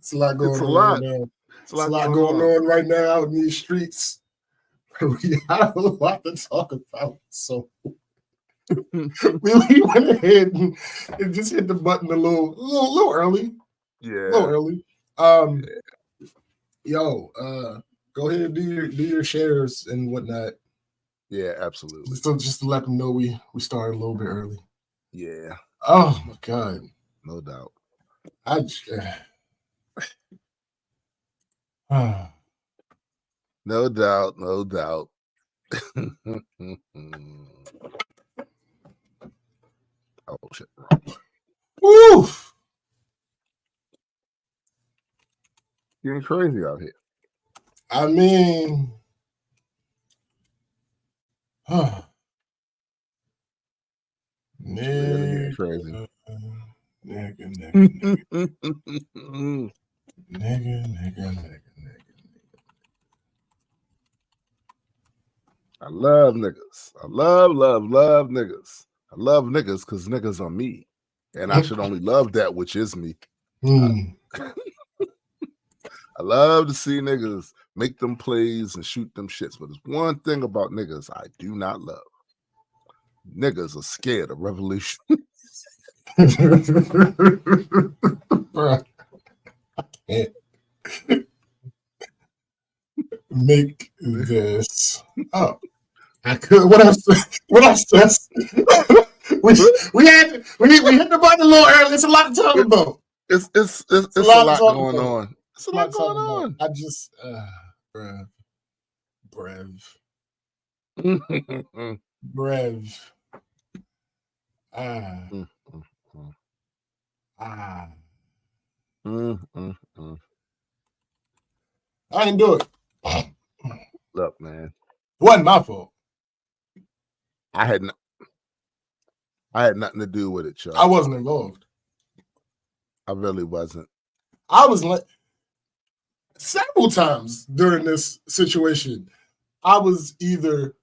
It's a lot going It's a on lot. right now. It's a lot going on right now out in these streets. We have a lot to talk about. So we went ahead and just hit the button a little early. Yeah. A little early. Yo, go ahead and do your shares and whatnot. Yeah, absolutely. Just to let them know we started a little bit early. Yeah. Oh my God. No doubt. No doubt. No doubt. Oh shit. Woo! Getting crazy out here. I mean, Really crazy. Nigga. I love niggas. I love niggas. I love niggas because niggas are me. And I should only love that which is me. I love to see niggas make them plays and shoot them shits. But there's one thing about niggas I do not love. Niggas are scared of revolution. Bruh, I can't make this up. I could. What else? we hit the button a little early. It's a lot to talk about. It's a lot going on. It's a lot going on. I just, brev. I didn't do it. Look, man. It wasn't my fault. I had nothing to do with it, Chuck. I wasn't involved. I really wasn't. I was like, several times during this situation, I was either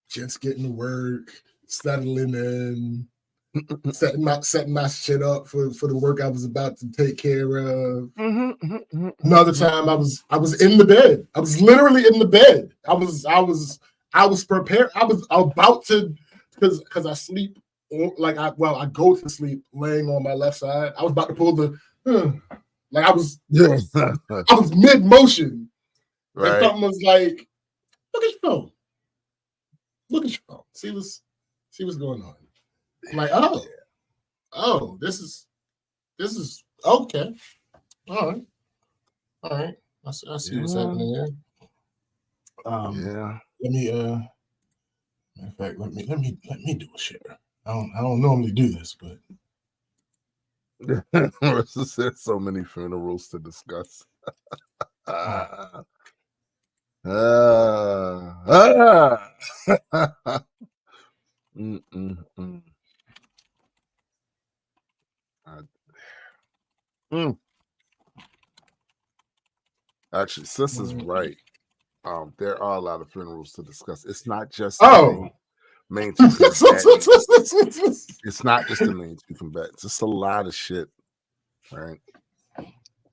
just getting to work, settling in, setting my shit up for the work I was about to take care of. Another time I was in the bed. I was literally in the bed. I was prepared. I was about to, because I sleep I go to sleep laying on my left side. I was about to pull the I was mid motion. Right. And something was like, look at your phone. Look at your phone. See what's going on. I'm like, oh, this is okay. All right. I see what's happening here. Yeah. Let me in fact, let me do a share. I don't normally do this, but there's so many funerals to discuss. Actually, sis is right. There are a lot of funerals to discuss. It's not just main two combatants. It's not just the main two combatants. It's a lot of shit, right? A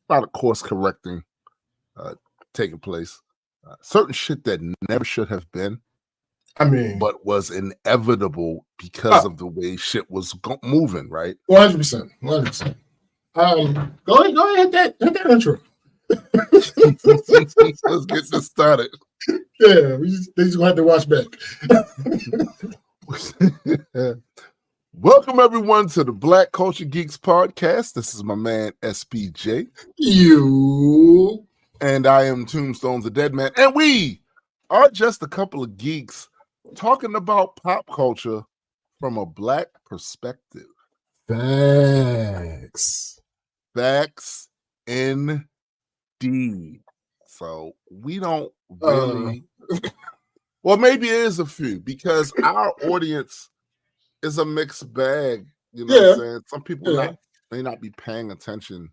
lot of course correcting taking place. Certain shit that never should have been. I mean, but was inevitable because of the way shit was moving, right? 100%. 100%. Go ahead, hit that intro. Let's get this started. Yeah, they just have to watch back. Welcome everyone to the Black Culture Geeks podcast. This is my man SPJ. You. And I am Tombstone's the Dead Man. And we are just a couple of geeks talking about pop culture from a black perspective. Facts indeed. So we don't really well, maybe it is a few because our audience is a mixed bag. You know what I'm saying? Some people may not be paying attention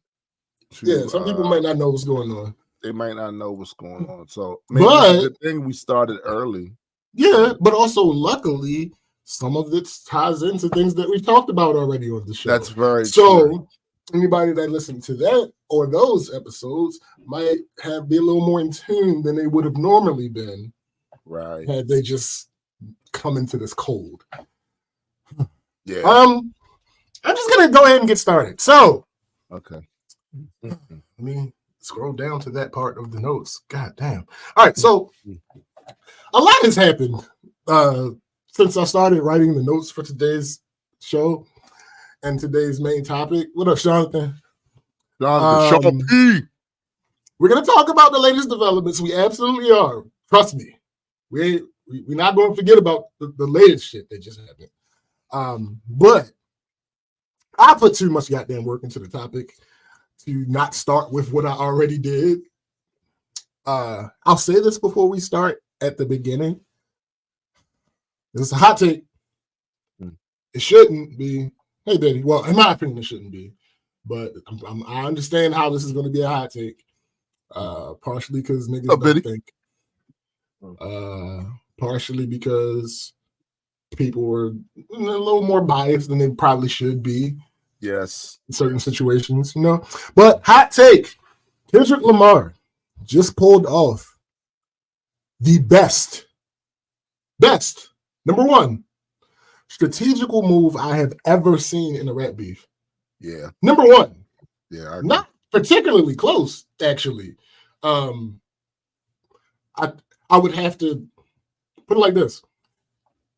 to some people might not know what's going on. They might not know what's going on. So maybe it's a good thing we started early. Yeah, but also luckily some of it ties into things that we've talked about already on the show. That's very true. anybody that listened to that or those episodes might be a little more in tune than they would have normally been. Right. Had they just come into this cold. Yeah. I'm just gonna go ahead and get started. So, okay. Let me scroll down to that part of the notes. God damn. All right, so a lot has happened since I started writing the notes for today's show and today's main topic. What up, Jonathan? Jonathan, P. We're gonna talk about the latest developments. We absolutely are. Trust me. We're not going to forget about the latest shit that just happened. But I put too much goddamn work into the topic to not start with what I already did. I'll say this before we start at the beginning. It's a hot take. It shouldn't be. Hey, Daddy. Well, in my opinion, it shouldn't be. But I understand how this is going to be a hot take. Partially because niggas don't think. Partially because people were a little more biased than they probably should be. Yes. In certain situations, you know. But hot take. Kendrick Lamar just pulled off the best, number one, strategical move I have ever seen in a rap beef. Yeah. Number one. Yeah. Not particularly close, actually. I would have to put it like this.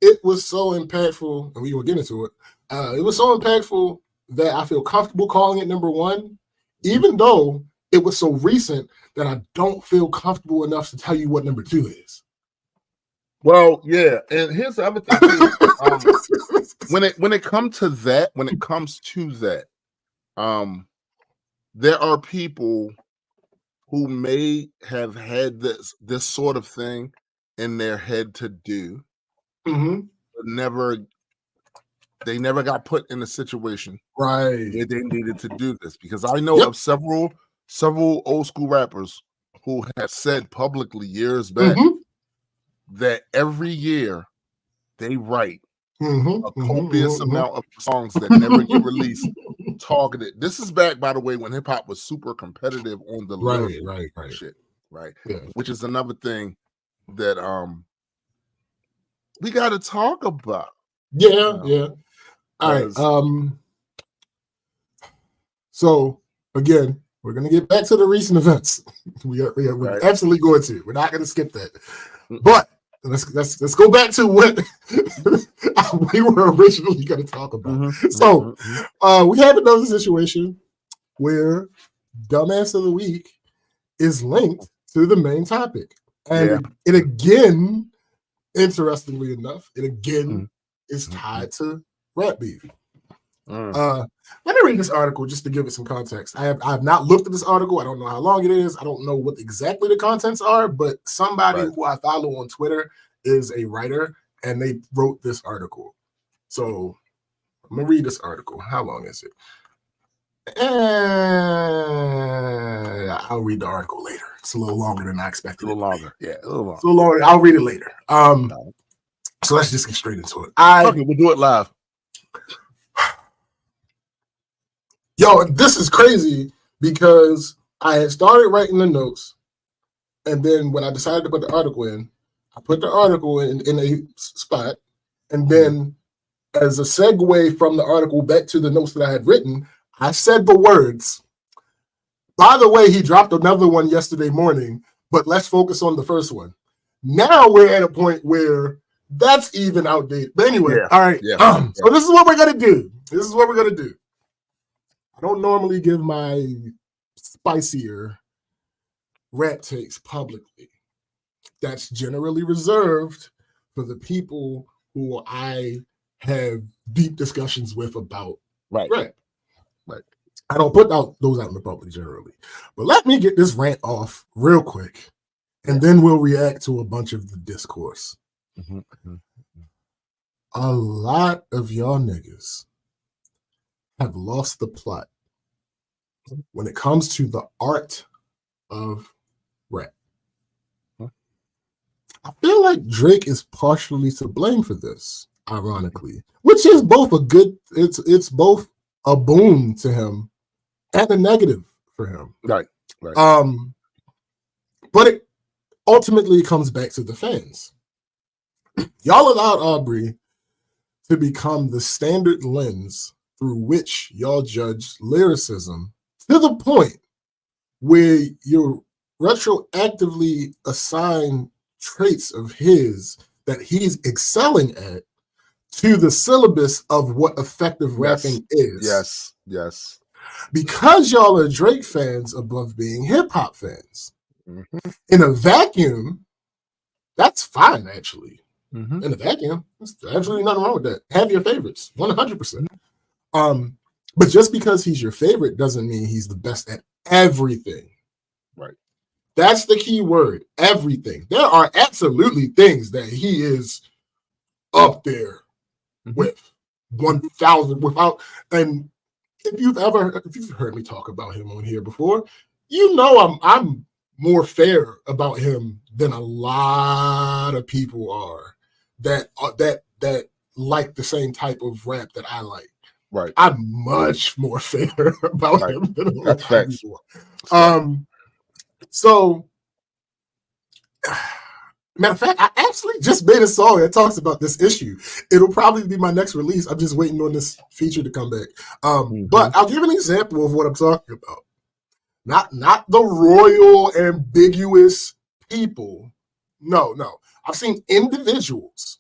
It was so impactful, and we will get into it. It was so impactful that I feel comfortable calling it number one, even though it was so recent that I don't feel comfortable enough to tell you what number two is. Well, yeah, and here's the other thing too. When it comes to that, there are people who may have had this sort of thing in their head to do, but they never got put in a situation right where they needed to do this. Because I know of several old school rappers who have said publicly years back that every year they write a copious amount of songs that never get released. Targeted. This is back, by the way, when hip hop was super competitive on the right shit, right? Yeah. Which is another thing that we got to talk about. Yeah. All right. So again, we're gonna get back to the recent events. We're absolutely going to. We're not gonna skip that. But let's go back to what we were originally going to talk about. So we have another situation where Dumbass of the Week is linked to the main topic. And it again, interestingly enough, is tied to rap beef. Let me read this article just to give it some context. I have not looked at this article. I don't know how long it is. I don't know what exactly the contents are, but somebody who I follow on Twitter is a writer, and they wrote this article. So I'm going to read this article. How long is it? I'll read the article later. It's a little longer than I expected. A little longer. Yeah, a little longer. It's a little longer. I'll read it later. So let's just get straight into it. Okay, we'll do it live. Yo, this is crazy because I had started writing the notes, and then when I decided to put the article in, I put the article in a spot, and then as a segue from the article back to the notes that I had written, I said the words. By the way, he dropped another one yesterday morning, but let's focus on the first one. Now we're at a point where that's even outdated. But anyway, all right. So this is what we're going to do. I don't normally give my spicier rap takes publicly. That's generally reserved for the people who I have deep discussions with about rap. Right. I don't put those out in the public generally. But let me get this rant off real quick, and then we'll react to a bunch of the discourse. A lot of y'all niggas have lost the plot when it comes to the art of rap. I feel like Drake is partially to blame for this, ironically, which is both it's both a boon to him and a negative for him. Right. But it ultimately comes back to the fans. Y'all allowed Aubrey to become the standard lens through which y'all judge lyricism to the point where you retroactively assign traits of his that he's excelling at to the syllabus of what effective rapping is. Yes. Because y'all are Drake fans above being hip-hop fans. Mm-hmm. In a vacuum, that's fine, actually. Mm-hmm. In a vacuum, there's absolutely nothing wrong with that. Have your favorites, 100%. But just because he's your favorite doesn't mean he's the best at everything. Right. That's the key word, everything. There are absolutely things that he is up there with 1,000 without. And if you've heard me talk about him on here before, you know I'm more fair about him than a lot of people are that like the same type of rap that I like. Right. I'm much more fair about him than a lot of people. So, matter of fact, I actually just made a song that talks about this issue. It'll probably be my next release. I'm just waiting on this feature to come back. But I'll give an example of what I'm talking about. Not the royal, ambiguous people. No. I've seen individuals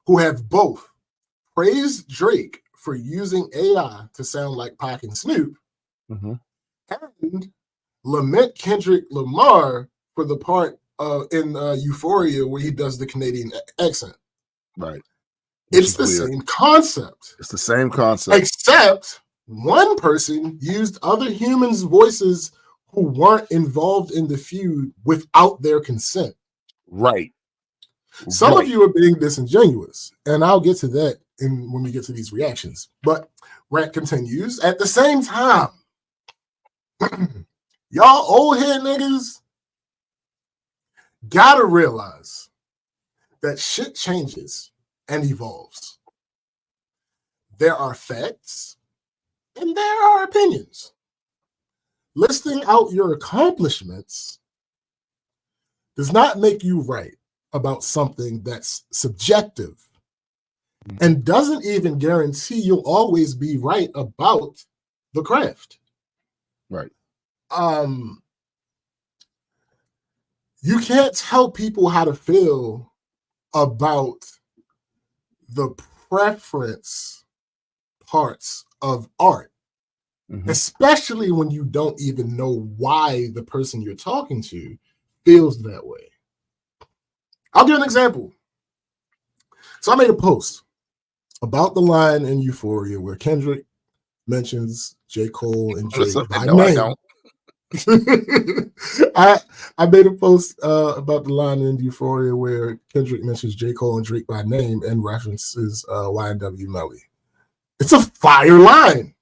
who have both praised Drake for using AI to sound like Pac and Snoop, and lament Kendrick Lamar for the part in Euphoria where he does the Canadian accent. Right. It's the same concept. It's the same concept. Except one person used other humans' voices who weren't involved in the feud without their consent. Right. Some of you are being disingenuous, and I'll get to that when we get to these reactions. But Rant continues. At the same time, y'all old head niggas gotta realize that shit changes and evolves. There are facts and there are opinions. Listing out your accomplishments does not make you right about something that's subjective and doesn't even guarantee you'll always be right about the craft. Right. You can't tell people how to feel about the preference parts of art, especially when you don't even know why the person you're talking to feels that way. I'll give an example. So I made a post about the line in Euphoria where Kendrick mentions J. Cole and Drake by name. I made a post about the line in Euphoria where Kendrick mentions J. Cole and Drake by name and references YNW Melly. It's a fire line.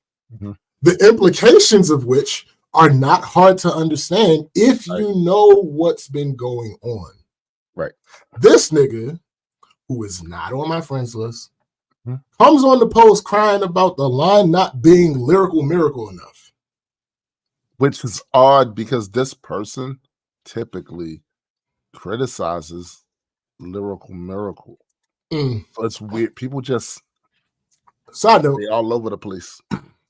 The implications of which are not hard to understand if you know what's been going on. Right. This nigga, who is not on my friends list, comes on the post crying about the line not being lyrical miracle enough. Which is odd because this person typically criticizes lyrical miracle. So it's weird. People just side note, they all over the place.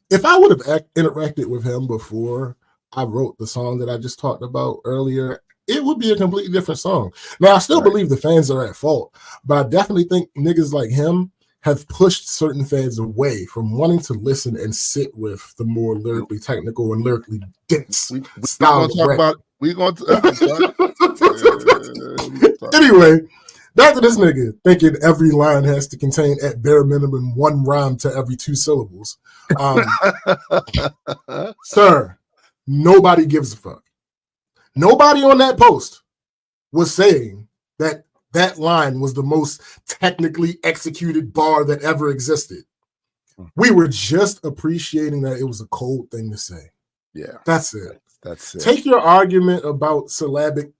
If I would have interacted with him before I wrote the song that I just talked about earlier, it would be a completely different song. Now, I still believe the fans are at fault, but I definitely think niggas like him have pushed certain fans away from wanting to listen and sit with the more lyrically technical and lyrically dense style. We're going to Anyway, back to this nigga thinking every line has to contain at bare minimum one rhyme to every 2 syllables. Sir, nobody gives a fuck. Nobody on that post was saying that that line was the most technically executed bar that ever existed. We were just appreciating that it was a cold thing to say. Yeah. That's it. That's it. Take your argument about syllabic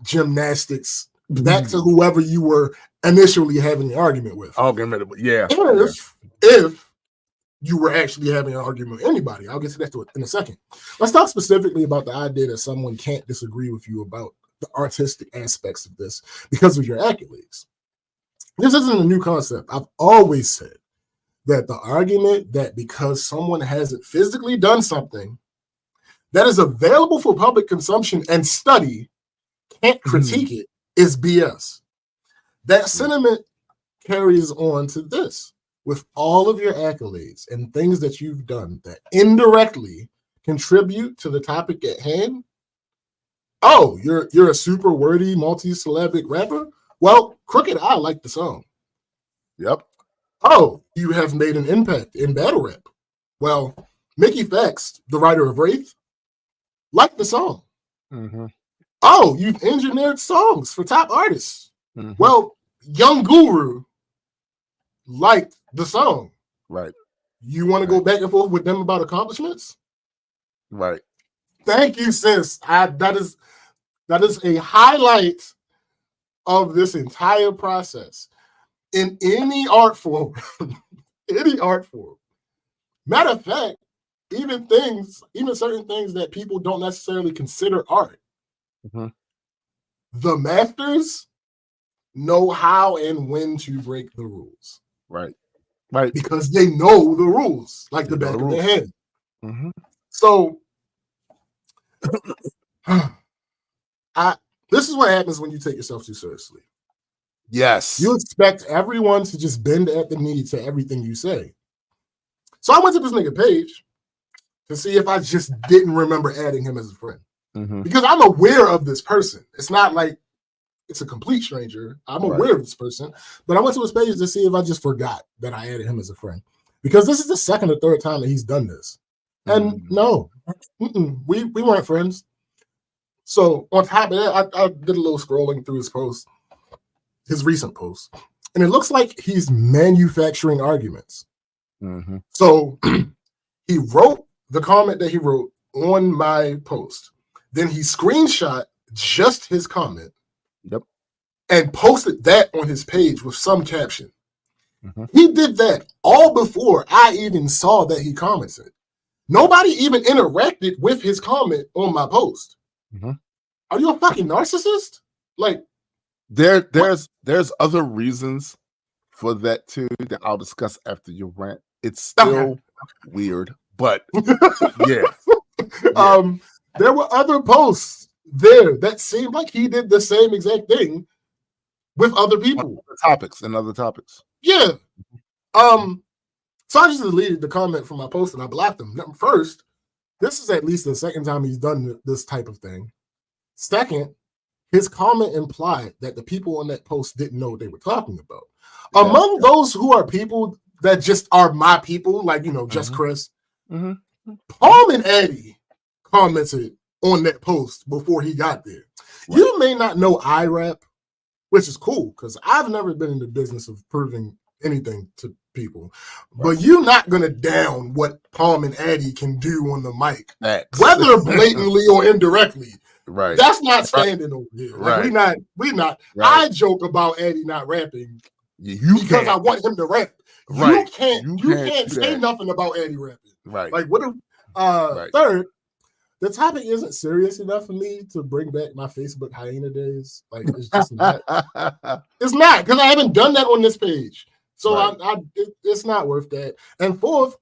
gymnastics back to whoever you were initially having the argument with. Yeah. If you were actually having an argument with anybody. I'll get to that in a second. Let's talk specifically about the idea that someone can't disagree with you about the artistic aspects of this because of your accolades. This isn't a new concept. I've always said that the argument that because someone hasn't physically done something that is available for public consumption and study can't critique it is BS. That sentiment carries on to this. With all of your accolades and things that you've done that indirectly contribute to the topic at hand. Oh, you're a super wordy, multi-syllabic rapper? Well, Crooked I like the song. Yep. Oh, you have made an impact in battle rap. Well, Mickey Fax, the writer of Wraith, liked the song. Mm-hmm. Oh, you've engineered songs for top artists. Mm-hmm. Well, Young Guru liked the song. Right. You want to go back and forth with them about accomplishments? Right. Thank you, sis. That is a highlight of this entire process. In any art form, any art form. Matter of fact, even certain things that people don't necessarily consider art. Mm-hmm. The masters know how and when to break the rules. Right. Right. Because they know the rules, like the back of their head. Mm-hmm. So this is what happens when you take yourself too seriously. Yes. You expect everyone to just bend at the knee to everything you say. So I went to this nigga page to see if I just didn't remember adding him as a friend. Mm-hmm. Because I'm aware of this person. It's not like it's a complete stranger. I'm aware of this person. But I went to his page to see if I just forgot that I added him as a friend. Because this is the second or third time that he's done this. And no, we weren't friends. So on top of that, I did a little scrolling through his post, his recent post. And it looks like he's manufacturing arguments. Mm-hmm. So he wrote the comment that he wrote on my post. Then he screenshot just his comment. Yep. And posted that on his page with some caption. Mm-hmm. He did that all before I even saw that he commented. Nobody even interacted with his comment on my post. Mm-hmm. Are you a fucking narcissist? Like, there's other reasons for that too that I'll discuss after your rant. It's still weird, but yeah. There were other posts there that seemed like he did the same exact thing with other people. Other topics. Yeah. So I just deleted the comment from my post and I blocked him. First, this is at least the second time he's done this type of thing. Second, his comment implied that the people on that post didn't know what they were talking about. Yeah. Among those who are people that just are my people, like, just Chris, Palm and Addy commented on that post before he got there. Right. You may not know IRAP, which is cool because I've never been in the business of proving anything to people, but you're not going to down what Palm and Addy can do on the mic, whether blatantly or indirectly. Right. That's not standing over here. Like, we're not. Right. I joke about Addy not rapping because I want him to rap. Right. You can't say nothing about Addy rapping. Right. Like, what if third, the topic isn't serious enough for me to bring back my Facebook hyena days. Like, it's just not. It's not, because I haven't done that on this page. So it's not worth that. And fourth,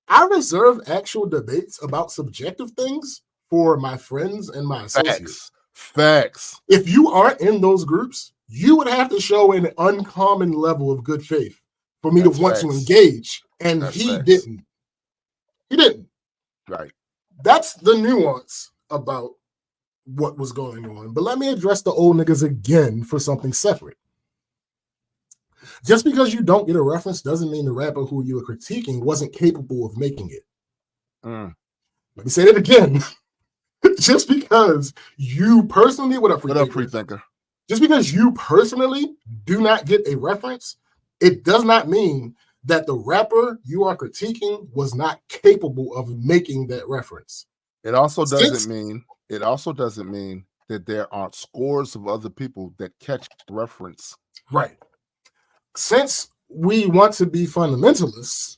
I reserve actual debates about subjective things for my friends and my associates. Facts. If you aren't in those groups, you would have to show an uncommon level of good faith for me to want to engage. And he didn't. He didn't. Right. That's the nuance about what was going on. But let me address the old niggas again for something separate. Just because you don't get a reference doesn't mean the rapper who you were critiquing wasn't capable of making it. Let me say that again. Just because you personally, what up, Freethinker? Just because you personally do not get a reference, it does not mean that the rapper you are critiquing was not capable of making that reference. It also doesn't mean that there aren't scores of other people that catch the reference. Right. Since we want to be fundamentalists,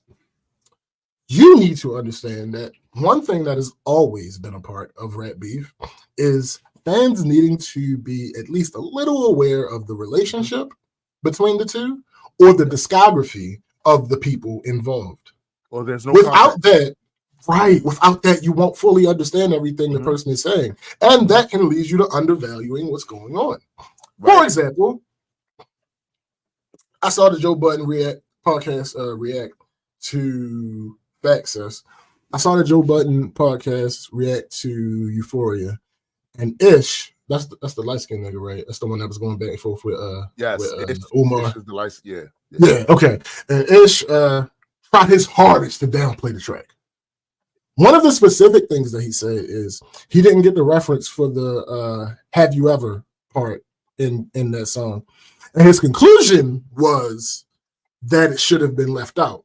You need to understand that one thing that has always been a part of rap beef is fans needing to be at least a little aware of the relationship between the two or the discography of the people involved. Well, there's no without that, right? Without that, you won't fully understand everything the person is saying, and that can lead you to undervaluing what's going on. Right. For example, I saw the Joe Budden podcast react to Access. I saw the Joe Budden podcast react to Euphoria, and Ish. That's the light skinned nigga, right? That's the one that was going back and forth with Umar. Ish is the yeah. Okay. And Ish tried his hardest to downplay the track. One of the specific things that he said is he didn't get the reference for the "Have You Ever" part in that song, and his conclusion was that it should have been left out.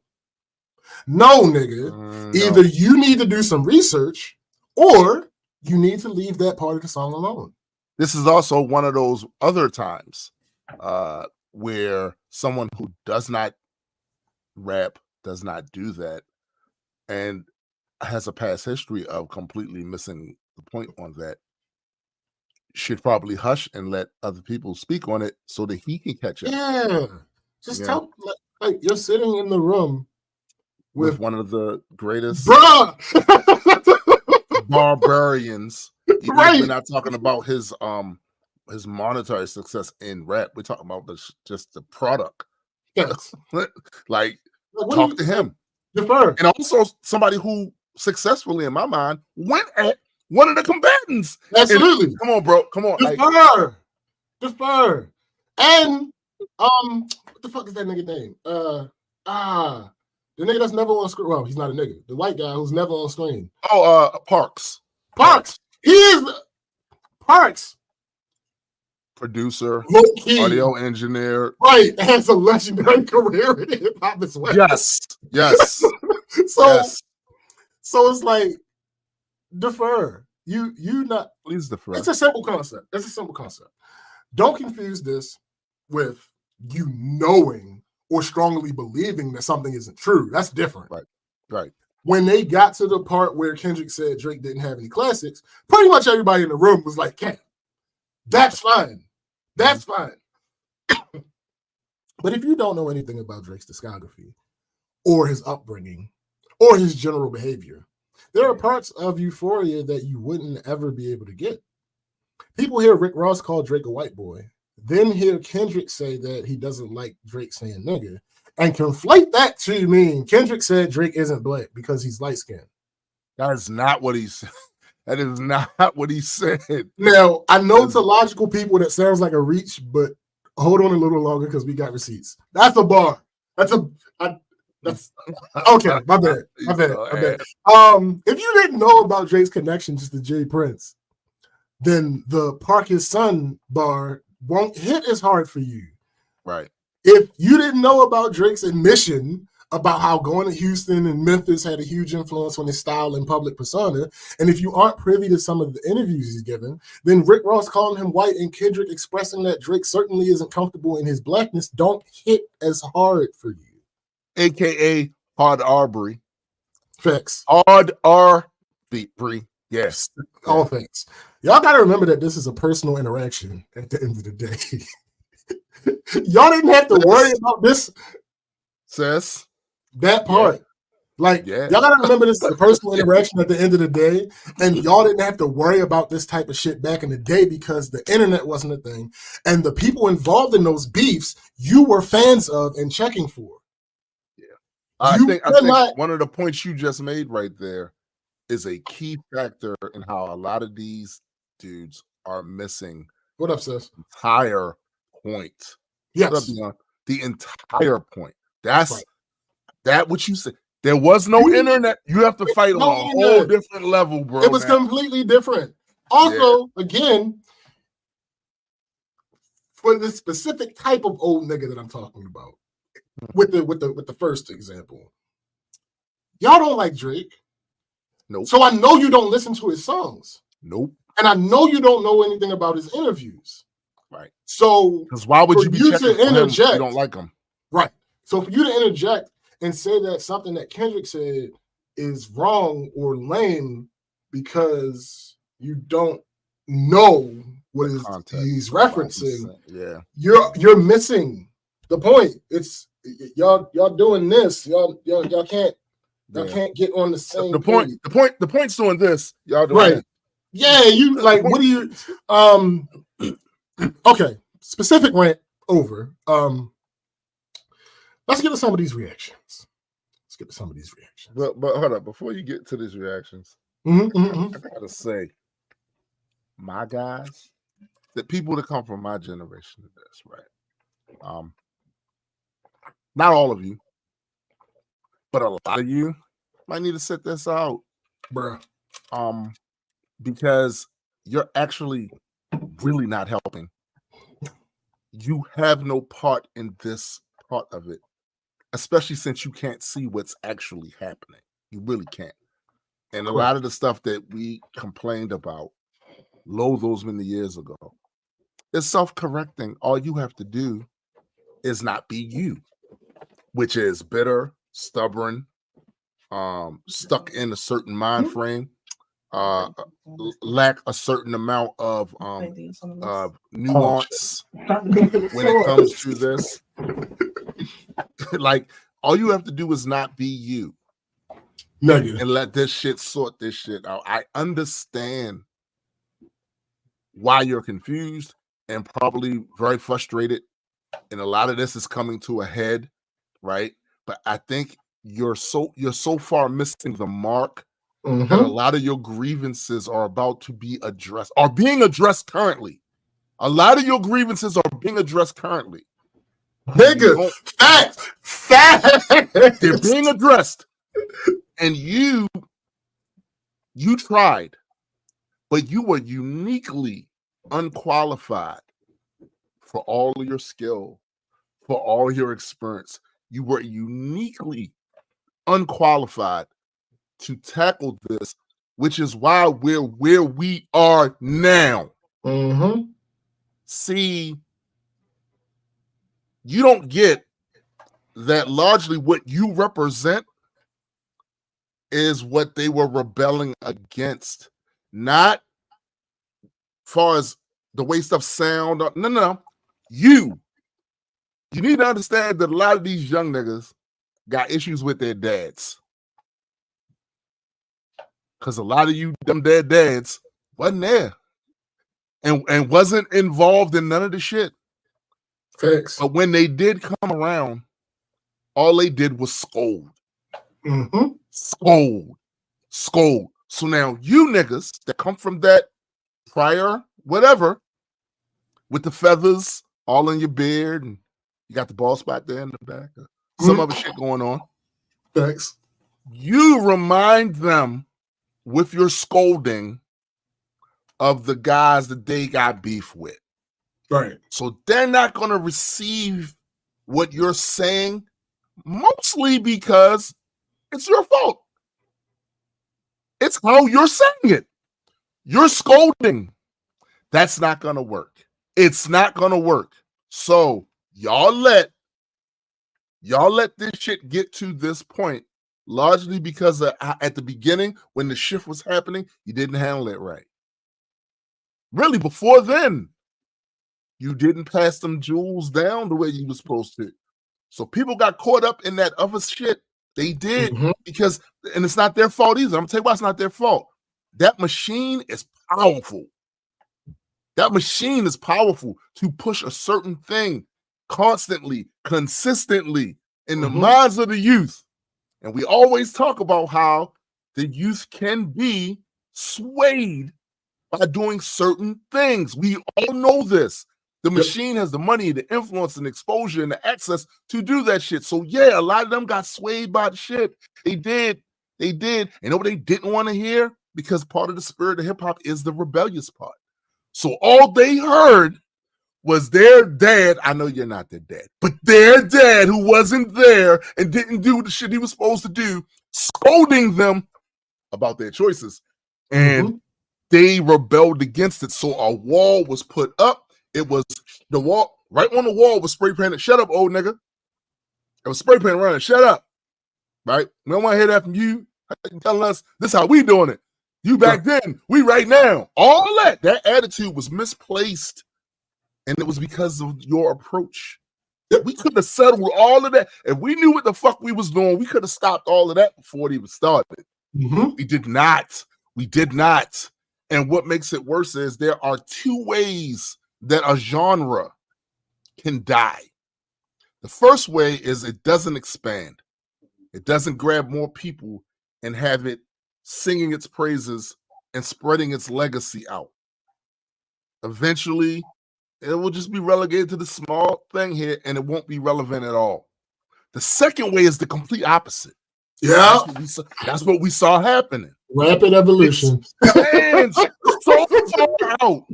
No, nigga. Either you need to do some research, or you need to leave that part of the song alone. This is also one of those other times where someone who does not rap, does not do that, and has a past history of completely missing the point on that, should probably hush and let other people speak on it so that he can catch up. Yeah. Just tell, like, you're sitting in the room with one of the greatest barbarians. barbarians. Right. We're not talking about his monetary success in rap. We're talking about just the product. Yes. Like, talk to him. Defer. And also somebody who successfully, in my mind, went at one of the combatants. Absolutely. And, come on, bro. Come on. Defer. And what the fuck is that nigga name? The nigga that's never on screen. Well, he's not a nigga. The white guy who's never on screen. Oh, Parks. He is Parks. Producer, low-key, audio engineer. Right. Has a legendary career in hip-hop as well. Yes. So it's like, defer. You not. Please defer. It's a simple concept. Don't confuse this with you knowing or strongly believing that something isn't true. That's different. Right. When they got to the part where Kendrick said Drake didn't have any classics, pretty much everybody in the room was like, "Cat, that's fine. That's fine." But if you don't know anything about Drake's discography or his upbringing or his general behavior, there are parts of Euphoria that you wouldn't ever be able to get. People hear Rick Ross call Drake a white boy, then hear Kendrick say that he doesn't like Drake saying nigga, and conflate that to mean Kendrick said Drake isn't black because he's light-skinned. That is not what he said. That is not what he said. Now, I know to logical people that sounds like a reach, but hold on a little longer because we got receipts. That's a bar. That's okay. My bad. If you didn't know about Drake's connections to Jay Prince, then the Park His Son bar won't hit as hard for you. Right. If you didn't know about Drake's admission about how going to Houston and Memphis had a huge influence on his style and public persona, and if you aren't privy to some of the interviews he's given, then Rick Ross calling him white and Kendrick expressing that Drake certainly isn't comfortable in his blackness don't hit as hard for you. AKA Hard Arbery. Facts. Hard Arbery. Yes. All things. Y'all got to remember that this is a personal interaction at the end of the day. Y'all didn't have to worry about this. Sis. That part. Y'all got to remember this is a personal interaction at the end of the day, and y'all didn't have to worry about this type of shit back in the day because the internet wasn't a thing, and the people involved in those beefs you were fans of and checking for. Yeah. I think one of the points you just made right there is a key factor in how a lot of these dudes are missing. What up, sis? Entire point. Yes. What up, Dion? The entire point. That's that what you said. There was no internet. You have to fight on a whole different level, bro. It was completely different. Also, again, for the specific type of old nigga that I'm talking about, with the first example, y'all don't like Drake. Nope. So I know you don't listen to his songs. Nope. And I know you don't know anything about his interviews. Right. So because why would you be checking for him if you don't like him? Right. So for you to interject and say that something that Kendrick said is wrong or lame because you don't know what he's referencing. Yeah, you're missing the point. It's y'all doing this. Y'all can't get on the same the point. page. The point's doing this. Y'all doing right. that. Yeah, you like what do you okay, specific rant over. Let's get to some of these reactions. But hold up, before you get to these reactions, I gotta say, my guys, the people that come from my generation of this, right? Not all of you, but a lot of you might need to sit this out, bruh. Because you're actually really not helping. You have no part in this part of it, especially since you can't see what's actually happening. You really can't. And a lot of the stuff that we complained about those many years ago is self-correcting. All you have to do is not be you, which is bitter, stubborn, stuck in a certain mind frame, lack a certain amount of nuance when it comes to this. Like, all you have to do is not be you. Negative. And let this shit sort this shit out. I understand why you're confused and probably very frustrated. And a lot of this is coming to a head, right? But I think you're so far missing the mark that a lot of your grievances are about to be addressed, are being addressed currently. A lot of your grievances are being addressed currently. Nigga, facts. They're being addressed. And you tried, but you were uniquely unqualified for all of your skill, for all your experience. You were uniquely unqualified to tackle this, which is why we're where we are now. See, you don't get that largely what you represent is what they were rebelling against, not far as the way stuff sound. No. You need to understand that a lot of these young niggas got issues with their dads. Because a lot of them their dads wasn't there and wasn't involved in none of the shit. Thanks. But when they did come around, all they did was scold. Scold. So now you niggas that come from that prior whatever, with the feathers all in your beard and you got the bald spot there in the back, some other shit going on. Thanks. You remind them with your scolding of the guys that they got beef with. Right. So they're not going to receive what you're saying, mostly because it's your fault. It's how you're saying it. You're scolding. That's not going to work. It's not going to work. So y'all let this shit get to this point, largely because at the beginning, when the shift was happening, you didn't handle it right. Really, before then, you didn't pass them jewels down the way you were supposed to. So people got caught up in that other shit. They did because, and it's not their fault either. I'm gonna tell you why it's not their fault. That machine is powerful. That machine is powerful to push a certain thing constantly, consistently in the minds of the youth. And we always talk about how the youth can be swayed by doing certain things. We all know this. The machine has the money, the influence, and exposure, and the access to do that shit. So yeah, a lot of them got swayed by the shit. They did. And you know what they didn't want to hear? Because part of the spirit of hip-hop is the rebellious part. So all they heard was their dad. I know you're not their dad, but their dad, who wasn't there and didn't do the shit he was supposed to do, scolding them about their choices. And they rebelled against it. So a wall was put up. It was the wall, right on the wall was spray painted. Shut up, old nigga. It was spray painted around it. Shut up. Right? We don't want to hear that from you. telling us this how we doing it. You back then, we right now. All that attitude was misplaced. And it was because of your approach. We could have settled all of that. If we knew what the fuck we was doing, we could have stopped all of that before it even started. We did not. We did not. And what makes it worse is there are two ways that a genre can die. The first way is it doesn't expand. It doesn't grab more people and have it singing its praises and spreading its legacy out. Eventually, it will just be relegated to the small thing here, and it won't be relevant at all. The second way is the complete opposite. Yeah. That's what we saw happening. Rapid evolution. And so far out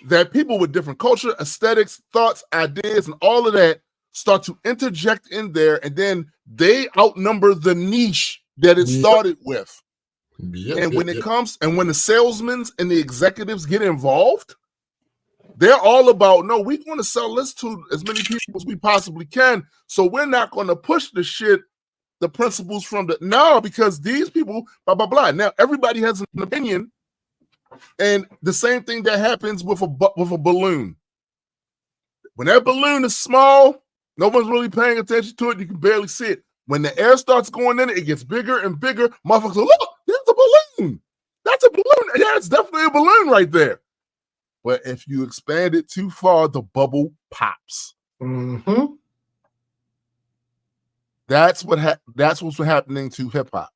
that people with different culture, aesthetics, thoughts, ideas, and all of that start to interject in there, and then they outnumber the niche that it started with. And when it comes, and when the salesmen and the executives get involved, they're all about, no, we want to sell this to as many people as we possibly can. So we're not going to push the shit, the principles from the, no, because these people, blah, blah, blah. Now, everybody has an opinion. And the same thing that happens with a balloon. When that balloon is small, no one's really paying attention to it. You can barely see it. When the air starts going in it, it gets bigger and bigger. Motherfuckers go, look, there's a balloon. That's a balloon. Yeah, it's definitely a balloon right there. But if you expand it too far, the bubble pops. That's what's happening to hip hop.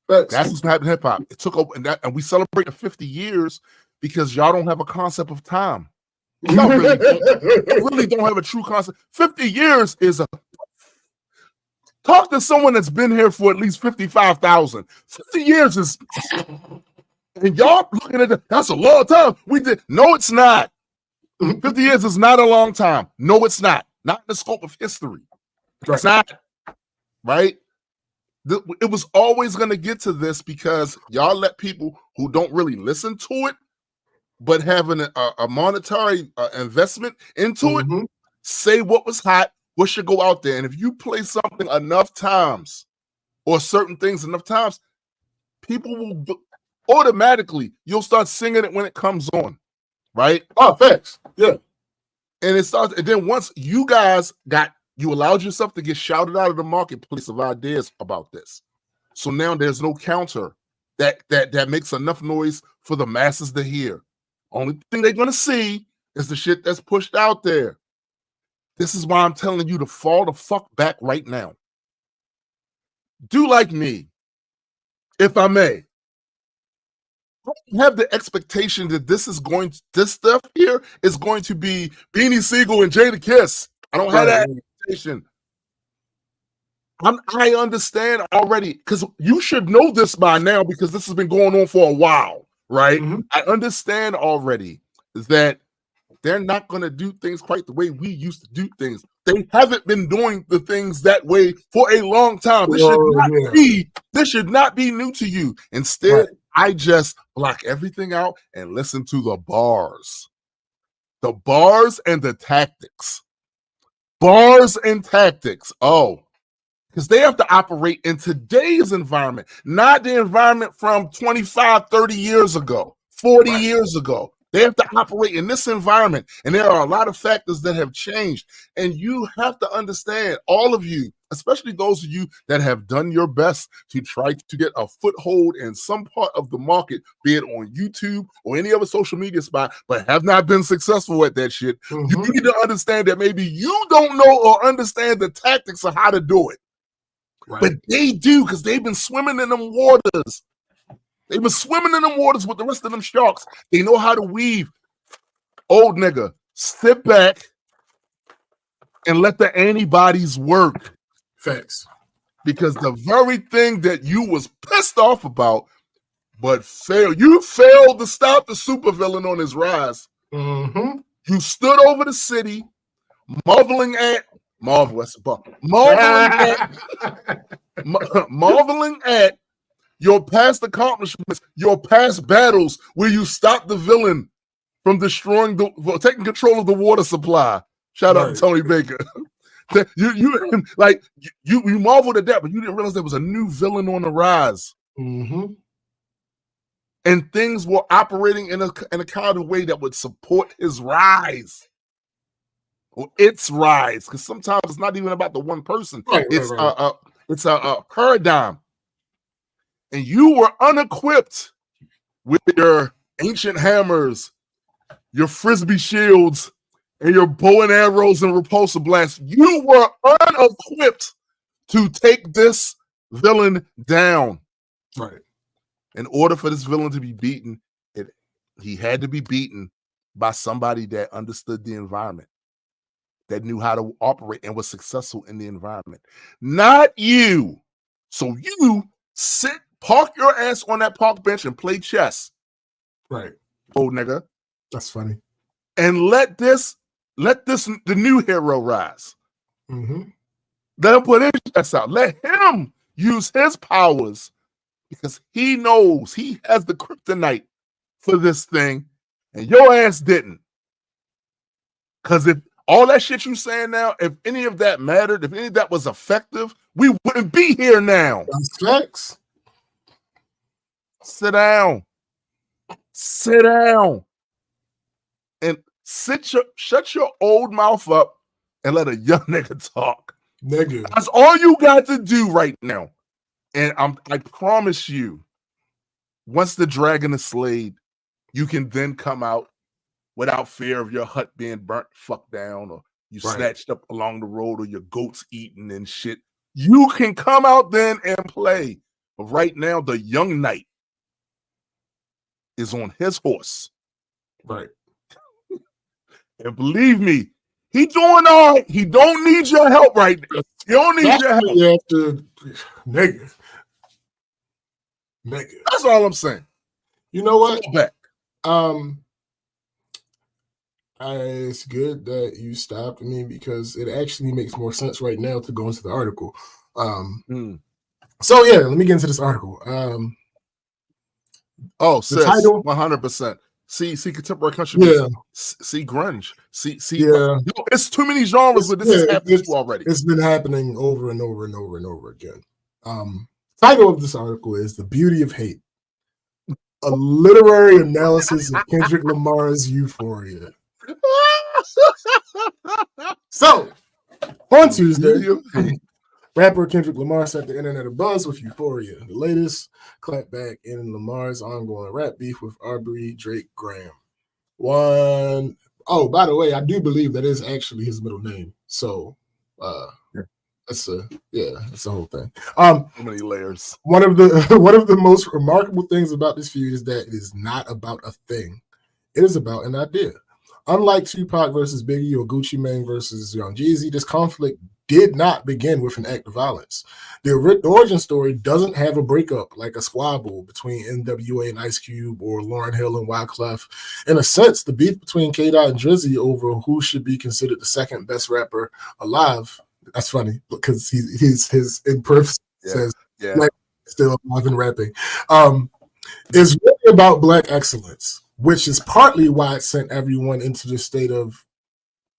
That's what's happening to hip hop. It took over, and we celebrate the 50 years because y'all don't have a concept of time. Y'all really don't have a true concept. 50 years is a. Talk to someone that's been here for at least 55,000. 50 years is. And y'all looking at that, that's a long time. No, it's not. 50 years is not a long time. No, it's not. Not in the scope of history. It's not. Right? It was always going to get to this because y'all let people who don't really listen to it, but having a monetary investment into it, say what was hot, what should go out there. And if you play something enough times or certain things enough times, people will automatically, you'll start singing it when it comes on, right? Oh, thanks. Yeah. And it starts, and then once you guys you allowed yourself to get shouted out of the marketplace of ideas about this. So now there's no counter that makes enough noise for the masses to hear. Only thing they're going to see is the shit that's pushed out there. This is why I'm telling you to fall the fuck back right now. Do like me, if I may. I don't have the expectation that this stuff here is going to be Beanie Siegel and Jada Kiss. I don't have that expectation. I understand already, because you should know this by now because this has been going on for a while, right? I understand already that they're not going to do things quite the way we used to do things. They haven't been doing the things that way for a long time. This should not be new to you. Instead, I just block everything out and listen to the bars. The bars and the tactics. Bars and tactics. Oh, because they have to operate in today's environment, not the environment from 25, 30 years ago, 40 years ago. They have to operate in this environment, and there are a lot of factors that have changed. And you have to understand, all of you, especially those of you that have done your best to try to get a foothold in some part of the market, be it on YouTube or any other social media spot, but have not been successful at that shit. You need to understand that maybe you don't know or understand the tactics of how to do it. But they do, because they've been swimming in them waters. They've been swimming in them waters with the rest of them sharks. They know how to weave. Old nigga, sit back and let the antibodies work. Facts. Because the very thing that you was pissed off about, but you failed to stop the supervillain on his rise. You stood over the city, marveling at your past accomplishments, your past battles, where you stopped the villain from taking control of the water supply. Shout out to Tony Baker. You like you marveled at that, but you didn't realize there was a new villain on the rise. Mm-hmm. And things were operating in a kind of way that would support his rise or its rise. Because sometimes it's not even about the one person. It's a paradigm. And you were unequipped with your ancient hammers, your frisbee shields, and your bow and arrows and repulsor blasts. You were unequipped to take this villain down. Right. In order for this villain to be beaten, he had to be beaten by somebody that understood the environment, that knew how to operate and was successful in the environment. Not you. So you park your ass on that park bench and play chess. Right. Old nigga. That's funny. And let the new hero rise. Mm-hmm. Let him put his chest out. Let him use his powers because he knows he has the kryptonite for this thing and your ass didn't. Because if all that shit you saying now, if any of that mattered, if any of that was effective, we wouldn't be here now. That's facts. Sit down. Sit down. And shut your old mouth up and let a young nigga talk. Nigga. That's all you got to do right now. And I promise you, once the dragon is slayed, you can then come out without fear of your hut being burnt fuck down or you snatched up along the road or your goats eaten and shit. You can come out then and play. But right now, the young knight is on his horse. Right. And believe me, he doing all right. He don't need your help right now. He don't need your help. You have to, nigga. That's all I'm saying. You know what? Back. It's good that you stopped me because it actually makes more sense right now to go into the article. So yeah, let me get into this article. The title 100%. See contemporary country music. See grunge. See. Yeah, it's too many genres, but this has happened already. It's been happening over and over and over and over again. Title of this article is "The Beauty of Hate: A Literary Analysis of Kendrick Lamar's Euphoria." So, on Tuesday, rapper Kendrick Lamar set the internet abuzz with Euphoria, the latest clapback in Lamar's ongoing rap beef with Arbery Drake Graham. By the way, I do believe that is actually his middle name. So, that's a whole thing. So many layers. One of the most remarkable things about this feud is that it is not about a thing. It is about an idea. Unlike Tupac versus Biggie or Gucci Mane versus Young Jeezy, this conflict did not begin with an act of violence. The origin story doesn't have a breakup like a squabble between NWA and Ice Cube or Lauryn Hill and Wyclef. In a sense, the beef between K-Dot and Drizzy over who should be considered the second best rapper alive. That's funny because his imperf says still alive and rapping. Is really about Black excellence, which is partly why it sent everyone into the state of,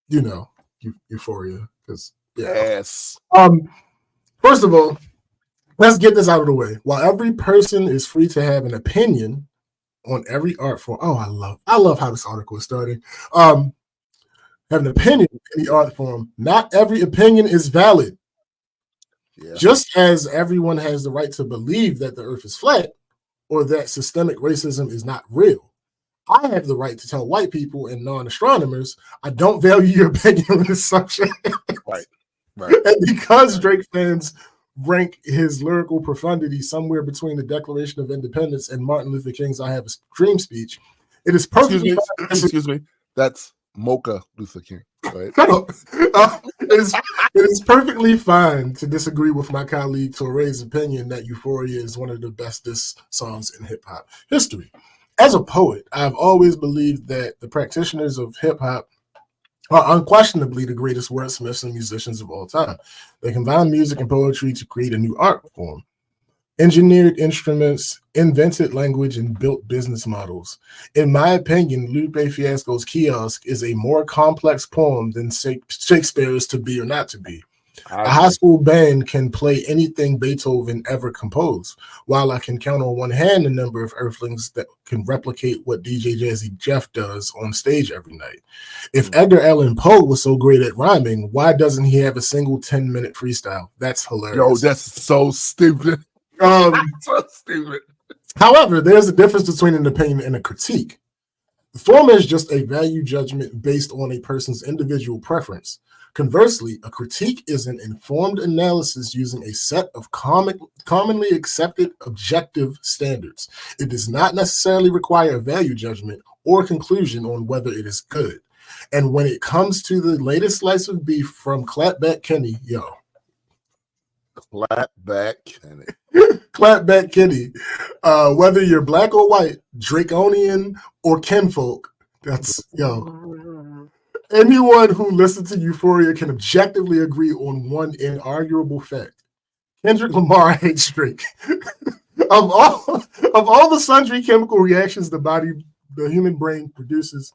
euphoria. Because yes. First of all, let's get this out of the way. While every person is free to have an opinion on every art form, I love how this article is starting. Have an opinion in any art form. Not every opinion is valid. Yeah. Just as everyone has the right to believe that the earth is flat or that systemic racism is not real, I have the right to tell white people and non-astronomers I don't value your opinion on this subject. Right. And because Drake fans rank his lyrical profundity somewhere between the Declaration of Independence and Martin Luther King's I Have a Dream speech, it is perfectly... Excuse me. That's Mocha Luther King. Right? It is perfectly fine to disagree with my colleague Torre's opinion that Euphoria is one of the best diss songs in hip-hop history. As a poet, I've always believed that the practitioners of hip-hop are unquestionably the greatest wordsmiths and musicians of all time. They combine music and poetry to create a new art form. engineered instruments, invented language, and built business models. In my opinion, Lupe Fiasco's Kiosk is a more complex poem than Shakespeare's To Be or Not to Be. A high school band can play anything Beethoven ever composed, while I can count on one hand the number of earthlings that can replicate what DJ Jazzy Jeff does on stage every night. If Edgar Allan Poe was so great at rhyming, why doesn't he have a single 10-minute freestyle? That's hilarious. Yo, that's so stupid. So stupid. However, there's a difference between an opinion and a critique. The former is just a value judgment based on a person's individual preference. Conversely, a critique is an informed analysis using a set of commonly accepted objective standards. It does not necessarily require a value judgment or conclusion on whether it is good. And when it comes to the latest slice of beef from Clapback Kenny, Clapback Kenny. Clapback Kenny, whether you're black or white, Draconian or kinfolk, that's, anyone who listens to Euphoria can objectively agree on one inarguable fact. Kendrick Lamar hates Drake. of all the sundry chemical reactions the human brain produces,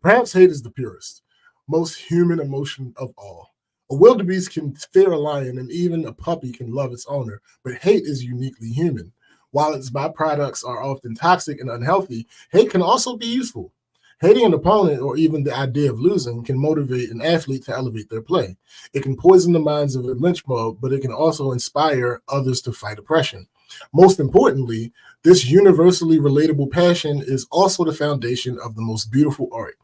perhaps hate is the purest, most human emotion of all. A wildebeest can fear a lion, and even a puppy can love its owner, but hate is uniquely human. While its byproducts are often toxic and unhealthy, hate can also be useful. Hating an opponent or even the idea of losing can motivate an athlete to elevate their play. It can poison the minds of a lynch mob, but it can also inspire others to fight oppression. Most importantly, this universally relatable passion is also the foundation of the most beautiful art.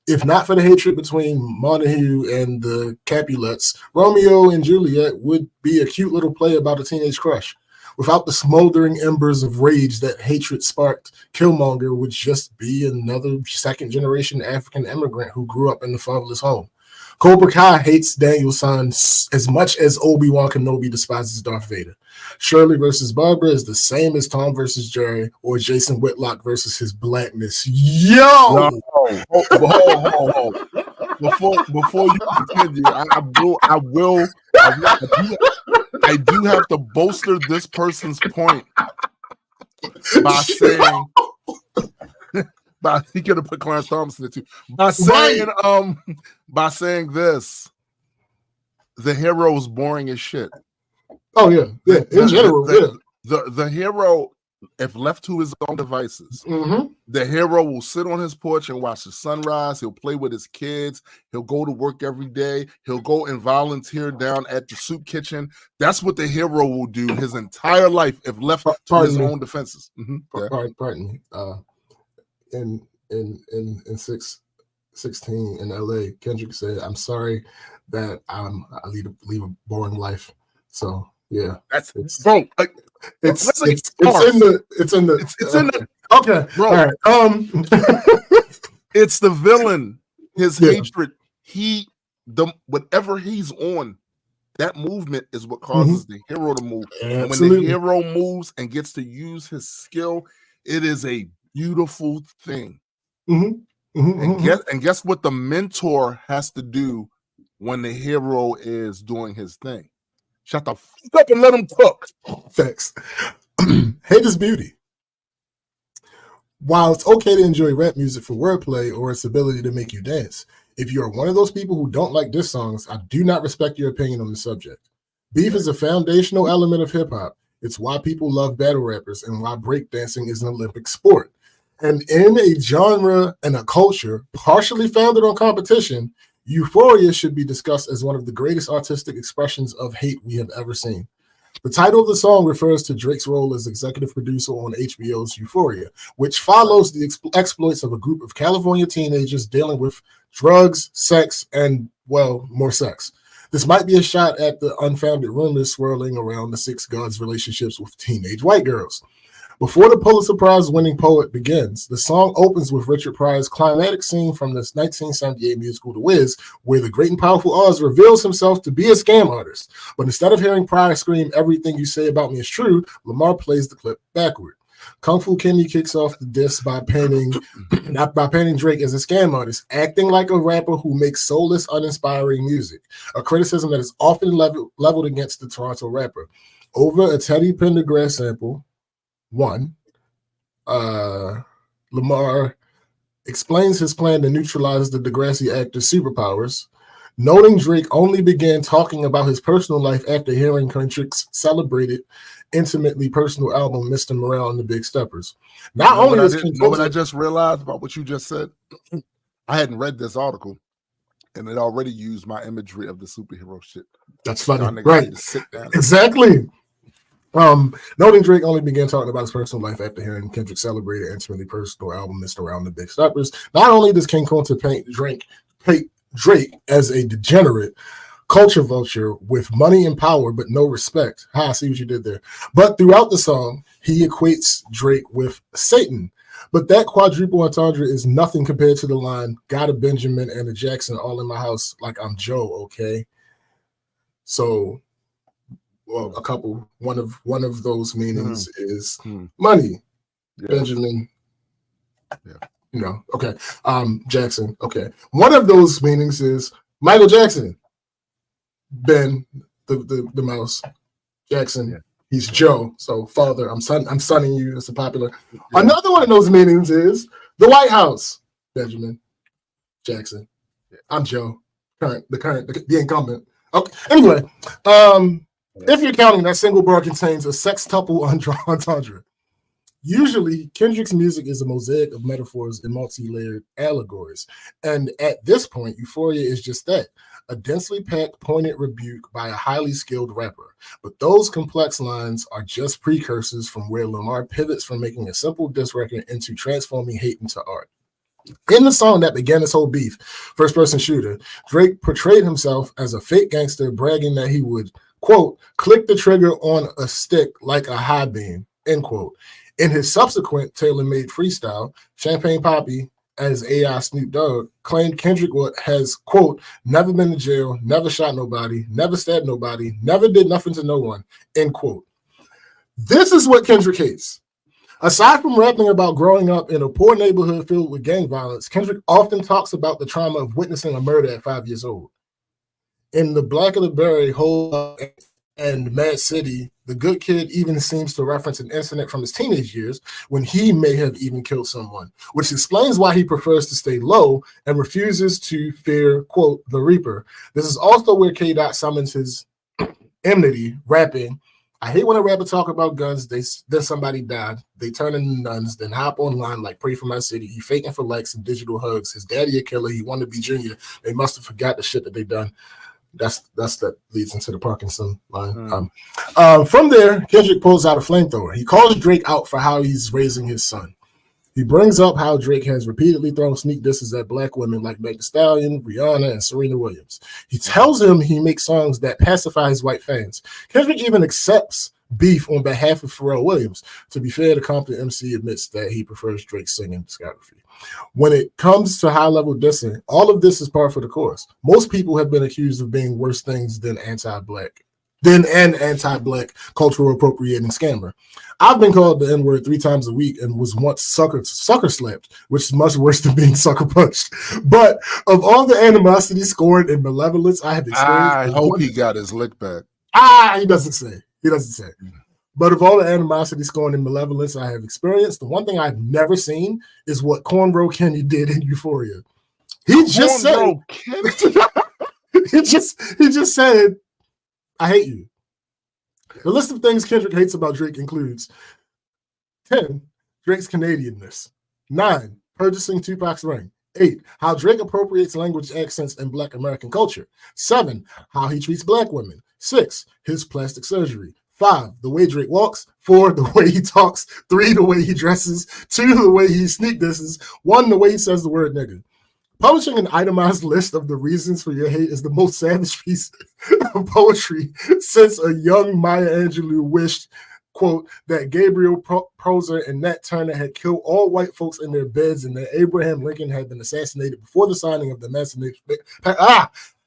If not for the hatred between Montague and the Capulets, Romeo and Juliet would be a cute little play about a teenage crush. Without the smoldering embers of rage that hatred sparked, Killmonger would just be another second-generation African immigrant who grew up in the fatherless home. Cobra Kai hates Daniel San as much as Obi-Wan Kenobi despises Darth Vader. Shirley versus Barbara is the same as Tom versus Jerry or Jason Whitlock versus his blackness. Yo! Hold. Before you continue, I do have to bolster this person's point by saying, he could have put Clarence Thomas in it too. By saying this, the hero is boring as shit. Oh yeah. In general, the hero, if left to his own devices, the hero will sit on his porch and watch the sunrise. He'll play with his kids. He'll go to work every day. He'll go and volunteer down at the soup kitchen. That's what the hero will do his entire life if left to his own defenses. Pardon me. In 16 in LA, Kendrick said, "I'm sorry that I lead a boring life." So yeah, that's it's bro. It's in the okay, bro. All right. It's the villain. His hatred. Whatever he's on, that movement is what causes the hero to move. Absolutely. And when the hero moves and gets to use his skill, it is a beautiful thing. And guess what the mentor has to do when the hero is doing his thing? Shut the fuck up and let him cook. Thanks. Hate is beauty. While it's okay to enjoy rap music for wordplay or its ability to make you dance, if you are one of those people who don't like diss songs, I do not respect your opinion on the subject. Beef is a foundational element of hip-hop. It's why people love battle rappers and why breakdancing is an Olympic sport. And in a genre and a culture partially founded on competition, Euphoria should be discussed as one of the greatest artistic expressions of hate we have ever seen. The title of the song refers to Drake's role as executive producer on HBO's Euphoria, which follows the exploits of a group of California teenagers dealing with drugs, sex, and, well, more sex. This might be a shot at the unfounded rumors swirling around the Six Gods' relationships with teenage white girls. Before the Pulitzer Prize-winning poet begins, the song opens with Richard Pryor's climatic scene from the 1978 musical The Wiz, where the great and powerful Oz reveals himself to be a scam artist. But instead of hearing Pryor scream, "Everything you say about me is true," Lamar plays the clip backward. Kung Fu Kenny kicks off the diss by painting Drake as a scam artist, acting like a rapper who makes soulless, uninspiring music, a criticism that is often leveled against the Toronto rapper. over a Teddy Pendergrass sample. 1. Lamar explains his plan to neutralize the Degrassi actor's superpowers, noting Drake only began talking about his personal life after hearing Kendrick's celebrated, intimately personal album, Mr. Morale and the Big Steppers. Not only is what I just realized about what you just said? I hadn't read this article, and it already used my imagery of the superhero shit. That's funny, right? Sit down. Exactly. Noting Drake only began talking about his personal life after hearing Kendrick's celebrated, intimately personal album, Mr. Around the Big Steppers. Not only does King Kunta paint Drake as a degenerate culture vulture with money and power, but no respect. I see what you did there. But throughout the song, he equates Drake with Satan. But that quadruple entendre is nothing compared to the line, got a Benjamin and a Jackson all in my house like I'm Joe, okay? So, well, one of those meanings is money. Yeah. Benjamin. Yeah. Okay. Jackson. Okay. One of those meanings is Michael Jackson. Ben, the mouse. Jackson. Yeah. He's Joe. So father, I'm sonning you. That's a popular. Yeah. Another one of those meanings is the White House. Benjamin. Jackson. Yeah. I'm Joe. The incumbent. Okay. Anyway, if you're counting, that single bar contains a sextuple entendre. Usually, Kendrick's music is a mosaic of metaphors and multi-layered allegories. And at this point, Euphoria is just that, a densely packed, poignant rebuke by a highly skilled rapper. But those complex lines are just precursors from where Lamar pivots from making a simple diss record into transforming hate into art. In the song that began this whole beef, First Person Shooter, Drake portrayed himself as a fake gangster, bragging that he would, quote, click the trigger on a stick like a high beam, end quote. In his subsequent tailor-made freestyle, Champagne Poppy, as AI Snoop Dogg, claimed Kendrick has, quote, never been to jail, never shot nobody, never stabbed nobody, never did nothing to no one, end quote. This is what Kendrick hates. Aside from rapping about growing up in a poor neighborhood filled with gang violence, Kendrick often talks about the trauma of witnessing a murder at 5 years old. In The Black of the Berry, Hold Up, and Mad City, the good kid even seems to reference an incident from his teenage years when he may have even killed someone, which explains why he prefers to stay low and refuses to fear, quote, the Reaper. This is also where K-Dot summons his enmity, rapping, I hate when a rapper talk about guns, then somebody died, they turn into nuns, then hop online like Pray for My City, he faking for likes and digital hugs, his daddy a killer, he wanted to be junior, they must have forgot the shit that they done. That leads into the Parkinson line. From there, Kendrick pulls out a flamethrower. He calls Drake out for how he's raising his son. He brings up how Drake has repeatedly thrown sneak disses at black women like Meg Thee Stallion, Rihanna, and Serena Williams. He tells him he makes songs that pacify his white fans. Kendrick even accepts beef on behalf of Pharrell Williams. To be fair, the Compton MC admits that he prefers Drake's singing discography. When it comes to high-level dissing, all of this is par for the course. Most people have been accused of being worse things than an anti-black cultural appropriating scammer. I've been called the N-word 3 times a week and was once sucker slapped, which is much worse than being sucker punched. But of all the animosity, scorn, and malevolence I have experienced, I hope he got his lick back. He doesn't say. But of all the animosity, scorn, and malevolence I have experienced, the one thing I've never seen is what Cornrow Kenny did in Euphoria. He just said, he just said, I hate you. The list of things Kendrick hates about Drake includes 10, Drake's Canadianness. 9, purchasing Tupac's ring. 8, how Drake appropriates language, accents, and Black American culture. 7, how he treats Black women. 6, his plastic surgery. 5, the way Drake walks. 4, the way he talks. 3, the way he dresses. 2, the way he sneak disses. 1, the way he says the word nigga. Publishing an itemized list of the reasons for your hate is the most savage piece of poetry since a young Maya Angelou wished, quote, that Gabriel Prosser and Nat Turner had killed all white folks in their beds and that Abraham Lincoln had been assassinated before the signing of the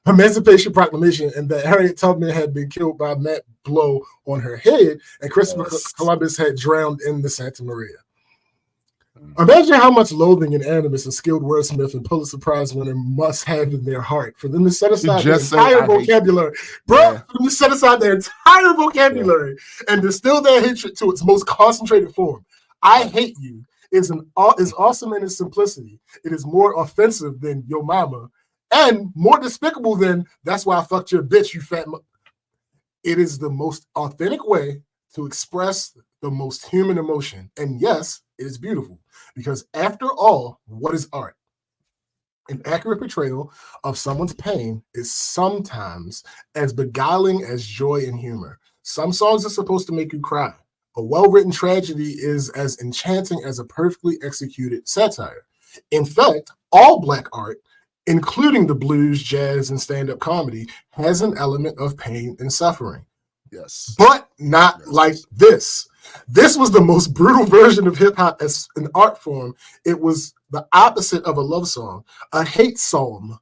Emancipation Proclamation and that Harriet Tubman had been killed by Matt Blow on her head and Christopher Columbus had drowned in the Santa Maria. Imagine how much loathing and animus a skilled wordsmith and Pulitzer Prize winner must have in their heart for them to set aside their entire vocabulary. Bro, for them to set aside their entire vocabulary and distill their hatred to its most concentrated form. I hate you is awesome in its simplicity. It is more offensive than your mama and more despicable than that's why I fucked your bitch, you fat It is the most authentic way to express the most human emotion. And yes, it is beautiful because after all, what is art? An accurate portrayal of someone's pain is sometimes as beguiling as joy and humor. Some songs are supposed to make you cry. A well-written tragedy is as enchanting as a perfectly executed satire. In fact, all Black art, including the blues, jazz, and stand-up comedy, has an element of pain and suffering. Yes. But not like this. This was the most brutal version of hip-hop as an art form. It was the opposite of a love song, a hate psalm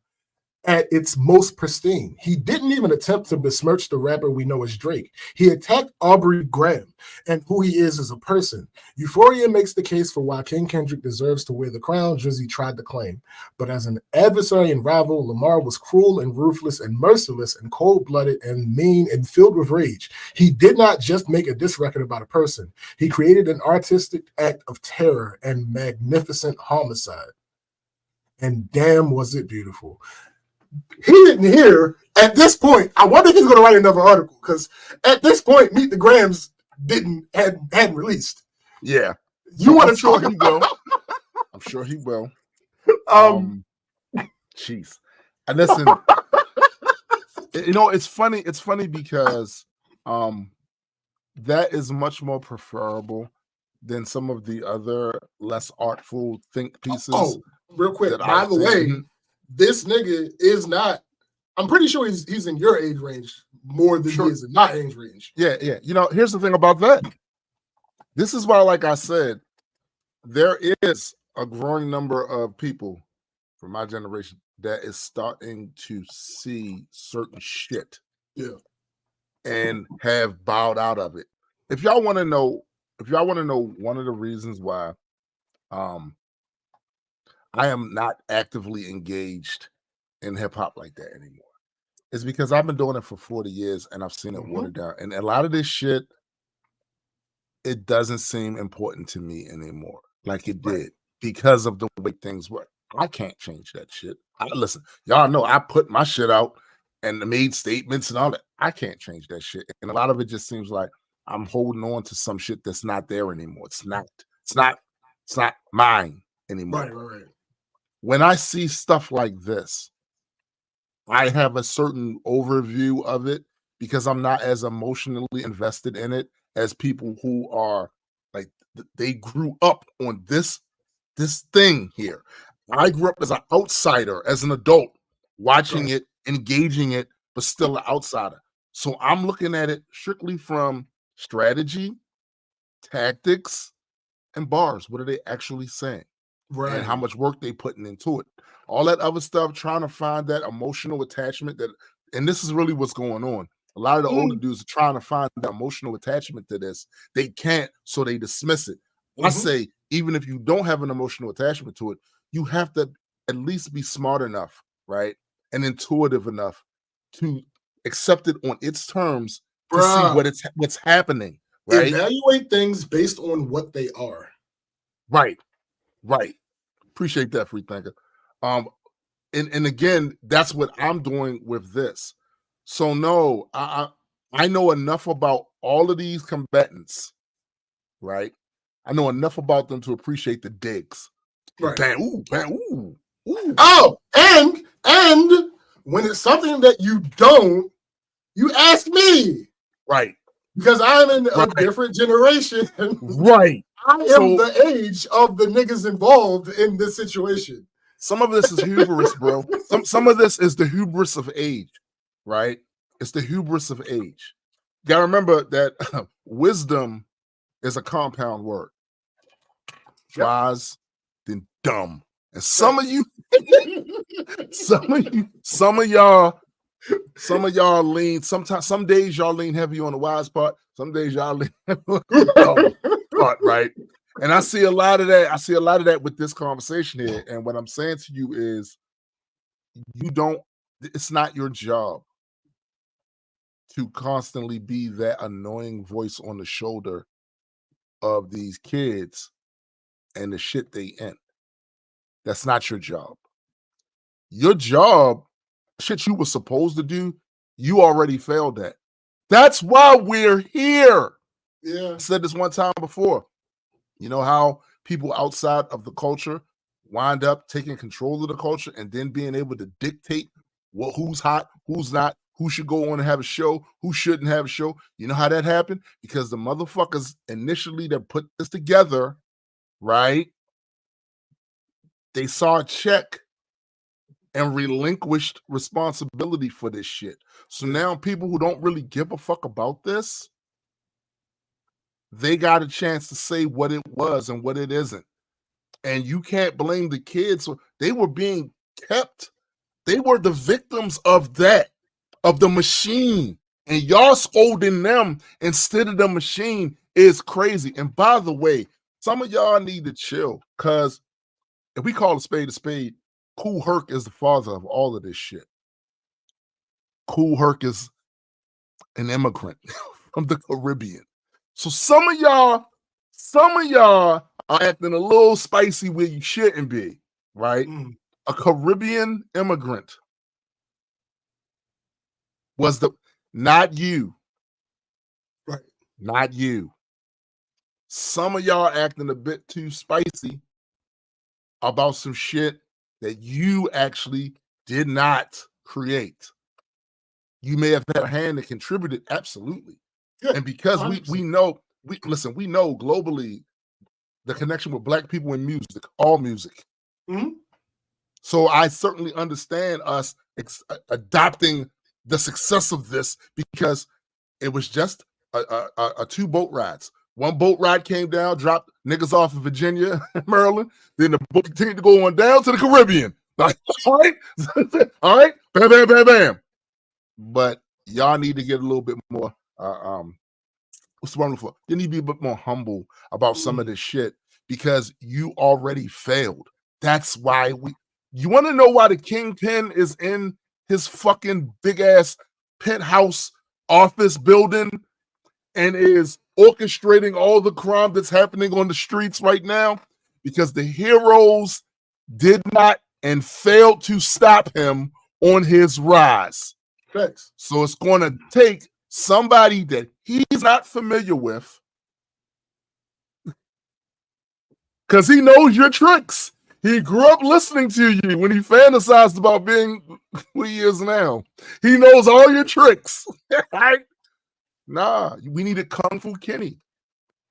at its most pristine. He didn't even attempt to besmirch the rapper we know as Drake. He attacked Aubrey Graham and who he is as a person. Euphoria makes the case for why King Kendrick deserves to wear the crown Drizzy tried to claim. But as an adversary and rival, Lamar was cruel and ruthless and merciless and cold-blooded and mean and filled with rage. He did not just make a diss record about a person. He created an artistic act of terror and magnificent homicide. And damn, was it beautiful. He didn't hear at this point. I wonder if he's going to write another article because at this point, Meet the Grams hadn't released. Yeah, you want to talk about? I'm sure he will. Jeez, and listen, it's funny. It's funny because that is much more preferable than some of the other less artful think pieces. Oh, real quick, by the way. This nigga is not. I'm pretty sure he's in your age range more than he is in my age range. Yeah. Here's the thing about that. This is why, like I said, there is a growing number of people from my generation that is starting to see certain shit, and have bowed out of it. If y'all want to know one of the reasons why, I am not actively engaged in hip hop like that anymore. It's because I've been doing it for 40 years and I've seen it watered down. And a lot of this shit, it doesn't seem important to me anymore like it did because of the way things work. I can't change that shit. Listen, y'all know I put my shit out and made statements and all that. I can't change that shit. And a lot of it just seems like I'm holding on to some shit that's not there anymore. It's not mine anymore. Right. When I see stuff like this, I have a certain overview of it because I'm not as emotionally invested in it as people who are like they grew up on this thing here. I grew up as an outsider, as an adult, watching it, engaging it, but still an outsider. So I'm looking at it strictly from strategy, tactics, and bars. What are they actually saying? Right. And how much work they putting into it. All that other stuff, trying to find that emotional attachment and this is really what's going on. A lot of the older dudes are trying to find that emotional attachment to this. They can't, so they dismiss it. I say, even if you don't have an emotional attachment to it, you have to at least be smart enough, right? And intuitive enough to accept it on its terms to see what's happening. Right? Evaluate things based on what they are. Right. Appreciate that, free thinker. And again, that's what I'm doing with this. So no, I know enough about all of these combatants, right? I know enough about them to appreciate the digs. Right. Bang, ooh, bang, ooh. Oh, and when it's something that you don't, you ask me. Right. Because I'm in a different generation. Right. I am the age of the niggas involved in this situation. Some of this is hubris, bro. Some of this is the hubris of age, right? It's the hubris of age. You gotta remember that wisdom is a compound word. Wise, then dumb. And some of y'all lean. Sometimes, some days y'all lean heavy on the wise part. Some days y'all lean heavy on the dumb part, right? And I see a lot of that. I see a lot of that with this conversation here. And what I'm saying to you is, it's not your job to constantly be that annoying voice on the shoulder of these kids and the shit they in. That's not your job. Your job, shit you were supposed to do, you already failed at. That's why we're here. Yeah. I said this one time before. You know how people outside of the culture wind up taking control of the culture and then being able to dictate who's hot, who's not, who should go on and have a show, who shouldn't have a show. You know how that happened? Because the motherfuckers initially that put this together, right? They saw a check and relinquished responsibility for this shit. So now people who don't really give a fuck about this, they got a chance to say what it was and what it isn't. And you can't blame the kids. They were being kept. They were the victims of that, of the machine. And y'all scolding them instead of the machine is crazy. And by the way, some of y'all need to chill, because if we call a spade, Kool Herc is the father of all of this shit. Kool Herc is an immigrant from the Caribbean. So some of y'all are acting a little spicy where you shouldn't be, right? A Caribbean immigrant was not you. Right. Not you. Some of y'all acting a bit too spicy about some shit that you actually did not create. You may have had a hand that contributed, absolutely. Yeah, and because we know globally the connection with Black people in music, all music. Mm-hmm. So I certainly understand us adopting the success of this, because it was just a 2 boat rides. One boat ride came down, dropped niggas off in Virginia, Maryland. Then the boat continued to go on down to the Caribbean. Like, all right, all right, bam, bam, bam, bam. But y'all need to get a little bit more. What's the wrong for? You need to be a bit more humble about some of this shit, because you already failed. That's why you want to know why the kingpin is in his fucking big ass penthouse office building and is orchestrating all the crime that's happening on the streets right now? Because the heroes did not and failed to stop him on his rise. Thanks. So it's going to take somebody that he's not familiar with, because he knows your tricks. He grew up listening to you when he fantasized about being who he is now. He knows all your tricks. Right? Nah, we needed Kung Fu Kenny.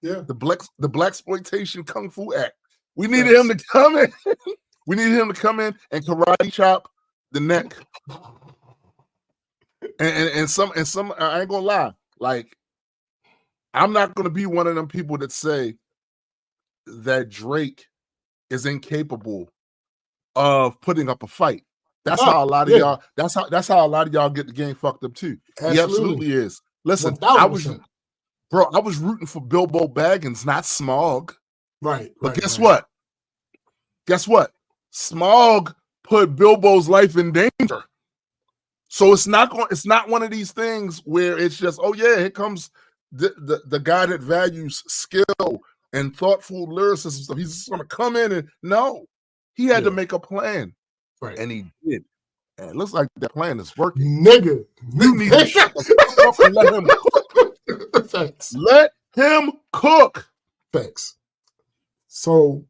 Yeah. The Blaxploitation Kung Fu Act. We needed him to come in. We needed him to come in and karate chop the neck. And some I ain't gonna lie, like, I'm not gonna be one of them people that say that Drake is incapable of putting up a fight. That's how a lot of y'all. That's how a lot of y'all get the game fucked up too. Absolutely. He absolutely is. Listen, 1,000%. I was rooting for Bilbo Baggins, not Smog. Right. But guess what? Guess what? Smog put Bilbo's life in danger. So it's not one of these things where it's just, oh yeah, here comes the guy that values skill and thoughtful lyricism stuff. He's just gonna come in and no, he had to make a plan. Right. And he did. And it looks like that plan is working. Nigga. You need to shut the fuck up and let him cook. Thanks. Let him cook. Thanks. So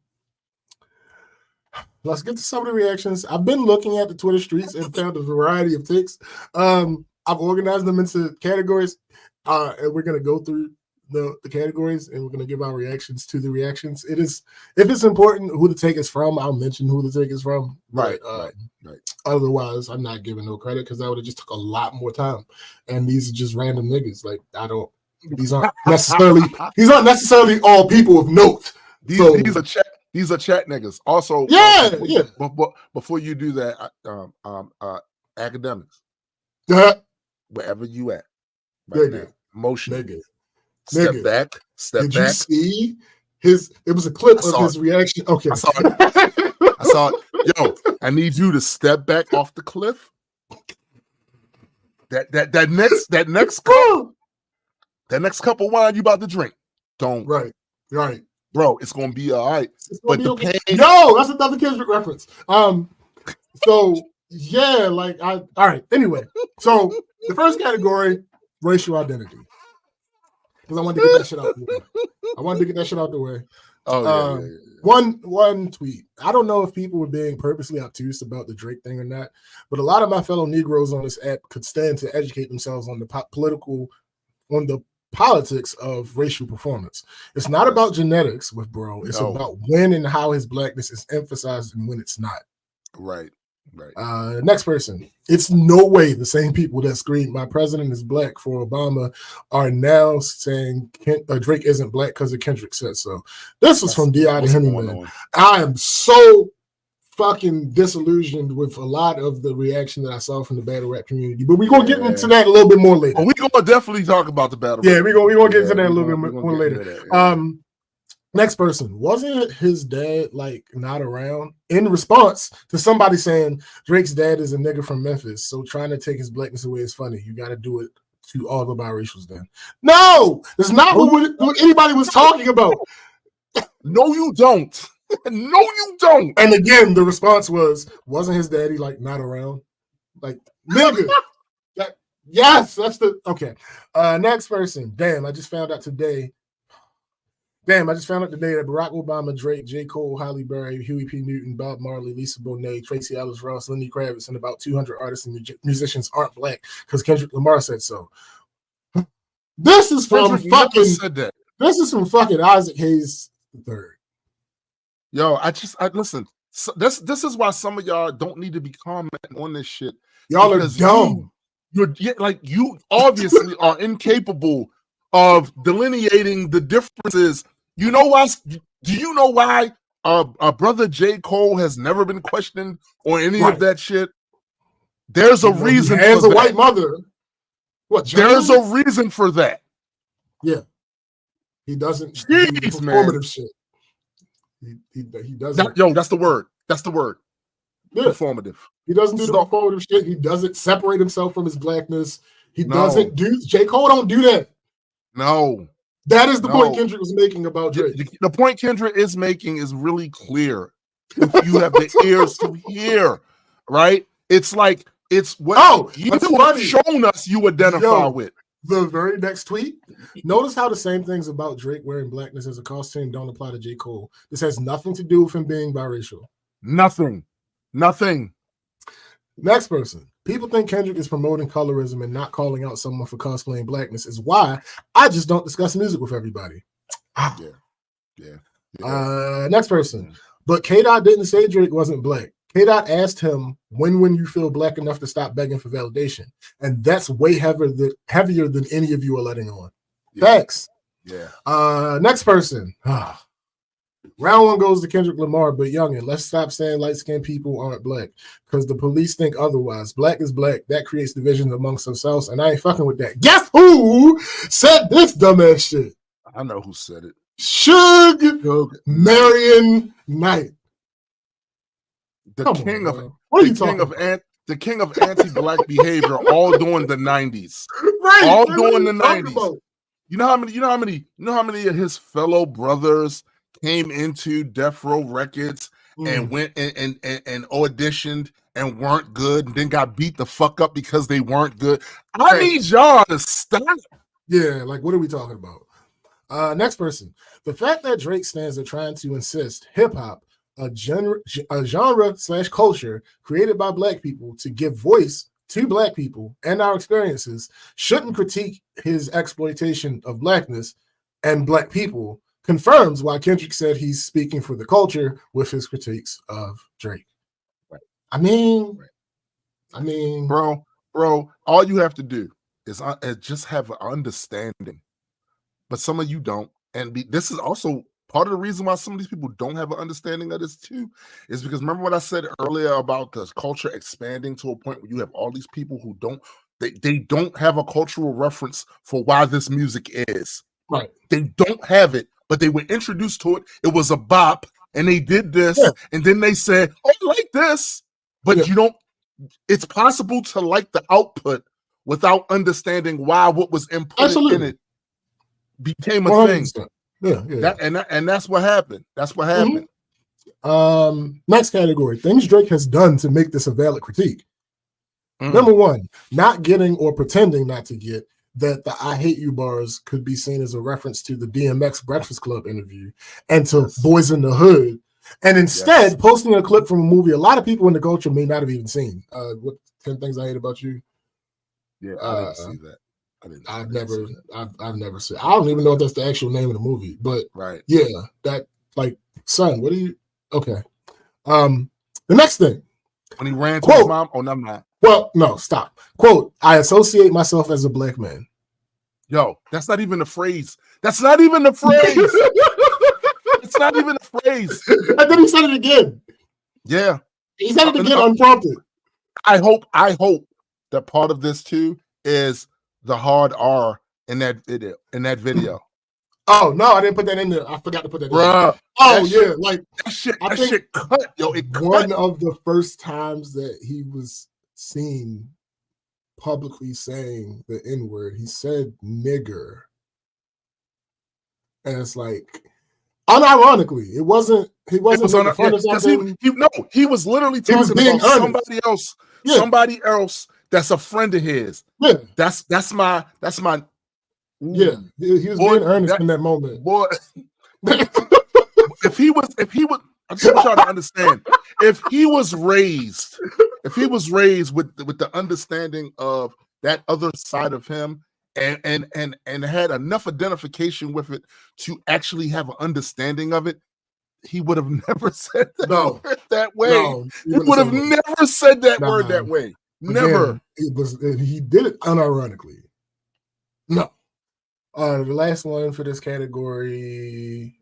let's get to some of the reactions. I've been looking at the Twitter streets and found a variety of takes. I've organized them into categories, and we're going to go through the categories, and we're going to give our reactions to the reactions. If it's important who the take is from, I'll mention who the take is from. Right. Otherwise, I'm not giving no credit, because that would have just took a lot more time. And these are just random niggas. Like, these aren't necessarily all people of note. These are chat niggas. Also, before you do that, academics, wherever you at, right now, motion, nigga. step back. Did you see it was a clip of his reaction. Okay. I saw it. I saw it. Yo, I need you to step back off the cliff. That next cup of wine you about to drink. Don't. Right. Bro, it's gonna be all right. But the okay. pain. No, that's another Kendrick reference. So yeah, like all right. Anyway, so the first category, racial identity. Because I wanted to get that shit out the way. Oh yeah. One tweet. I don't know if people were being purposely obtuse about the Drake thing or not, but a lot of my fellow Negroes on this app could stand to educate themselves on the politics of racial performance. It's not about genetics with bro. It's about when and how his blackness is emphasized and when it's not. Right. Next person. It's no way the same people that screamed "My president is black" for Obama are now saying Drake isn't black because of Kendrick said so. This was from D.I. the Honeyman. I am so fucking disillusioned with a lot of the reaction that I saw from the battle rap community, but we're gonna get into that a little bit more later. We're gonna definitely talk about the battle. Yeah, we're gonna get into that a little bit more later. Next person. Wasn't his dad like not around? In response to somebody saying Drake's dad is a nigga from Memphis, so trying to take his blackness away is funny. You got to do it to all the biracials then. No, that's not what anybody was talking about. No, you don't. No, you don't. And again, the response wasn't his daddy like not around? Like, nigga. Yes, that's okay. Next person. Damn, I just found out today that Barack Obama, Drake, J. Cole, Halle Berry, Huey P. Newton, Bob Marley, Lisa Bonet, Tracy Ellis Ross, Lenny Kravitz, and about 200 artists and musicians aren't black because Kendrick Lamar said so. This is from fucking Isaac Hayes III. Yo, I listen. So this is why some of y'all don't need to be commenting on this shit. Y'all are dumb. You obviously are incapable of delineating the differences. You know why? Do you know why our brother J. Cole has never been questioned on any of that shit? There's a reason. He has a white mother. There's a reason for that. Yeah, he doesn't do the performative shit. He doesn't. That's the word. Yeah. Performative. He doesn't do the performative shit. He doesn't separate himself from his blackness. Doesn't do. J. Cole don't do that. No. That is the point Kendrick was making about Drake. The point Kendrick is making is really clear. If you have the ears to hear, right? It's like what you have shown us you identify with. The very next tweet. Notice how the same things about Drake wearing blackness as a costume don't apply to J. Cole. This has nothing to do with him being biracial. Nothing. Next person. People think Kendrick is promoting colorism and not calling out someone for cosplaying blackness is why I just don't discuss music with everybody. Yeah. Next person. But K-Dot didn't say Drake wasn't black. K-Dot asked him, when you feel black enough to stop begging for validation? And that's way heavier than any of you are letting on. Yeah. Facts. Yeah. Next person. Round one goes to Kendrick Lamar, but youngin', let's stop saying light-skinned people aren't black because the police think otherwise. Black is black. That creates division amongst themselves, and I ain't fucking with that. Guess who said this dumbass shit? I know who said it. Suge Marion Knight. The king of anti-black behavior all during the 90s. Right. All during the 90s. You know how many of his fellow brothers came into Death Row Records and went and auditioned and weren't good and then got beat the fuck up because they weren't good. I need y'all to stop. Yeah, like what are we talking about? Next person. The fact that Drake stands are trying to insist hip-hop, a genre/culture created by black people to give voice to black people and our experiences, shouldn't critique his exploitation of blackness and black people, confirms why Kendrick said he's speaking for the culture with his critiques of Drake. Right. I mean, bro, all you have to do is just have an understanding. But some of you don't. And this is also part of the reason why some of these people don't have an understanding of this too, is because remember what I said earlier about the culture expanding to a point where you have all these people who they don't have a cultural reference for why this music is. Right. They don't have it but they were introduced to it. It was a bop, and they did this, and then they said, "Oh, I like this," but you don't. It's possible to like the output without understanding why what was input in it became a 100%. Thing. And that's what happened. That's what happened. Next category: things Drake has done to make this a valid critique. Number one, not getting or pretending not to get that the "I hate you" bars could be seen as a reference to the DMX Breakfast Club interview and to Boys in the Hood, and instead posting a clip from a movie a lot of people in the culture may not have even seen. What 10 Things I Hate About You? Yeah, I didn't see that. I've never seen. I don't even know if that's the actual name of the movie, but yeah, that like, son, what do you? Okay. The next thing. When he ran to his mom, oh, no, I'm not. Well, no, stop. Quote, I associate myself as a black man. Yo, that's not even a phrase. That's not even the phrase. It's not even a phrase. And then he said it again. Yeah. He said it again unprompted. I hope that part of this too is the hard R in that video. Oh no, I didn't put that in there. I forgot to put that in there. Oh yeah, like that shit cut. Yo, it cut. One of the first times that he was seen publicly saying the N-word, he said nigger. And it's like, unironically, he wasn't because he was literally talking about somebody else. Yeah. Somebody else that's a friend of his. Yeah. That's my yeah, he was being earnest in that moment. Boy, if he was, I just want y'all to understand, if he was raised with the understanding of that other side of him and had enough identification with it to actually have an understanding of it, he would have never said that word that way. No, he would have never said that word that way. Never. Again, he did it unironically. No. The last one for this category,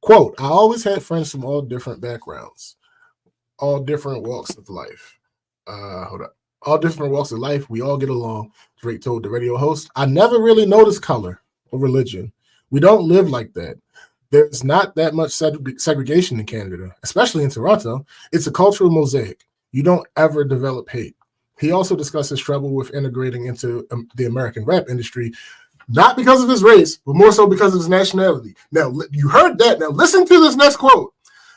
quote, I always had friends from all different backgrounds, all different walks of life. Hold up. All different walks of life. We all get along, Drake told the radio host. I never really noticed color or religion. We don't live like that. There's not that much segregation in Canada, especially in Toronto. It's a cultural mosaic. You don't ever develop hate. He also discussed his trouble with integrating into the American rap industry, not because of his race, but more so because of his nationality. Now, you heard that. Now, listen to this next quote.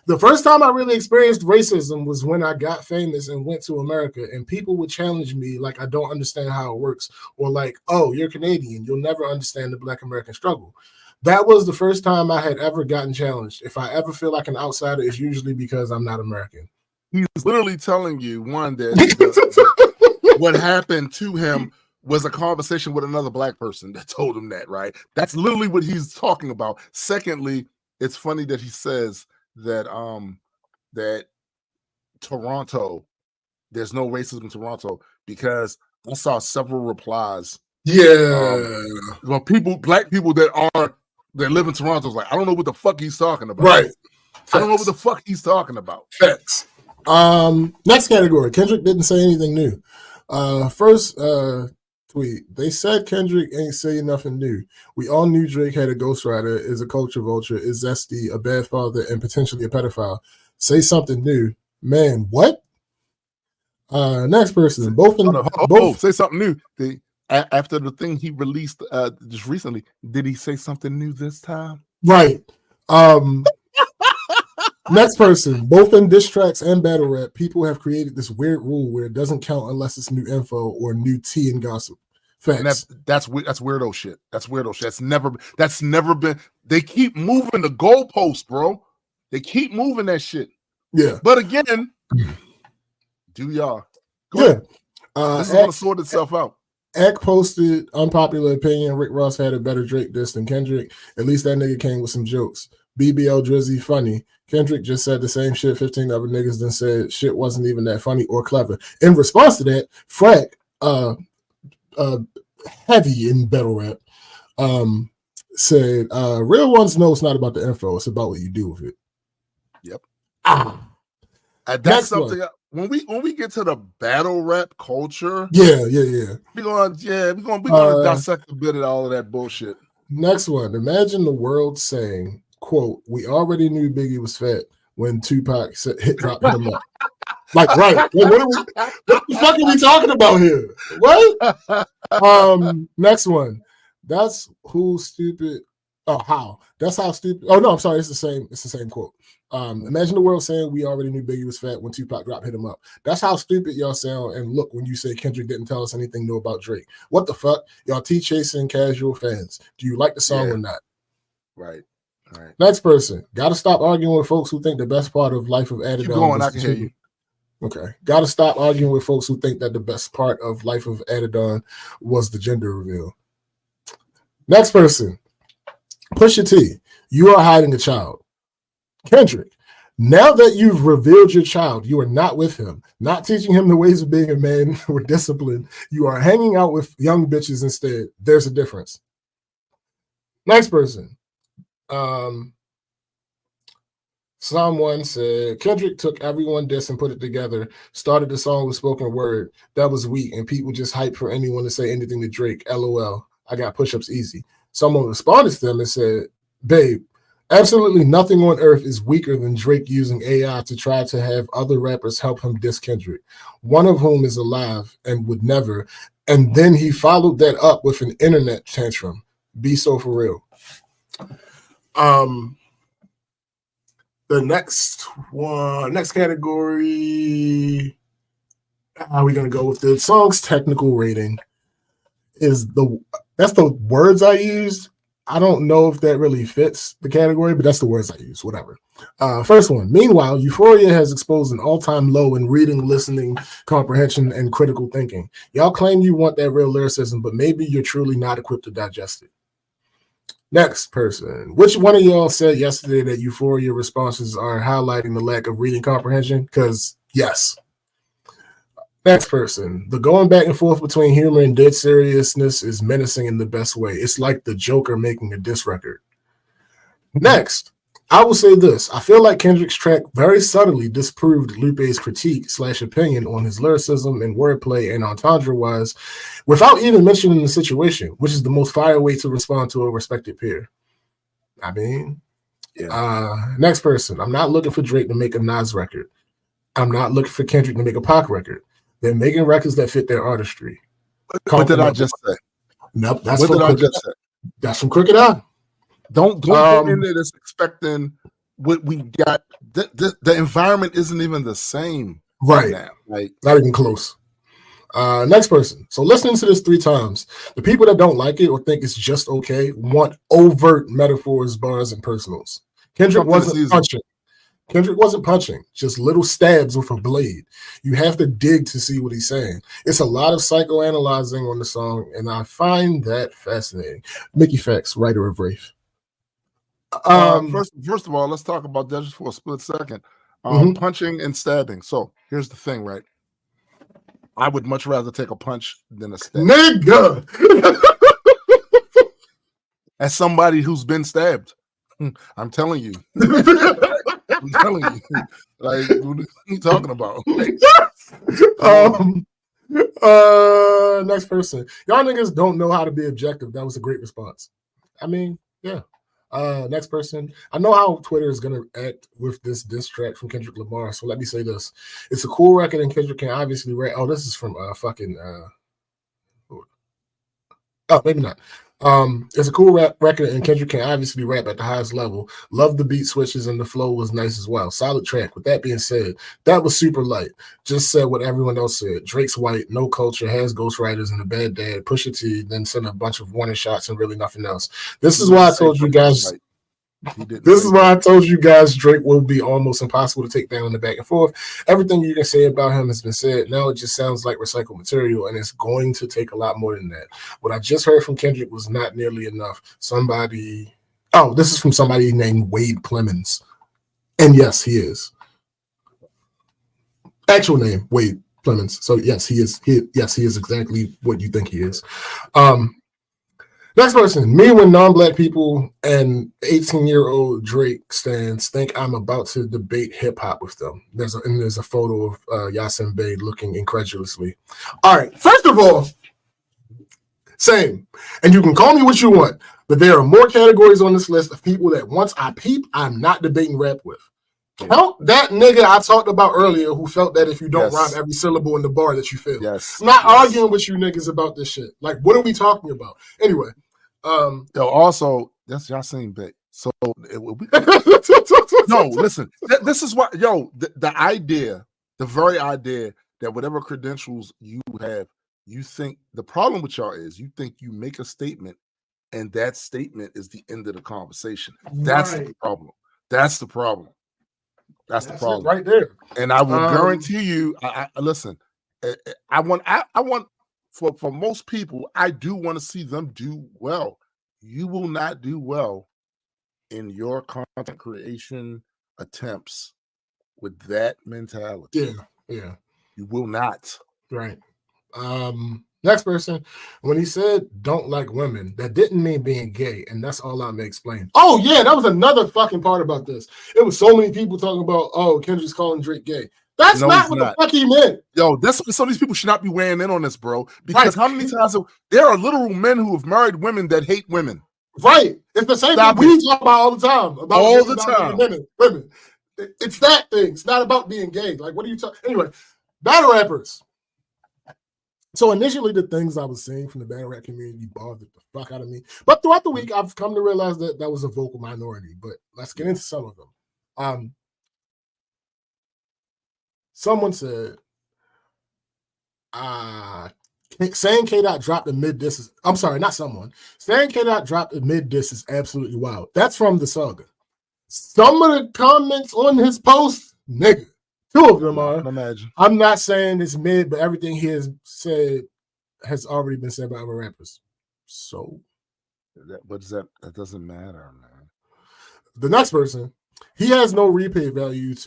The first time I really experienced racism was when I got famous and went to America, and people would challenge me like I don't understand how it works, or like, oh, you're Canadian, you'll never understand the Black American struggle. That was the first time I had ever gotten challenged. If I ever feel like an outsider, it's usually because I'm not American. He's literally telling you, one, that what happened to him was a conversation with another Black person that told him that, right? That's literally what he's talking about. Secondly, it's funny that he says that that Toronto, there's no racism in Toronto, because I saw several replies. Yeah. Well, Black people that live in Toronto is like, I don't know what the fuck he's talking about. Right. I don't know what the fuck he's talking about. Facts. Next category. Kendrick didn't say anything new. First tweet. They said Kendrick ain't saying nothing new. We all knew Drake had a ghostwriter, is a culture vulture, is zesty, a bad father, and potentially a pedophile. Say something new. Man, what? Next person. Say something new. After the thing he released just recently, did he say something new this time? Right. Next person. Both in diss tracks and battle rap, people have created this weird rule where it doesn't count unless it's new info or new tea and gossip. Facts. And that's weirdo shit. That's weirdo shit. That's never been. They keep moving the goalpost, bro. They keep moving that shit. Yeah. But again, do y'all? Yeah. This is gonna sort itself out. Eck posted unpopular opinion. Rick Ross had a better Drake diss than Kendrick. At least that nigga came with some jokes. BBL Drizzy funny. Kendrick just said the same shit 15 other niggas then said shit wasn't even that funny or clever. In response to that, Frank, heavy in battle rap, said, real ones know it's not about the info, it's about what you do with it. Yep. That's something when we get to the battle rap culture. Yeah. We're gonna dissect a bit of all of that bullshit. Next one. Imagine the world saying, quote, we already knew Biggie was fat when Tupac hit him up. Like, right. Like, what the fuck are we talking about here? What? Next one. That's who stupid. Oh, how? That's how stupid. Oh, no, I'm sorry. It's the same quote. Imagine the world saying we already knew Biggie was fat when Tupac hit him up. That's how stupid y'all sound and look when you say Kendrick didn't tell us anything new about Drake. What the fuck? Y'all chasing casual fans. Do you like the song or not? Right. Right. Next person. Gotta stop arguing with folks who think the best part of Life of Adidon. Keep going, I can hear you. Okay. Gotta stop arguing with folks who think that the best part of Life of Adidon was the gender reveal. Next person. Pusha T. You are hiding a child. Kendrick. Now that you've revealed your child, you are not with him, not teaching him the ways of being a man or discipline. You are hanging out with young bitches instead. There's a difference. Next person. Someone said Kendrick took everyone diss and put it together, started the song with spoken word. That was weak, and people just hype for anyone to say anything to Drake. LOL. I got push-ups easy. Someone responded to them and said, babe, absolutely nothing on earth is weaker than Drake using AI to try to have other rappers help him diss Kendrick, one of whom is alive and would never. And then he followed that up with an internet tantrum. Be so for real. The next category, how are we gonna go with the song's technical rating? That's the words I used. I don't know if that really fits the category, but that's the words I use. Whatever. First one. Meanwhile, Euphoria has exposed an all-time low in reading, listening, comprehension, and critical thinking. Y'all claim you want that real lyricism, but maybe you're truly not equipped to digest it. Next person. Which one of y'all said yesterday that Euphoria responses are highlighting the lack of reading comprehension? Because yes. Next person. The going back and forth between humor and dead seriousness is menacing in the best way. It's like the Joker making a diss record. Next. I will say this. I feel like Kendrick's track very subtly disproved Lupe's critique / opinion on his lyricism and wordplay and entendre-wise without even mentioning the situation, which is the most fire way to respond to a respected peer. I mean, next person. I'm not looking for Drake to make a Nas record. I'm not looking for Kendrick to make a Pac record. They're making records that fit their artistry. What did I just say? Nope, that's what did I just say? That's from Crooked Eye. Don't go in there just expecting what we got. The environment isn't even the same right now. Like not even close. Next person. So listening to this 3 times, the people that don't like it or think it's just okay want overt metaphors, bars, and personals. Kendrick wasn't punching. Kendrick wasn't punching, just little stabs with a blade. You have to dig to see what he's saying. It's a lot of psychoanalyzing on the song, and I find that fascinating. Mickey Fax, writer of Wraith. First of all, let's talk about that just for a split second. Punching and stabbing. So here's the thing, right? I would much rather take a punch than a stab. Nigga! As somebody who's been stabbed, I'm telling you. I'm telling you. Like, what are you talking about? Next person. Y'all niggas don't know how to be objective. That was a great response. I mean, yeah. Next person. I know how Twitter is going to act with this diss track from Kendrick Lamar, so let me say this. It's a cool record, and Kendrick can obviously rap. Oh, this is from maybe not. It's a cool record, and Kendrick can obviously rap at the highest level. Love the beat switches, and the flow was nice as well. Solid track. With that being said, that was super light. Just said what everyone else said. Drake's white, no culture, has ghostwriters, and a bad dad. Pusha T, then sent a bunch of warning shots and really nothing else. This is why I told you guys. This is why I told you guys Drake will be almost impossible to take down in the back and forth. Everything you can say about him has been said. Now it just sounds like recycled material, and it's going to take a lot more than that. What I just heard from Kendrick was not nearly enough. This is from somebody named Wade Clemens. And yes, he is. Actual name, Wade Clemens. So yes, he is. He is exactly what you think he is. Next person, me when non-black people and 18-year-old Drake stands think I'm about to debate hip-hop with them. There's a photo of Yasin Bey looking incredulously. All right, first of all, same. And you can call me what you want. But there are more categories on this list of people that once I peep, I'm not debating rap with. Count that nigga I talked about earlier who felt that if you don't rhyme every syllable in the bar that you fail. Yes. I'm not arguing with you niggas about this shit. Like, what are we talking about? Anyway. Also, that's y'all saying bet. So no, listen. This is what the idea, the very idea that whatever credentials you have, you think the problem with y'all is you think you make a statement and that statement is the end of the conversation. That's the problem. That's the problem. That's the problem right there. And I will guarantee you. I listen. I want for most people. I do want to see them do well. You will not do well in your content creation attempts with that mentality. Yeah. You will not. Right. Next person, when he said don't like women, that didn't mean being gay, and that's all I'm explaining. Oh, yeah, that was another fucking part about this. It was so many people talking about, oh, Kendrick's calling Drake gay. That's not what the fuck he meant. Yo, some of these people should not be weighing in on this, bro. Because how many times there are literal men who have married women that hate women. Right. It's the same thing we talk about all the time. All the time. Women. It's that thing. It's not about being gay. Like, what are you talking? Anyway, battle rappers. So initially, the things I was seeing from the battle rap community bothered the fuck out of me. But throughout the week, I've come to realize that that was a vocal minority. But let's get into some of them. Someone said, saying K-Dot dropped a mid diss. I'm sorry, not someone. Saying K-Dot dropped a mid diss is absolutely wild. That's from the saga. Some of the comments on his post, nigga. Two of them are. Imagine. I'm not saying it's mid, but everything he has said has already been said by other rappers. So, what does that? That doesn't matter, man. The next person, he has no replay value. He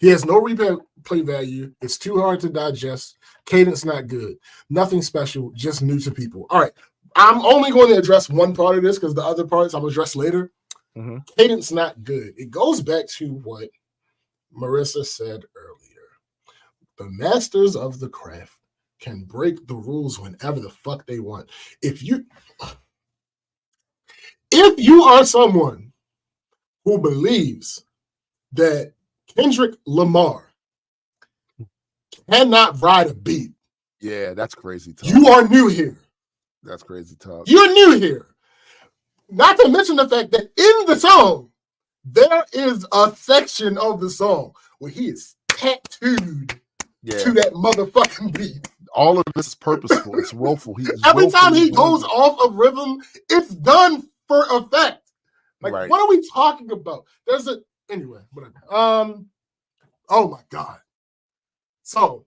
has no replay value. It's too hard to digest. Cadence not good. Nothing special. Just new to people. All right. I'm only going to address one part of this because the other parts I'll address later. Mm-hmm. Cadence not good. It goes back to what Marissa said earlier. The masters of the craft can break the rules whenever the fuck they want. If you are someone who believes that Kendrick Lamar cannot ride a beat, yeah, that's crazy talk. You are new here. That's crazy talk. You're new here. Not to mention the fact that in the song, there is a section of the song where he is tattooed to that motherfucking beat. All of this is purposeful. It's willful. Every time he goes off of rhythm, it's done for effect. Like, What are we talking about? Anyway, whatever. Oh my God. So,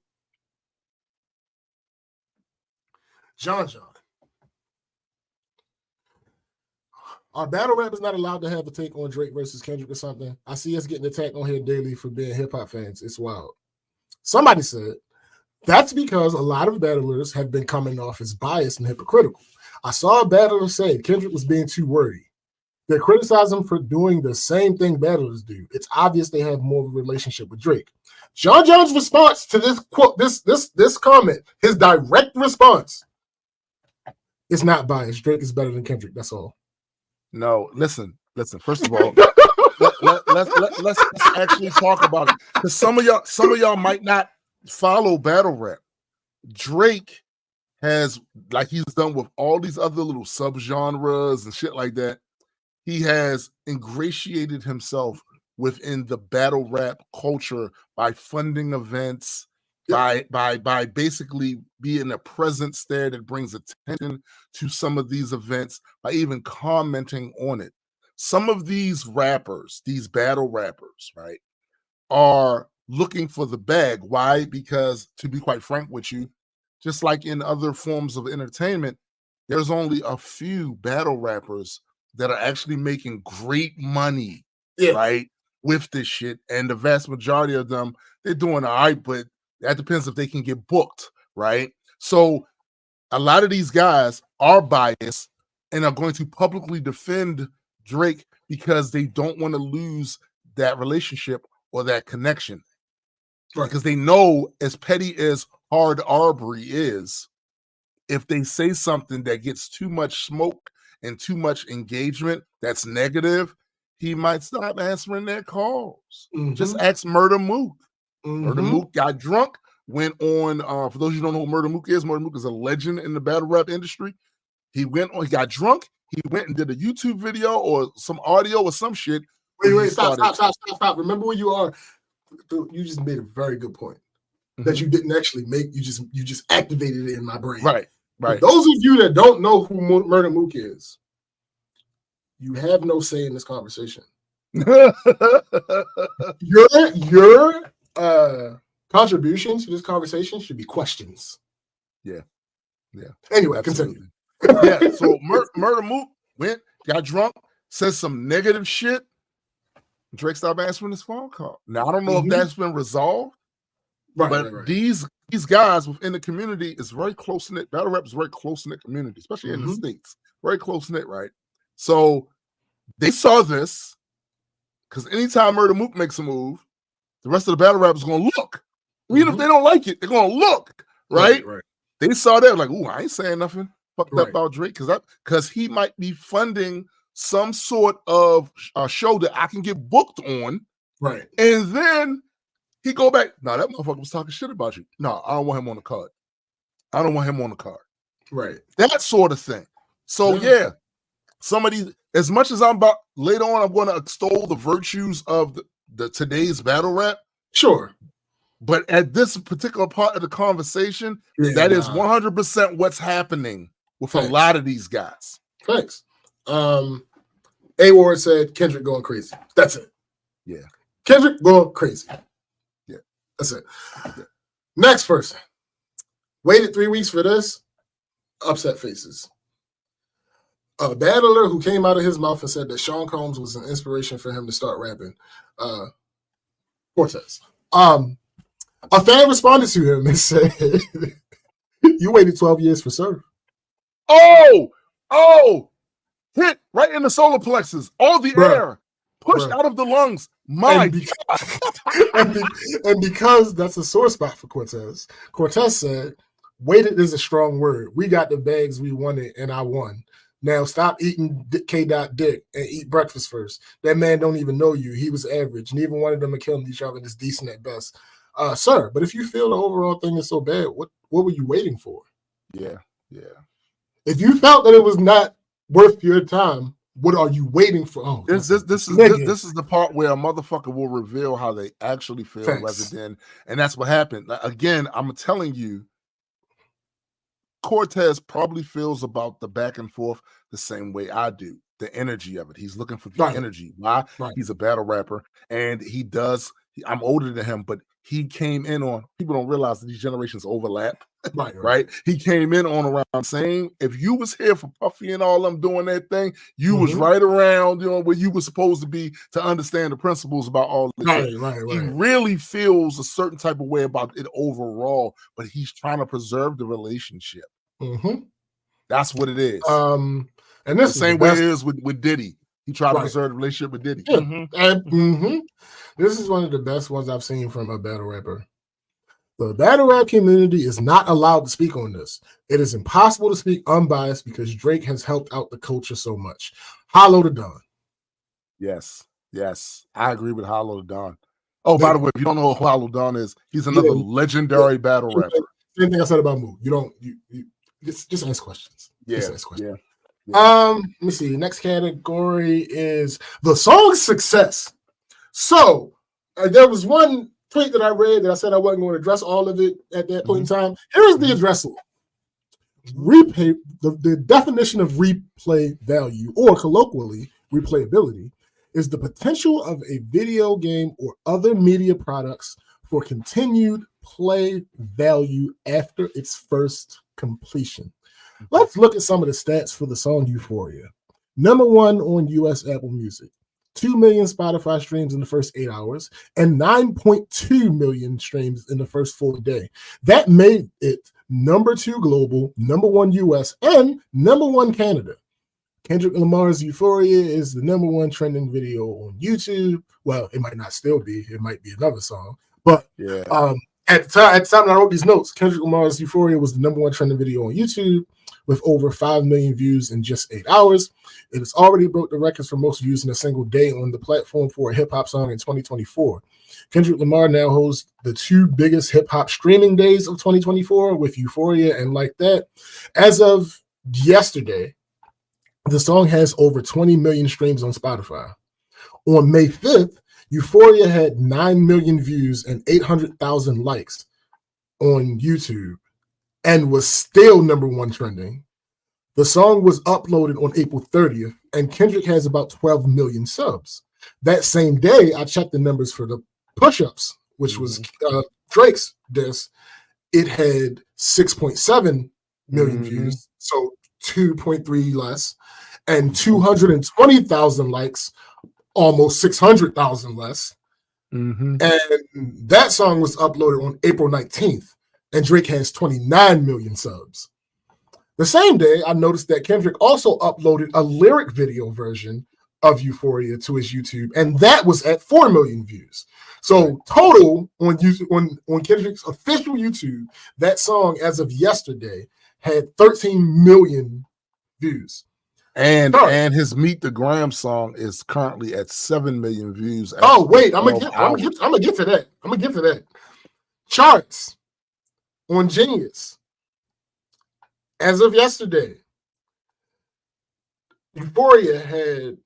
John. Our battle rap is not allowed to have a take on Drake versus Kendrick or something. I see us getting attacked on here daily for being hip-hop fans. It's wild. Somebody said, that's because a lot of battlers have been coming off as biased and hypocritical. I saw a battler say Kendrick was being too wordy. They criticize him for doing the same thing battlers do. It's obvious they have more of a relationship with Drake. John John's response to this quote, this comment, his direct response, is not biased. Drake is better than Kendrick. That's all. No, listen. First of all, let's actually talk about it. Because some of y'all might not follow battle rap. Drake has, like he's done with all these other little subgenres and shit like that, he has ingratiated himself within the battle rap culture by funding events, by basically being a presence there that brings attention to some of these events, by even commenting on it. Some of these rappers, these battle rappers, right, are looking for the bag. Why? Because, to be quite frank with you, just like in other forms of entertainment, there's only a few battle rappers that are actually making great money, right, with this shit. And the vast majority of them, they're doing all right, but that depends if they can get booked, right? So a lot of these guys are biased and are going to publicly defend Drake because they don't want to lose that relationship or that connection. Right. Because they know, as petty as Hard Arbery is, if they say something that gets too much smoke and too much engagement that's negative, he might stop answering their calls. Just ask Murder Mook. Murder Mook got drunk, went on, for those of you who don't know who Murder Mook is a a legend in the battle rap industry. He got drunk, he went and did a YouTube video or some audio or some shit. Wait, stop. Remember where you are. You just made a very good point that you didn't actually make. You just activated it in my brain. Right. For those of you that don't know who Murder Mook is, you have no say in this conversation. Your contributions to this conversation should be questions. Yeah. Anyway, continue. Yeah. So Murder Mook went, got drunk, said some negative shit. Drake stopped answering his phone call. Now I don't know if that's been resolved, but these guys within the community is very close knit. Battle rap is very close knit community, especially in the States. Very close knit, right? So they saw this because anytime Murder Mook makes a move, the rest of the battle rappers going to look. Even if they don't like it, they're going to look, right? They saw that like, ooh, I ain't saying nothing fucked up about Drake because he might be funding some sort of show that I can get booked on. Right. And then he go back, no, that motherfucker was talking shit about you. No, I don't want him on the card. I don't want him on the card. Right. That sort of thing. So yeah, somebody, as much as I'm about later on, I'm going to extol the virtues of the today's battle rap. Sure. But at this particular part of the conversation, that is 100% what's happening with a lot of these guys. Thanks. A-Ward said Kendrick going crazy. That's it. Yeah. Kendrick going crazy. Yeah. That's it. Yeah. Next person. Waited 3 weeks for this. Upset faces. A battler who came out of his mouth and said that Sean Combs was an inspiration for him to start rapping. Cortez. A fan responded to him and said, "You waited 12 years for Surf." Oh, hit right in the solar plexus, all the air pushed out of the lungs. My God. and because that's a sore spot for Cortez, Cortez said, "Waited is a strong word. We got the bags we wanted, and I won. Now stop eating K. Dick and eat breakfast first. That man don't even know you. He was average. Neither one of them are killing each other. It's decent at best. Sir, but if you feel the overall thing is so bad, what were you waiting for?" Yeah. If you felt that it was not worth your time, what are you waiting for? Oh, this is the part where a motherfucker will reveal how they actually feel rather than, and that's what happened. Again, I'm telling you, Cortez probably feels about the back and forth the same way I do. The energy of it. He's looking for the energy. Why? He's a battle rapper, and he does. I'm older than him, but he came in on. People don't realize that these generations overlap. Right. He came in on around saying, if you was here for Puffy and all them doing that thing, you was right around, where you were supposed to be to understand the principles about all this. Right. He really feels a certain type of way about it overall, but he's trying to preserve the relationship. That's what it is. And this the same way it is with Diddy. He tried to preserve the relationship with Diddy. And this is one of the best ones I've seen from a battle rapper. The battle rap community is not allowed to speak on this. It is impossible to speak unbiased because Drake has helped out the culture so much. Hollow to Dawn. Yes. I agree with Hollow to Dawn. Oh, by the way, if you don't know who Hollow Dawn is, he's another legendary battle rapper. Same thing I said about Mook. You just ask questions. Just ask questions. Yeah. Let me see. Next category is the song's success. So there was one tweet that I read that I said I wasn't going to address all of it at that point in time. Here's the addressable. Replay, the definition of replay value, or colloquially replayability, is the potential of a video game or other media products for continued play value after its first completion. Let's look at some of the stats for the song Euphoria. #1 on US Apple Music. 2 million Spotify streams in the first 8 hours, and 9.2 million streams in the first full day. That made it #2 global, #1 US, and #1 Canada. Kendrick Lamar's Euphoria is the #1 trending video on YouTube. Well, it might not still be. It might be another song. But At the time that I wrote these notes, Kendrick Lamar's Euphoria was the #1 trending video on YouTube with over 5 million views in just 8 hours. It has already broke the records for most views in a single day on the platform for a hip-hop song in 2024. Kendrick Lamar now holds the 2 biggest hip-hop streaming days of 2024 with Euphoria and Like That. As of yesterday, the song has over 20 million streams on Spotify. On May 5th, Euphoria had 9 million views and 800,000 likes on YouTube and was still #1 trending. The song was uploaded on April 30th, and Kendrick has about 12 million subs. That same day, I checked the numbers for the Push-Ups, which was Drake's diss. It had 6.7 million views, so 2.3 less, and 220,000 likes, almost 600,000 less. And that song was uploaded on April 19th, and Drake has 29 million subs. The same day, I noticed that Kendrick also uploaded a lyric video version of Euphoria to his YouTube, and that was at 4 million views. So total on Kendrick's official YouTube, that song as of yesterday had 13 million views. And his Meet the Gram song is currently at 7 million views. Oh, wait, I'm gonna get to that. Charts on Genius. As of yesterday, Euphoria had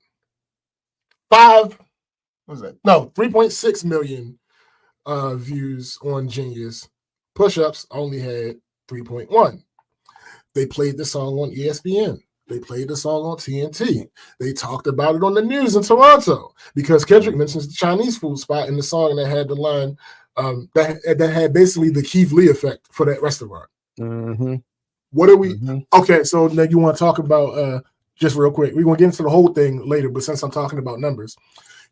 3.6 million views on Genius. Push-Ups only had 3.1. They played the song on ESPN. They played the song on TNT. They talked about it on the news in Toronto because Kendrick mentions the Chinese food spot in the song that had the line that had basically the Keith Lee effect for that restaurant. What are we? Okay, so now you want to talk about just real quick. We're going to get into the whole thing later, but since I'm talking about numbers,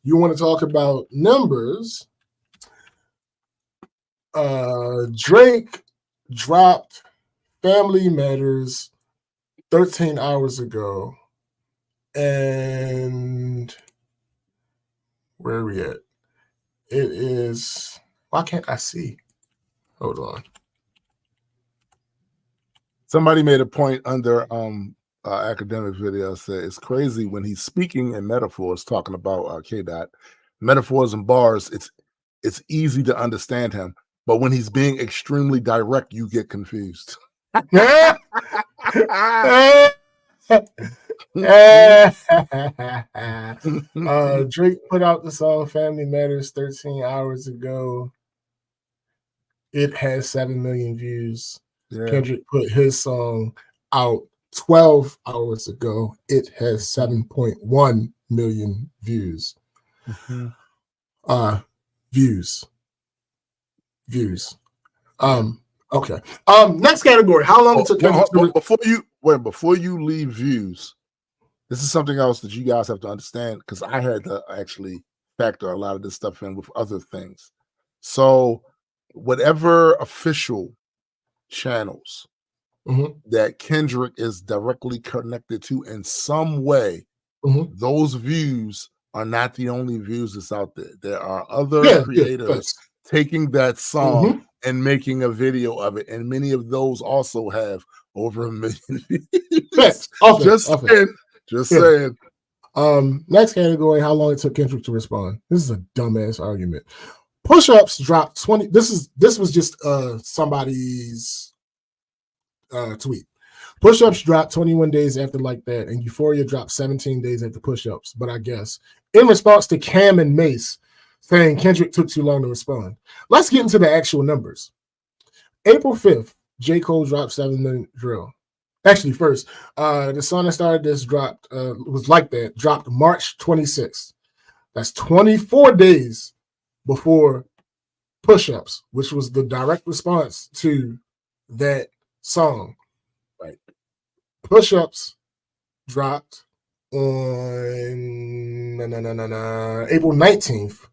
you want to talk about numbers. Drake dropped Family Matters 13 hours ago, and where are we at? It is, why can't I see? Hold on. Somebody made a point under academic video, said it's crazy when he's speaking in metaphors, talking about K-Dot, metaphors and bars, it's easy to understand him, but when he's being extremely direct, you get confused. Drake put out the song Family Matters 13 hours ago. It has 7 million views. Kendrick put his song out 12 hours ago. It has 7.1 million views. Views. Okay. Next category. How long it took before you leave views, this is something else that you guys have to understand, because I had to actually factor a lot of this stuff in with other things. So whatever official channels that Kendrick is directly connected to in some way, those views are not the only views that's out there. There are other creators taking that song and making a video of it, and many of those also have over 1 million views. Just saying. Next category, how long it took Kendrick to respond. This is a dumbass argument. Push-Ups dropped 20. This was just somebody's tweet. Push-Ups dropped 21 days after Like That, and Euphoria dropped 17 days after Push-Ups. But I guess in response to Cam and Mace saying Kendrick took too long to respond. Let's get into the actual numbers. April 5th, J. Cole dropped 7 million drill. Actually, first, the song that started this dropped, was Like That, dropped March 26th. That's 24 days before Push-Ups, which was the direct response to that song. Right. Push-Ups dropped on April 19th.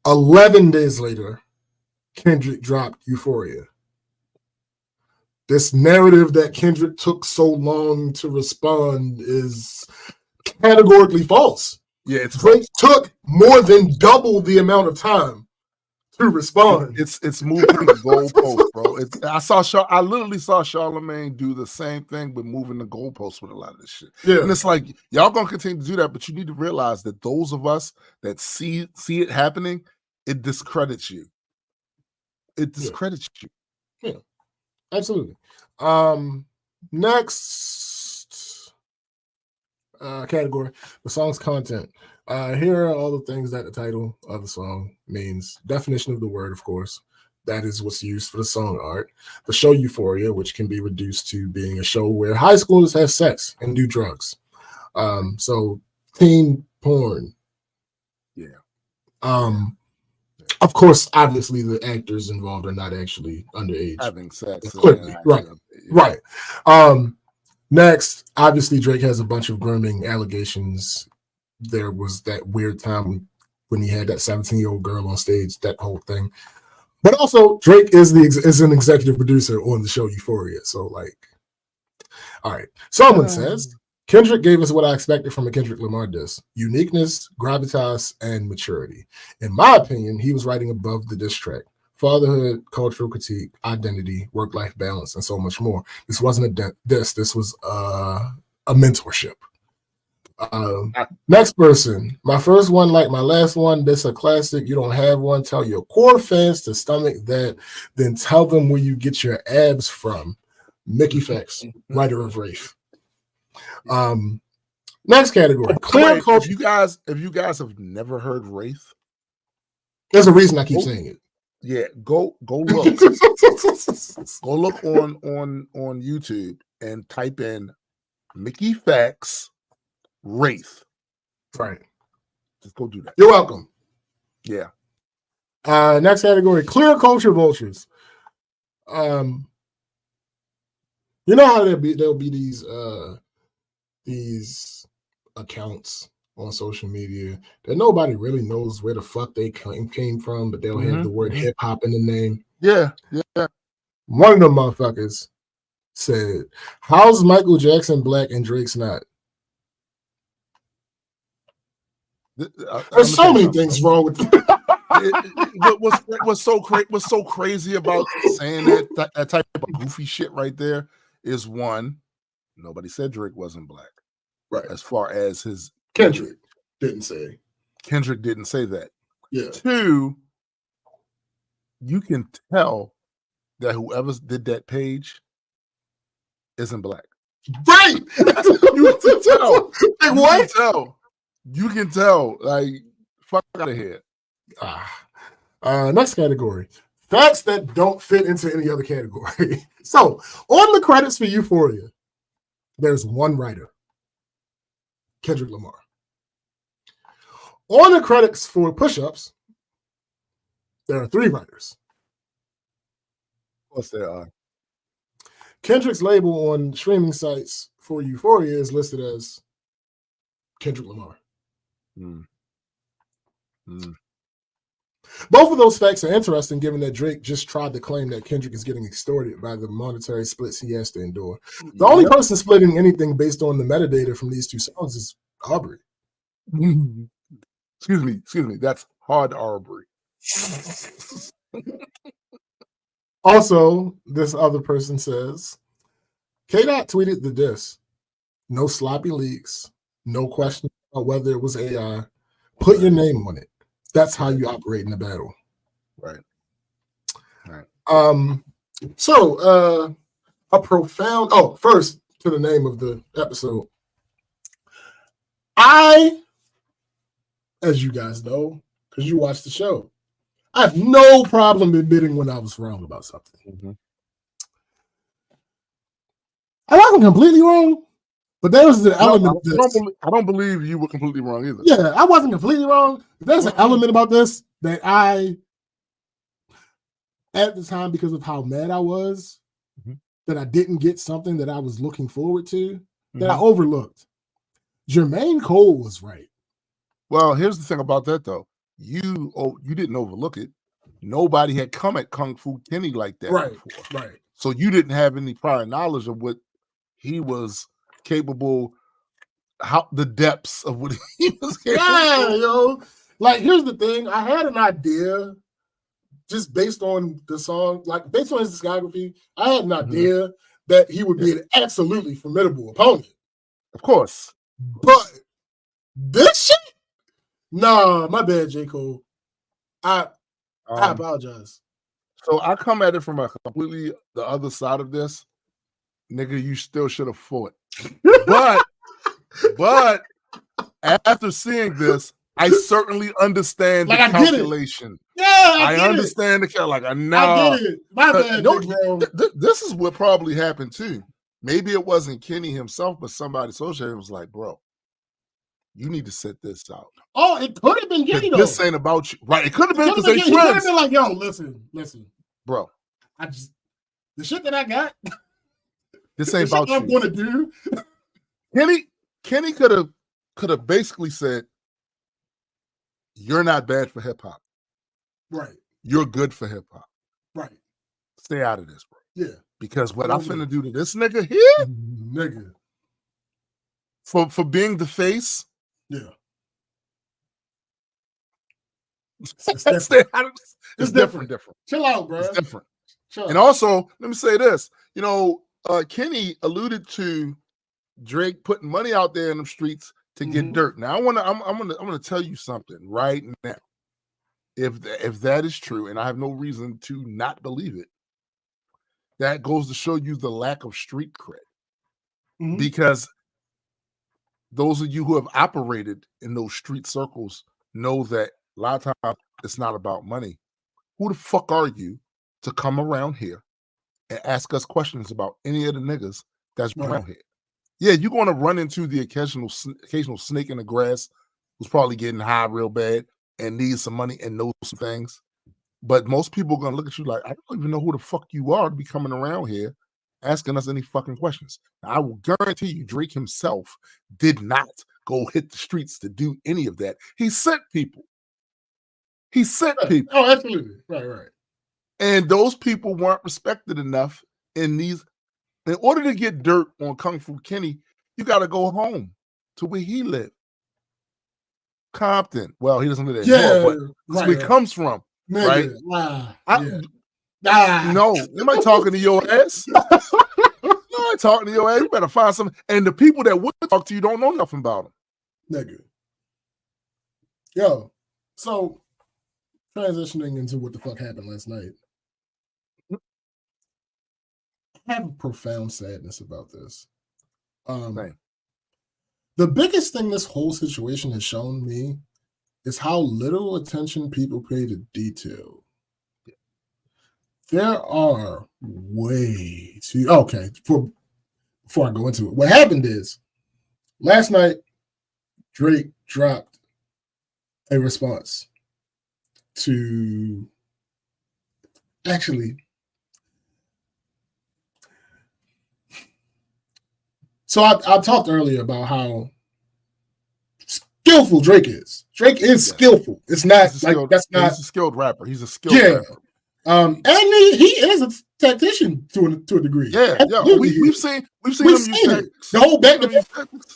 11 days later, Kendrick dropped Euphoria. This narrative that Kendrick took so long to respond is categorically false. Yeah, it's Drake took more than double the amount of time to respond. It's moving the goalpost, bro. I literally saw Charlamagne do the same thing with moving the goalpost with a lot of this shit. Yeah. And it's like y'all gonna continue to do that, but you need to realize that those of us that see it happening, it discredits you. It discredits you. Yeah, absolutely. Next category, the song's content. Here are all the things that the title of the song means. Definition of the word, of course. That is what's used for the song art. The show Euphoria, which can be reduced to being a show where high schoolers have sex and do drugs. So teen porn. Yeah. Of course, obviously, the actors involved are not actually underage. Having sex. Right. Right. Next, obviously, Drake has a bunch of grooming allegations. There was that weird time when he had that 17-year-old girl on stage, that whole thing. But also, Drake is an executive producer on the show Euphoria. So, like, all right. Someone says, Kendrick gave us what I expected from a Kendrick Lamar diss: uniqueness, gravitas, and maturity. In my opinion, he was writing above the diss track. Fatherhood, cultural critique, identity, work-life balance, and so much more. This wasn't a diss. This was a mentorship. Next person. My first one, like my last one, this a classic. You don't have one. Tell your core fans to stomach that. Then tell them where you get your abs from. Mickey Fax, writer of Wraith. Next category. Clear culture. If you guys have never heard Wraith, there's a reason I keep saying it. Yeah, go look. Go look on YouTube and type in Mickey Fax Wraith. Right. Just go do that. You're welcome. Yeah. Next category, clear culture vultures. You know how there'll be these accounts on social media that nobody really knows where the fuck they came from, but they'll have the word hip hop in the name. Yeah. One of them motherfuckers said, "How's Michael Jackson black and Drake's not?" There's so many things wrong with what's so crazy about saying that type of goofy shit right there is, one, nobody said Drake wasn't black. Right. As far as his Kendrick didn't say. Kendrick didn't say that. Yeah. Two, you can tell that whoever did that page isn't black. Right. You can tell. Like, what? You can tell. Like, fuck out of here. Next category. Facts that don't fit into any other category. So, on the credits for Euphoria, there's one writer, Kendrick Lamar. On the credits for Push-Ups, there are three writers. Of course there are. Kendrick's label on streaming sites for Euphoria is listed as Kendrick Lamar. Both of those facts are interesting, given that Drake just tried to claim that Kendrick is getting extorted by the monetary splits he has to endure. The only person splitting anything based on the metadata from these two songs is Aubrey. Excuse me. That's Hard Aubrey. Also, this other person says, K-Dot tweeted the diss. No sloppy leaks. No question about whether it was AI. Put your name on it. That's how you operate in a battle. Right. So a profound, first to the name of the episode. I, as you guys know, because you watched the show, I have no problem admitting when I was wrong about something. I wasn't completely wrong, but there was the element of this. I don't believe you were completely wrong either. Yeah, I wasn't completely wrong. There's an element about this that I, at the time, because of how mad I was, that I didn't get something that I was looking forward to, that I overlooked. Jermaine Cole was right. Well, here's the thing about that, though. You didn't overlook it. Nobody had come at Kung Fu Kenny like that before. Right. So you didn't have any prior knowledge of what he was capable, how the depths of what he was capable. Yeah, yo. Like, here's the thing. I had an idea just based on the song, like based on his discography, I had an idea that he would be an absolutely formidable opponent. Of course. But this shit? Nah, my bad, J. Cole. I apologize. So I come at it from a completely the other side of this. Nigga, you still should have fought. But after seeing this, I certainly understand the calculation. Yeah, I understand the like I get it. My bad, bro. This is what probably happened too. Maybe it wasn't Kenny himself, but somebody associated was like, bro, you need to set this out. Oh, it could have been Kenny though. This ain't about you, right? It could have been because they friends. He could have been like, yo, listen, bro. The shit that I got. This ain't about you. I'm gonna do. Kenny could have basically said, "You're not bad for hip hop. Right. You're good for hip hop. Right. Stay out of this, bro. Yeah. Because what I'm finna do to this nigga here, nigga, for being the face, yeah, it's different. Chill out, bro. It's different. And also, let me say this. You know, Kenny alluded to Drake putting money out there in the streets to get dirt. Now, I'm gonna tell you something right now. If that is true, and I have no reason to not believe it, that goes to show you the lack of street cred. Because those of you who have operated in those street circles know that a lot of times it's not about money. Who the fuck are you to come around here and ask us questions about any of the niggas that's around here? Yeah, you're going to run into the occasional snake in the grass who's probably getting high real bad and needs some money and knows some things. But most people are going to look at you like, I don't even know who the fuck you are to be coming around here asking us any fucking questions. Now, I will guarantee you Drake himself did not go hit the streets to do any of that. He sent people. People. Oh, absolutely. Right. And those people weren't respected enough in these. In order to get dirt on Kung Fu Kenny, you got to go home to where he lived. Compton. Well, he doesn't live there anymore, but that's where he comes from. Nigga, right? No, nobody talking to your ass. Nobody talking to your ass. You better find something. And the people that would talk to you don't know nothing about him. Nigga. Yo, so transitioning into what the fuck happened last night. I have a profound sadness about this. The biggest thing this whole situation has shown me is how little attention people pay to detail. There are way too... Okay, before I go into it, what happened is, last night, Drake dropped a response to... Actually... So I talked earlier about how skillful Drake is. Drake is skillful. It's not that's not. He's a skilled rapper. He's a skilled rapper. And he is a tactician to a degree. Yeah. We've seen him use the whole back to back.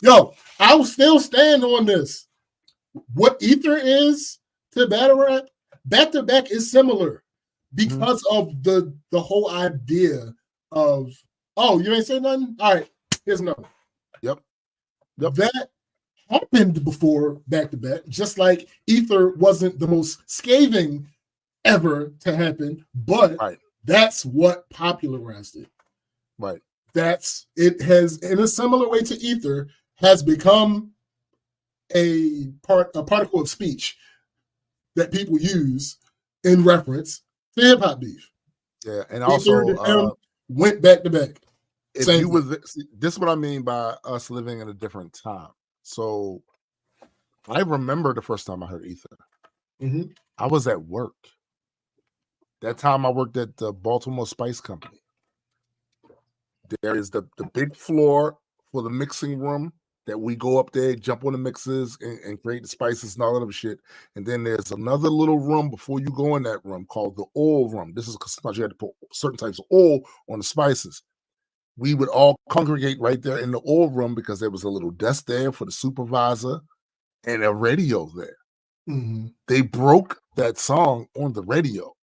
Yo, I will still stand on this. What Ether is to battle rap, back to back is similar because of the whole idea of, oh, you ain't say nothing? All right. Here's another. Yep. That happened before back to back, just like Ether wasn't the most scathing ever to happen, but that's what popularized it. Right. It has, in a similar way to Ether, has become a particle of speech that people use in reference to hip hop beef. Yeah, and also went back to back. If you was this is what I mean by us living in a different time. So I remember the first time I heard Ether. I was at work. That time I worked at the Baltimore Spice Company. There is the big floor for the mixing room that we go up there, jump on the mixes and create the spices and all that other shit. And then there's another little room before you go in that room called the oil room. This is because you had to put certain types of oil on the spices. We would all congregate right there in the oil room because there was a little desk there for the supervisor and a radio there. They broke that song on the radio.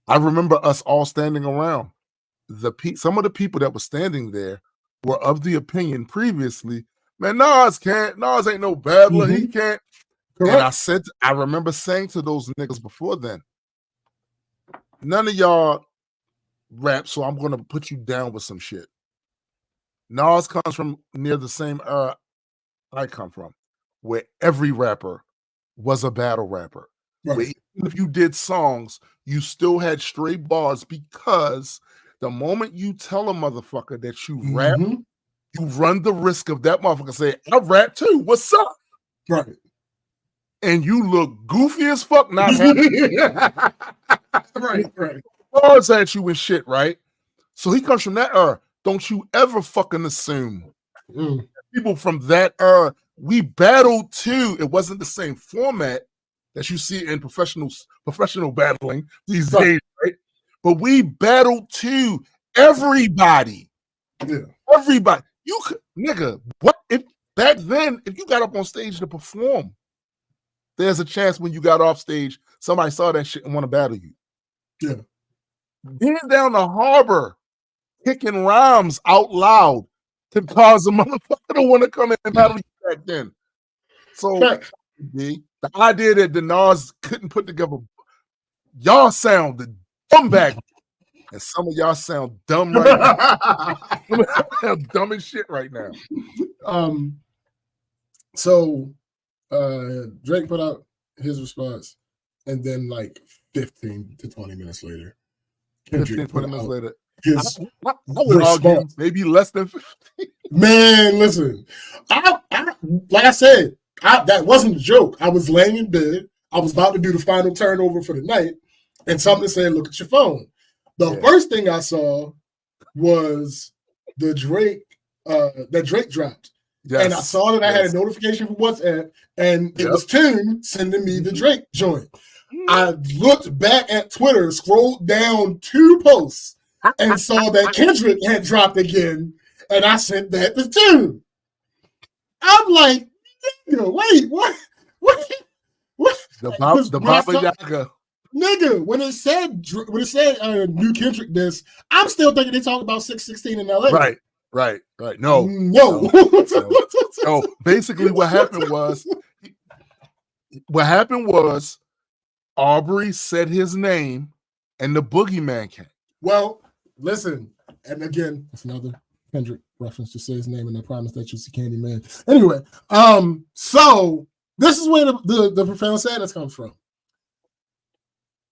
I remember us all standing around. Some of the people that were standing there were of the opinion previously, man, Nas ain't no babbler. He can't. Correct. And I remember saying to those niggas before then, none of y'all rap, so I'm gonna put you down with some shit. Nas comes from near the same era I come from, where every rapper was a battle rapper. Right. Where even if you did songs, you still had straight bars, because the moment you tell a motherfucker that you rap, you run the risk of that motherfucker saying, I rap too. What's up? Right. And you look goofy as fuck, not happy. right. Bars at you and shit, right? So he comes from that era. Don't you ever fucking assume people from that era, we battled too. It wasn't the same format that you see in professional battling these days, right? But we battled too. Everybody. Yeah. Everybody. You could, nigga, what if back then, if you got up on stage to perform, there's a chance when you got off stage, somebody saw that shit and want to battle you. Yeah. Being down the harbor, kicking rhymes out loud to cause a motherfucker to want to come in and battle you back then. So the idea that the Nas couldn't put together, y'all sound the dumb back, and some of y'all sound dumb right now. Dumb as shit right now. So Drake put out his response, and then like 15 to 20 minutes later, Kendrick 20 minutes later. His I would argue maybe less than 15. Man, listen, I like I said, that wasn't a joke. I was laying in bed. I was about to do the final turnover for the night, and something said, "Look at your phone." The first thing I saw was the Drake that Drake dropped. Yes. And I saw that I had a notification from WhatsApp, and it was Tim sending me the Drake joint. I looked back at Twitter, scrolled down 2 posts, and saw that Kendrick had dropped again, and I sent that to Tim. I'm like, wait, what? The Baba Yaga. Nigga, when it said new Kendrick this, I'm still thinking they talking about 616 in LA. Right. No. Basically, what happened was Aubrey said his name, and the boogeyman came. Well, listen, and again, it's another Kendrick reference to say his name, and I promise that you're the Candyman. Anyway, so this is where the profound sadness comes from.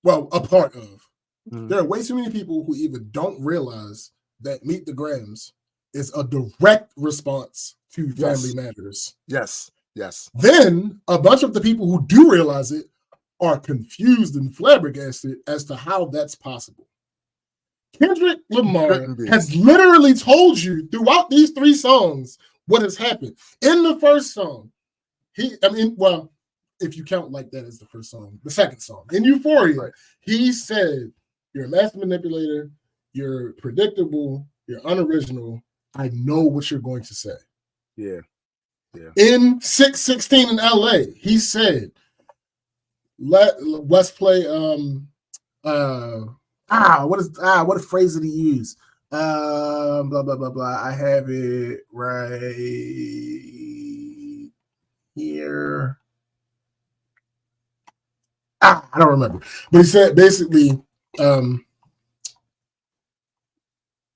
Well, a part of. There are way too many people who either don't realize that Meet the Grams is a direct response to Family Matters. Yes. Then a bunch of the people who do realize it are confused and flabbergasted as to how that's possible. Kendrick Lamar has literally told you throughout these 3 songs what has happened. In the first song, if you count like that as the first song, the second song, in Euphoria, he said, "You're a master manipulator, you're predictable, you're unoriginal, I know what you're going to say." Yeah. In 616 in LA, he said, let's play what phrase did he use? Blah blah blah blah. I have it right here. I don't remember. But he said basically,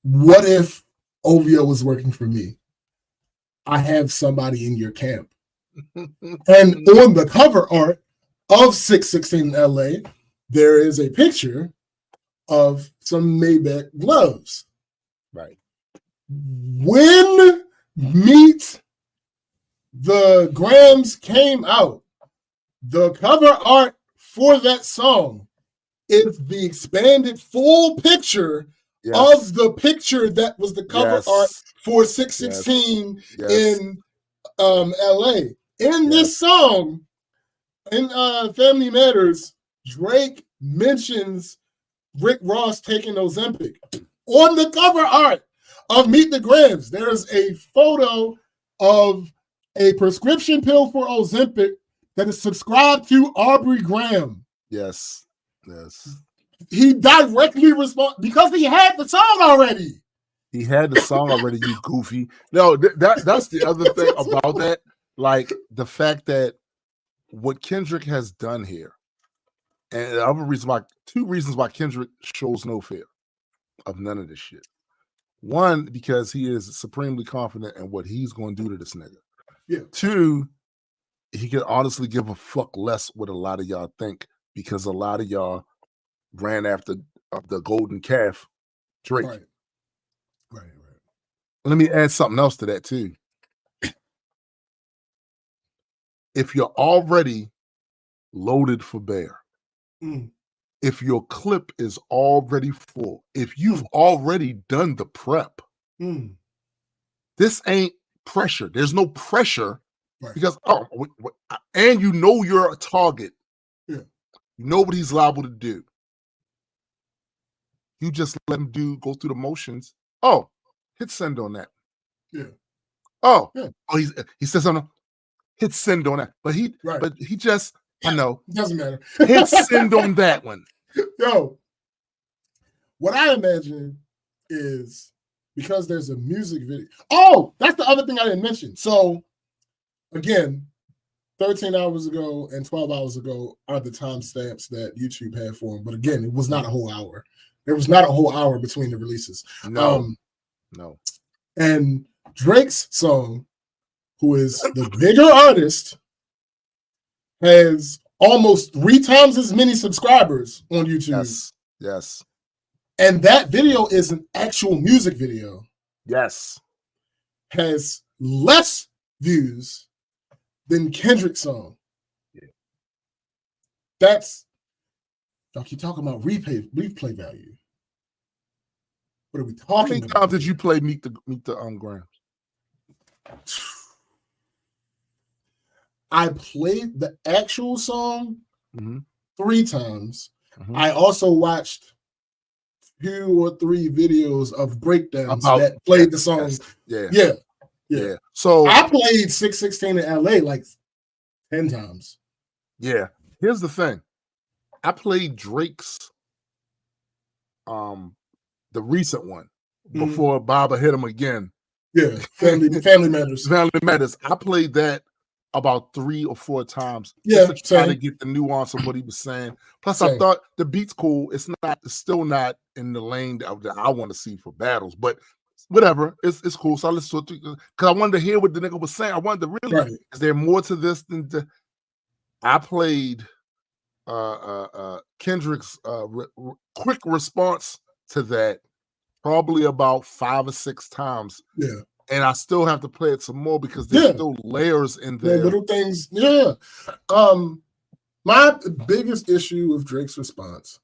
what if OVO was working for me? I have somebody in your camp. And on the cover art of 616 LA, there is a picture of some Maybach gloves. Right. When Meet the Grams came out, the cover art for that song is the expanded full picture of the picture that was the cover art for 616 in LA. In this song, in Family Matters, Drake mentions Rick Ross taking Ozempic. On the cover art of Meet the Grams, there's a photo of a prescription pill for Ozempic that is subscribed to Aubrey Graham. Yes. he directly responded because he had the song already. He had the song already, you goofy. No, that's the other thing about that. Like the fact that what Kendrick has done here, and the other reason why, two reasons why Kendrick shows no fear of none of this shit. One, because he is supremely confident in what he's going to do to this nigga. Yeah. Two, he can honestly give a fuck less what a lot of y'all think, because a lot of y'all ran after the golden calf, Drake. Right. Let me add something else to that too. If you're already loaded for bear, if your clip is already full, if you've already done the prep, this ain't pressure. There's no pressure because and you know you're a target. Yeah. You know what he's liable to do. You just let him go through the motions. Oh, hit send on that. Yeah. Oh, yeah. Oh, he says something. Hit send on that, but he just, I know, it doesn't matter. Hit send on that one. Yo, what I imagine is because there's a music video. Oh, that's the other thing I didn't mention. So again, 13 hours ago and 12 hours ago are the timestamps that YouTube had for him. But again, it was not a whole hour. There was not a whole hour between the releases. No. And Drake's song, who is the bigger artist, has almost 3 times as many subscribers on YouTube. Yes. And that video is an actual music video. Yes. Has less views than Kendrick's song. Yeah. That's, y'all keep talking about replay value. What are we talking about? How many times did you play Meet the Grams? I played the actual song 3 times. I also watched 2 or 3 videos of breakdowns that played the song. Yeah. So I played 616 in LA like 10 times. Yeah. Here's the thing. I played Drake's the recent one before Baba hit him again. Yeah, Family Matters. Family Matters. I played that about 3 or 4 times. Yeah, just to try to get the nuance of what he was saying. Plus, I thought the beat's cool. It's still not in the lane that I want to see for battles, but whatever. It's cool. So I listened to it because I wanted to hear what the nigga was saying. I wanted to really. Is there more to this than I played Kendrick's quick response to that probably about 5 or 6 times. Yeah. And I still have to play it some more because there's still layers in there. Little things. Yeah. My biggest issue with Drake's response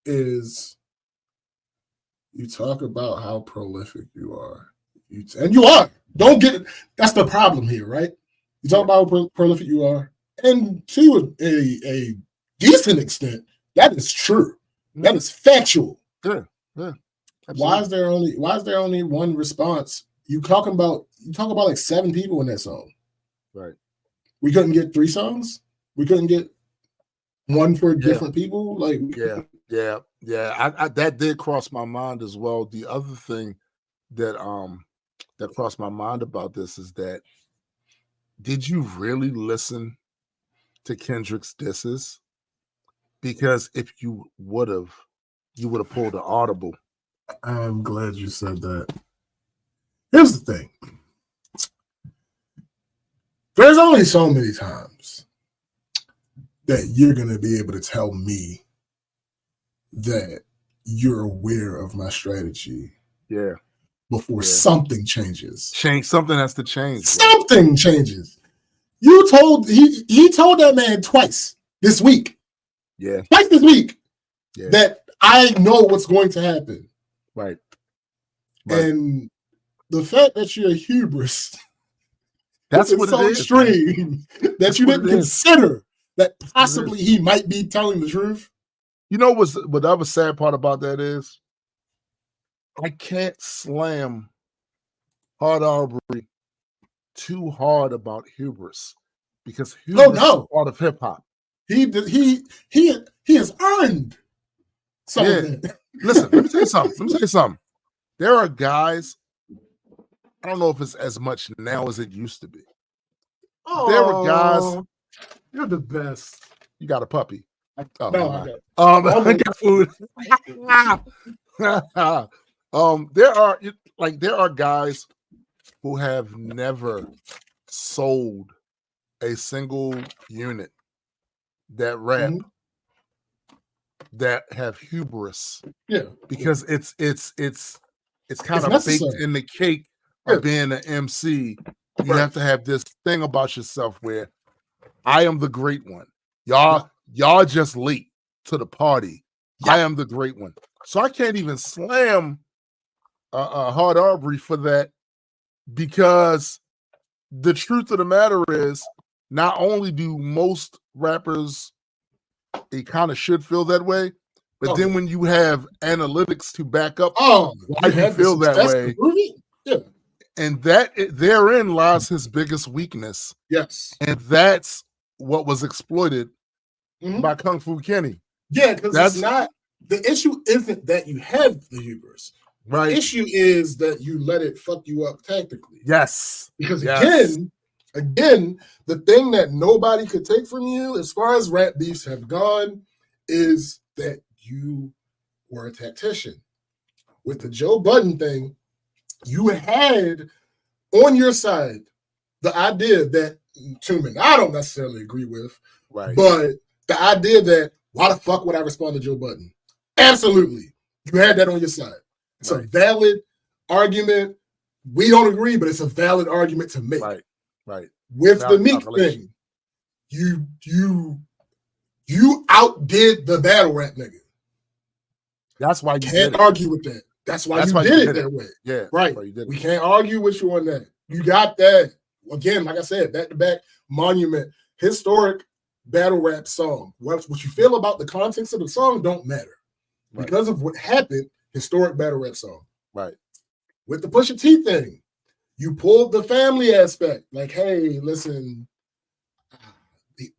is you talk about how prolific you are. And you are. Don't get it. That's the problem here, right? You talk about how prolific you are. And to a decent extent, that is true. That is factual. Yeah. Why is there only one response? You talk about like 7 people in that song. Right. We couldn't get 3 songs. We couldn't get one for different people. Like yeah. I that did cross my mind as well. The other thing that crossed my mind about this is that did you really listen to Kendrick's disses? Because if you would have pulled an audible. I'm glad you said that. Here's the thing. There's only so many times that you're going to be able to tell me that you're aware of my strategy. Yeah. Before something changes. Something has to change. Something changes. He told that man twice this week. Yeah. Twice this week. Yeah. That I know what's going to happen. Right. And the fact that you're a hubris, that's what so it is, extreme that you didn't consider that possibly he might be telling the truth. You know what the other sad part about that is? I can't slam Hard Arbery too hard about hubris because hubris is part of hip hop. He he has earned some of it. Listen, let me tell you something. There are guys, I don't know if it's as much now as it used to be. There were guys. You're the best. You got a puppy. Oh, no, I got food. There are guys who have never sold a single unit that rap that have hubris. Yeah, because it's kind of baked in the cake of being an MC. You have to have this thing about yourself where I am the great one. Y'all just late to the party. I am the great one. So I can't even slam Hard Arbery for that, because the truth of the matter is, not only do most rappers, it kind of should feel that way, but then when you have analytics to back up why you feel that way, and therein lies his biggest weakness. Yes. And that's what was exploited by Kung Fu Kenny. Yeah, because it's not, the issue isn't that you have the hubris. Right. The issue is that you let it fuck you up tactically. Yes. Because again, the thing that nobody could take from you as far as rap beefs have gone is that you were a tactician. With the Joe Budden thing, you had on your side the idea that, Truman, I don't necessarily agree with, but the idea that, why the fuck would I respond to Joe Budden? Absolutely. You had that on your side. It's a valid argument. We don't agree, but it's a valid argument to make. Right. With the Meek thing, you outdid the battle rap nigga. That's why you can't argue with that. That's why you did it that way. Yeah. Right. We can't argue with you on that. You got that. Again, like I said, back-to-back monument, historic battle rap song. What you feel about the context of the song don't matter. Because of what happened, historic battle rap song. Right. With the Pusha T thing, you pulled the family aspect. Like, hey, listen,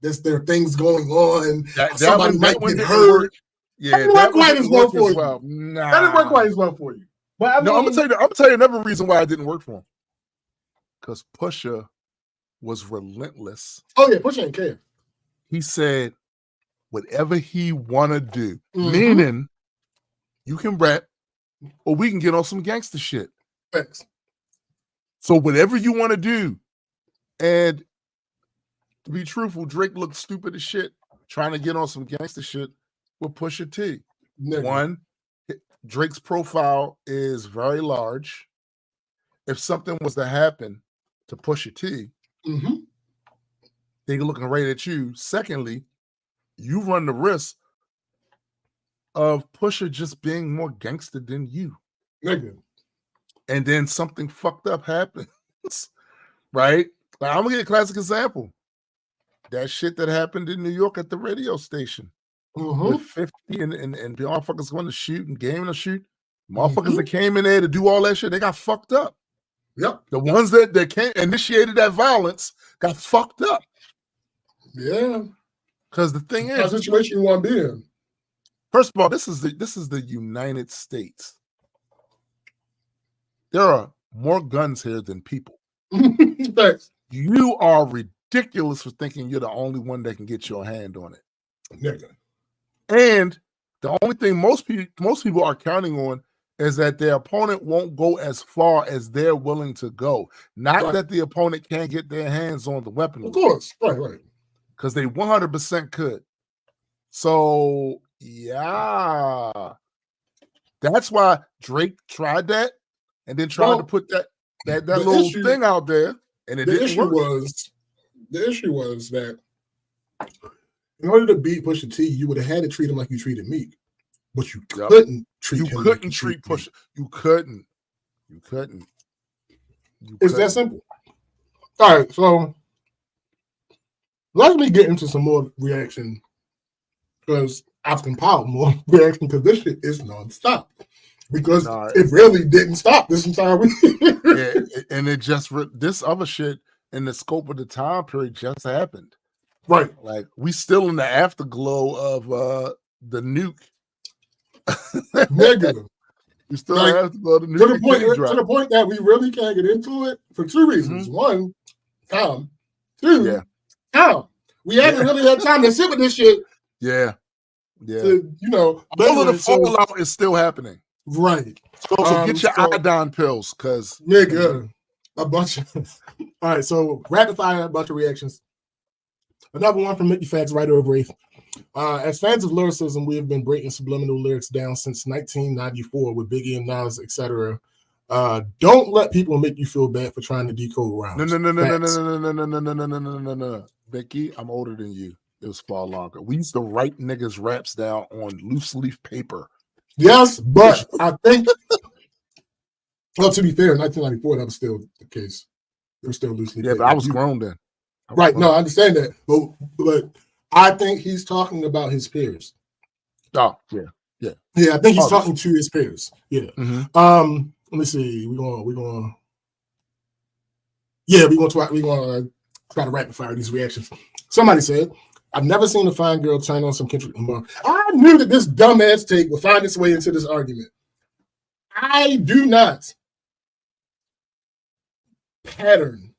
there are things going on. Somebody might get hurt. Yeah, that didn't work quite as well for you. Nah. That didn't work quite as well for you. But I mean, I'm gonna tell you another reason why it didn't work for him. Because Pusha was relentless. Oh yeah, Pusha ain't care. He said whatever he wanna do, meaning you can rap or we can get on some gangster shit. Thanks. So whatever you want to do, and to be truthful, Drake looked stupid as shit trying to get on some gangster shit with Pusha T. One, Drake's profile is very large. If something was to happen to Pusha T, they looking right at you. Secondly, you run the risk of Pusha just being more gangster than you. Nigga. And then something fucked up happens, right? Like, I'm gonna get a classic example. That shit that happened in New York at the radio station with 50 and the motherfuckers going to shoot and gaming to shoot. Motherfuckers that came in there to do all that shit, they got fucked up. Yep. The ones that initiated that violence got fucked up. Yeah. Because the thing is, that's the situation you want to be in. First of all, this is the United States. There are more guns here than people. Thanks. You are ridiculous for thinking you're the only one that can get your hand on it. Nigga. And the only thing most people are counting on is that their opponent won't go as far as they're willing to go. Not that the opponent can't get their hands on the weapon. Of course. Right. Because they 100% could. So, yeah. That's why Drake tried that and then tried to put that little thing out there, and it didn't work. The issue was that in order to beat Pusha T, you would have had to treat him like you treated Meek, but you couldn't treat him. You couldn't treat Pusha. You couldn't. It's that simple. All right, so let me get into some more reaction because I've compiled more reaction because this shit is nonstop. Because it really didn't stop this entire week. Yeah, and it just this other shit in the scope of the time period just happened. Right. Like we still in the afterglow of the nuke. Nigga. We still have to go to the point that we really can't get into it for two reasons. One, time. Two, time. We haven't really had time to sit with this shit. Yeah. To, all of the fallout is still happening. Right. So get your iodine pills, cause nigga, a bunch of all right. So rapid fire, a bunch of reactions. Another one from Mickey Facts, writer of Wraith. As fans of lyricism, we have been breaking subliminal lyrics down since 1994 with Biggie and Nas, etc. Don't let people make you feel bad for trying to decode rhymes. No. Becky, I'm older than you. It was far longer. We used to write niggas' raps down on loose leaf paper. Yes, but I think, well, to be fair, in 1994, that was still the case. It was still loose leaf paper. But I was grown then. Right. No, I understand that. But I think he's talking about his peers. Oh, yeah. Yeah, I think he's talking to his peers. Yeah. Mm-hmm. Let me see. We're gonna try to rapid fire these reactions. Somebody said, I've never seen a fine girl turn on some Kendrick Lamar. I knew that this dumbass take would find its way into this argument. I do not pattern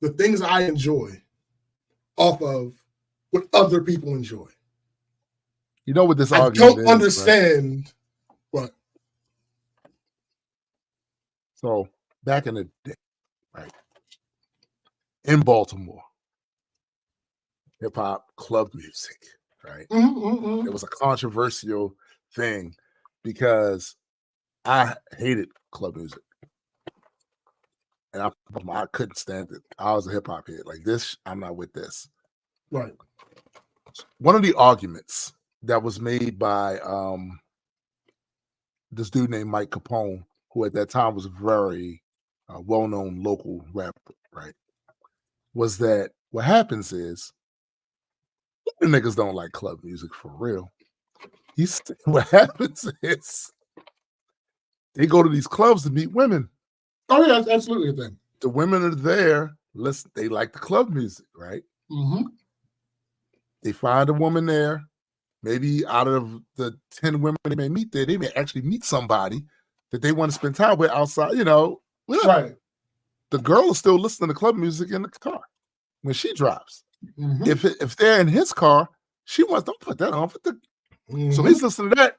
the things I enjoy off of what other people enjoy. You know what this argument is? I don't right? understand what. So back in the day, right, in Baltimore, hip hop club music, right? It was a controversial thing because I hated club music. And I couldn't stand it. I was a hip hop head. Like this, I'm not with this. Right. One of the arguments that was made by this dude named Mike Capone, who at that time was a very well-known local rapper, right, was that what happens is the niggas don't like club music for real. What happens is they go to these clubs to meet women. Oh, yeah, that's absolutely a thing. The women are there. They like the club music, right? Mm-hmm. They find a woman there. Maybe out of the 10 women they may meet there, they may actually meet somebody that they want to spend time with outside, Right. The girl is still listening to club music in the car when she drives. Mm-hmm. If they're in his car, she wants, don't put that on. So he's listening to that.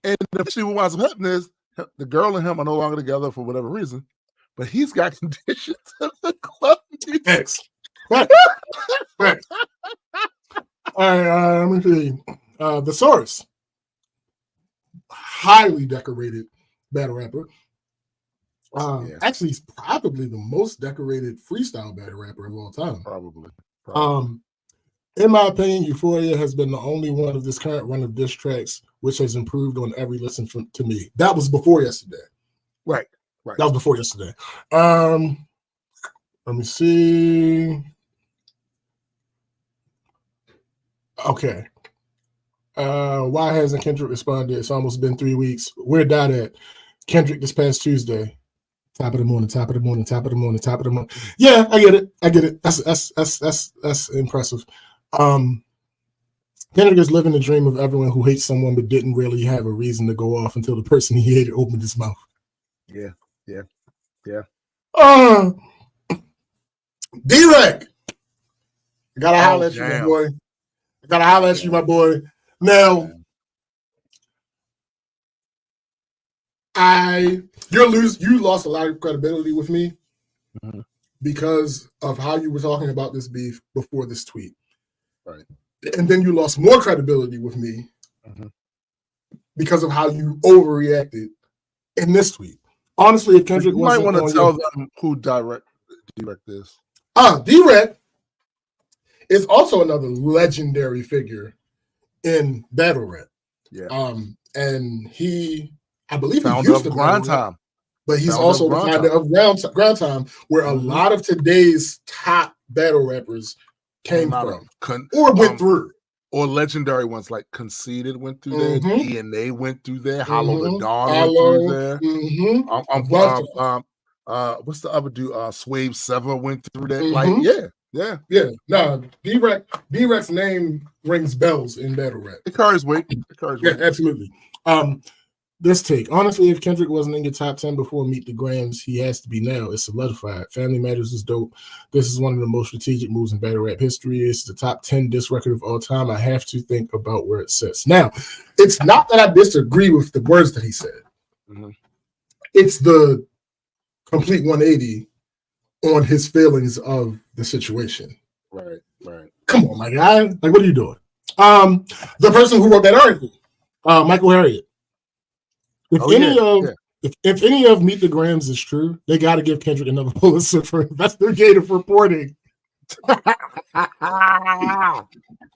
And eventually what winds up happening is the girl and him are no longer together for whatever reason, but he's got conditions of the club music. Thanks. All right, let me see. The Source, highly decorated battle rapper. Actually, he's probably the most decorated freestyle battle rapper of all time. Probably. In my opinion, Euphoria has been the only one of this current run of diss tracks which has improved on every listen to me. That was before yesterday. Right. That was before yesterday. Let me see. Okay. Why hasn't Kendrick responded? It's almost been 3 weeks. Where Dot at? Kendrick this past Tuesday. Top of the morning. Yeah, I get it. That's impressive. Kendrick is living the dream of everyone who hates someone but didn't really have a reason to go off until the person he hated opened his mouth. Yeah. D-Rec. I gotta holler at you, my boy. Now, you lost a lot of credibility with me because of how you were talking about this beef before this tweet. Right. And then you lost more credibility with me because of how you overreacted in this tweet. Honestly, if Kendrick you might want to tell them who D-Rec is. D-Rec is also another legendary figure in battle rap. Yeah. And I believe founder he used to Grind Time. But he's also the founder of Ground Time, where a lot of today's top battle rappers came from or went through. Or legendary ones like Conceited went through there, DNA went through there, Hollow the Dawn went through there. What's the other dude? Swave Sever went through there. Like, yeah. Yeah. No, B-Rec's name rings bells in battle rap. It carries weight. Yeah, absolutely. This take. Honestly, if Kendrick wasn't in your top 10 before Meet the Grams, he has to be now. It's solidified. Family Matters is dope. This is one of the most strategic moves in battle rap history. It's the top 10 diss record of all time. I have to think about where it sits. Now, it's not that I disagree with the words that he said. Mm-hmm. It's the complete 180 on his feelings of the situation. Right. Come on, my guy. Like, what are you doing? The person who wrote that article, Michael Harriot. If any of Meet the Grams is true, they got to give Kendrick another Pulitzer for investigative reporting.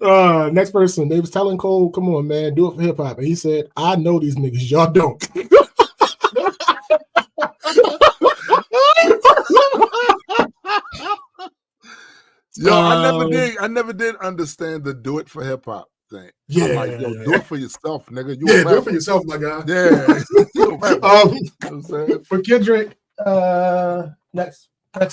Next person, they was telling Cole, "Come on, man, do it for hip hop," and he said, "I know these niggas, y'all don't." Yo, I never did understand the do it for hip hop thing. Yeah, I'm like, yo, do it for yourself, nigga. Do it for yourself, my guy. Yeah. For Kendrick, next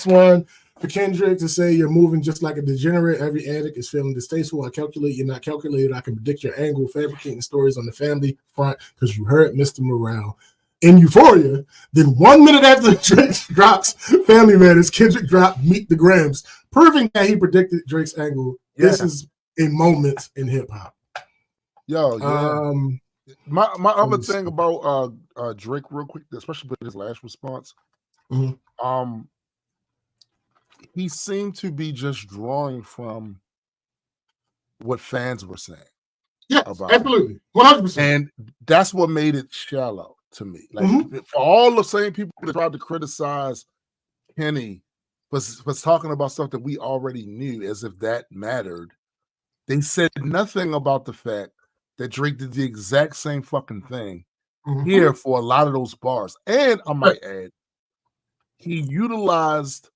one. For Kendrick to say you're moving just like a degenerate, every addict is feeling distasteful. I calculate you're not calculated. I can predict your angle, fabricating stories on the family front because you hurt Mr. Morale. In Euphoria, then 1 minute after Drake drops Family Matters, Kendrick dropped Meet the Grams, proving that he predicted Drake's angle. Yeah. This is a moment in hip hop. Yo, yeah. My other thing about Drake, real quick, especially with his last response, he seemed to be just drawing from what fans were saying. Yeah, absolutely, 100%. And that's what made it shallow to me. Like for all the same people that tried to criticize Kenny was talking about stuff that we already knew, as if that mattered. They said nothing about the fact that Drake did the exact same fucking thing here for a lot of those bars. And I might add, he utilized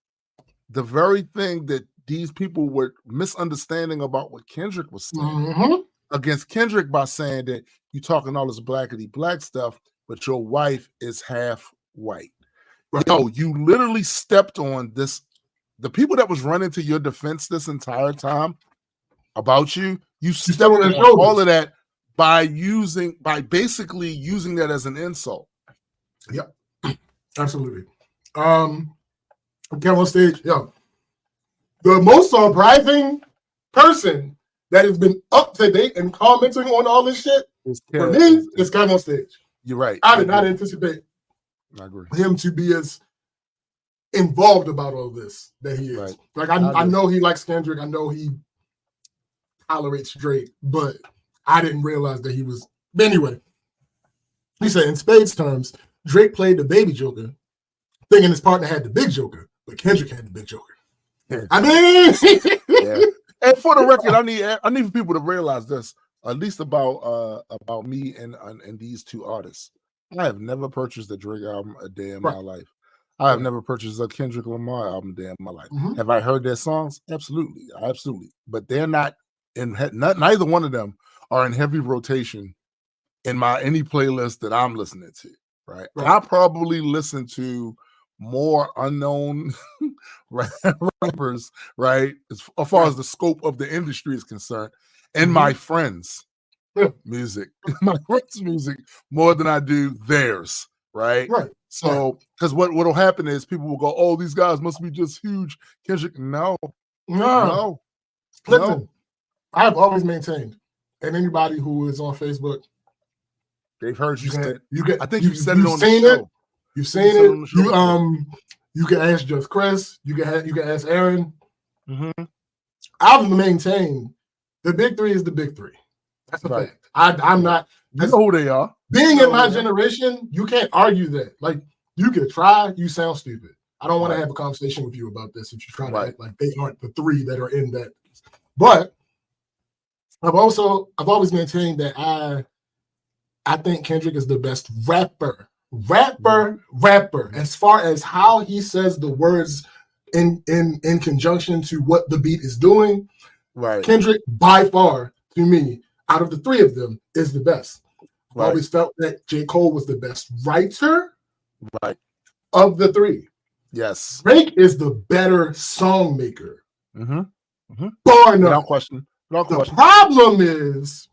the very thing that these people were misunderstanding about what Kendrick was saying against Kendrick by saying that you talking all this blackity black stuff, but your wife is half white. Right. Yo, you literally stepped on this. The people that was running to your defense this entire time about you stepped on all of that by basically using that as an insult. Yep, absolutely. Okay, on stage, yo. The most surprising person that has been up to date and commenting on all this shit for me is Cam on stage. You're right. I did not anticipate him to be as involved about all this that he is. Right. Like I know he likes Kendrick. I know he tolerates Drake, but I didn't realize that he was. But anyway, he said in Spade's terms, Drake played the baby Joker, thinking his partner had the big Joker, but Kendrick had the big Joker. I mean, and for the record, I need for people to realize this, at least about me and these two artists. I have never purchased a Drake album a day in my life. I have never purchased a Kendrick Lamar album a day in my life. Have I heard their songs? Absolutely. But they're not in. Neither one of them are in heavy rotation in any playlist that I'm listening to. Right. I probably listen to more unknown rappers, right? As far as the scope of the industry is concerned, and my friends' music, more than I do theirs, right? Right. So, because what'll happen is people will go, "Oh, these guys must be just huge." Kendrick, no. Listen, I have always maintained, and anybody who is on Facebook, they've heard you say it. I think you've said it on the show. You've seen it. You can ask just Chris. You can ask Aaron. I've maintained the big three is the big three. That's a fact. I'm not. You know who they are. Being in my generation, you can't argue that. Like you could try. You sound stupid. I don't want to have a conversation with you about this if you try to act like they aren't the three that are in that. But I've always maintained that I think Kendrick is the best rapper. As far as how he says the words in conjunction to what the beat is doing, Kendrick by far to me out of the three of them is the best. I've always felt that J. Cole was the best writer of the three. Yes, Drake is the better song maker Bar none. Without question. The problem is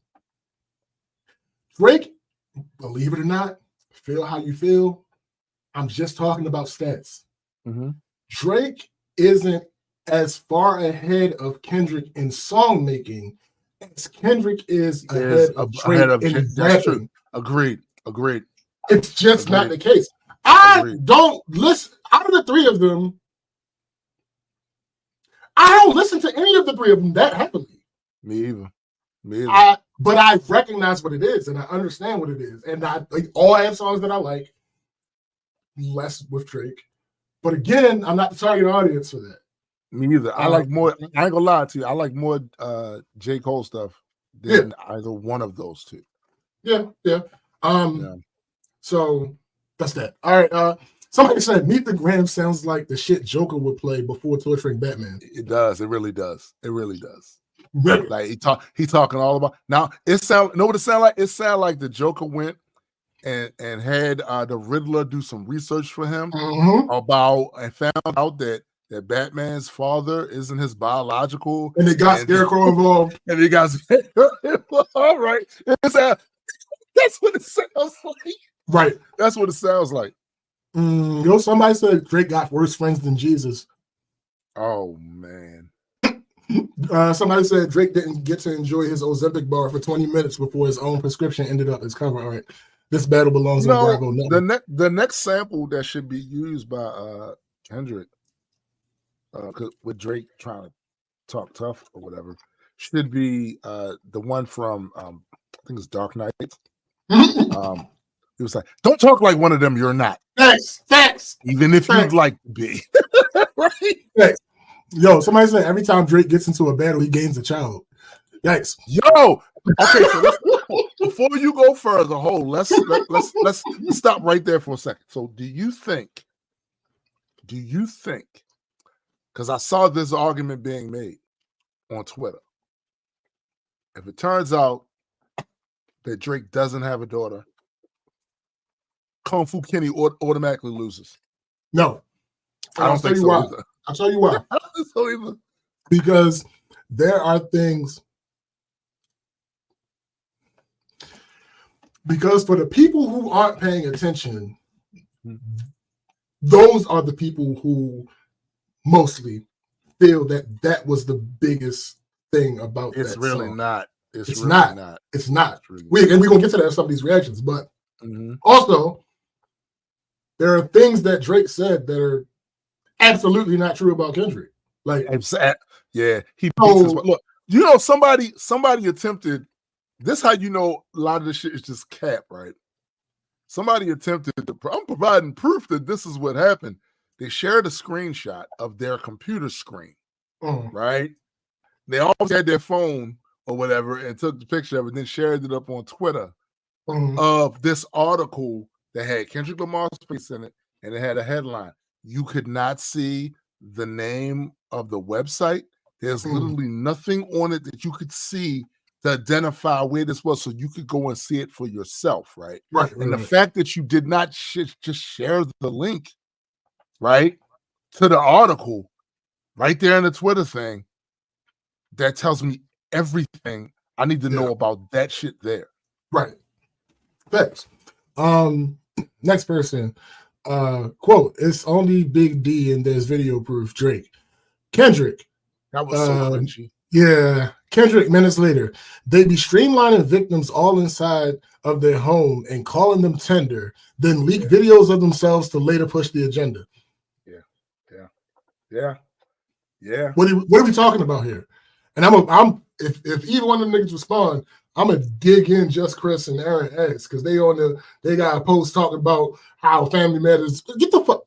Drake, believe it or not, feel how you feel. I'm just talking about stats. Drake isn't as far ahead of Kendrick in song making as Kendrick is ahead of Drake in rapping. Agreed. It's just not the case. I don't listen. Out of the three of them, I don't listen to any of the three of them that heavily. Me either. But I recognize what it is, and I understand what it is, and I all have songs that I like. Less with Drake, but again, I'm not the target audience for that. Me either. I like more. I ain't gonna lie to you. I like more J. Cole stuff than either one of those two. Yeah. So that's that. All right. Somebody said Meet the Graham sounds like the shit Joker would play before torturing Batman. It does. It really does. Really? Like he talking all about now. It sound know what it sound like? It sound like the Joker went and had the Riddler do some research for him about and found out that Batman's father isn't his biological, and they got Scarecrow involved, and he got all right. That's what it sounds like. Right. That's what it sounds like. Somebody said Drake got worse friends than Jesus. Oh man. Somebody said Drake didn't get to enjoy his Ozempic bar for 20 minutes before his own prescription ended up as cover art. This battle belongs on Bravo Network. The next sample that should be used by Kendrick, with Drake trying to talk tough or whatever, should be the one from I think it's Dark Knight. He was like, "Don't talk like one of them. You're not." Facts. Even if you'd like to be, right? Facts. Yo, somebody said every time Drake gets into a battle, he gains a child. Yikes. Yo. Okay, so before you go further, let's stop right there for a second. So do you think, because I saw this argument being made on Twitter, if it turns out that Drake doesn't have a daughter, Kung Fu Kenny automatically loses? No. I don't think so either. I'll tell you why. I don't think so either. Because there are things. Because for the people who aren't paying attention, those are the people who mostly feel that was the biggest thing about it's that really song. Not. It's really not. It's not. We're going to get to that in some of these reactions, but also there are things that Drake said that are absolutely not true about Kendrick. Like, yeah, he beats his, look. Somebody attempted. This how you know a lot of this shit is just cap, right? Somebody attempted to. I'm providing proof that this is what happened. They shared a screenshot of their computer screen, right? They always had their phone or whatever and took the picture of it, and then shared it up on Twitter of this article that had Kendrick Lamar's face in it, and it had a headline. You could not see the name of the website. There's literally nothing on it that you could see to identify where this was, so you could go and see it for yourself, right? And the fact that you did not just share the link, right, to the article right there in the Twitter thing, that tells me everything I need to know about that shit there. Right. Thanks. Next person. Quote, it's only Big D and there's video proof. Drake. Kendrick. That was so cringy. Yeah. Kendrick, minutes later, they be streamlining victims all inside of their home and calling them tender, then leak videos of themselves to later push the agenda. Yeah. What are we talking about here? And if either one of them niggas respond, I'm gonna dig in just Chris and Aaron X because they got a post talking about how family matters. Get the fuck.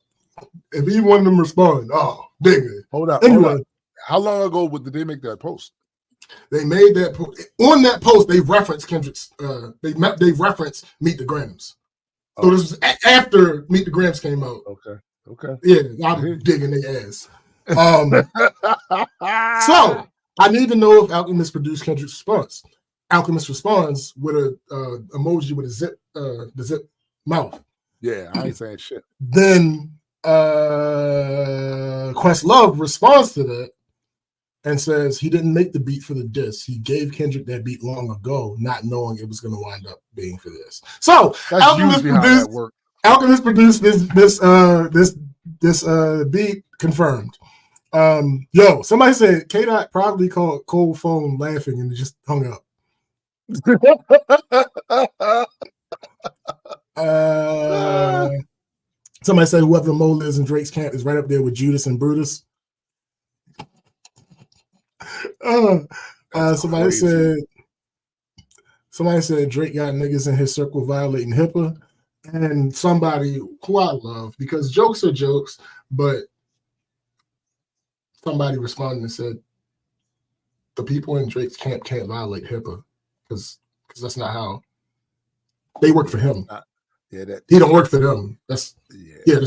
If either one of them respond, nigga. Hold up. How long ago did they make that post? They made that on that post. They referenced Kendrick's. They referenced Meet the Grams. So this was after Meet the Grams came out. Okay. Yeah, I'm digging their ass. So I need to know if Alchemist produced Kendrick's response. Alchemist responds with a emoji with the zip mouth. Yeah, I ain't saying shit. Then Questlove responds to that and says he didn't make the beat for the diss. He gave Kendrick that beat long ago, not knowing it was going to wind up being for this. So Alchemist produced this beat confirmed. Somebody said K-Dot probably called Cold Phone laughing and just hung up. Somebody said whoever Mole is in Drake's camp is right up there with Judas and Brutus. Somebody said Drake got niggas in his circle violating HIPAA, and somebody who I love, because jokes are jokes, but somebody responded and said the people in Drake's camp can't violate HIPAA because that's not how they work for him. He don't work for them. That's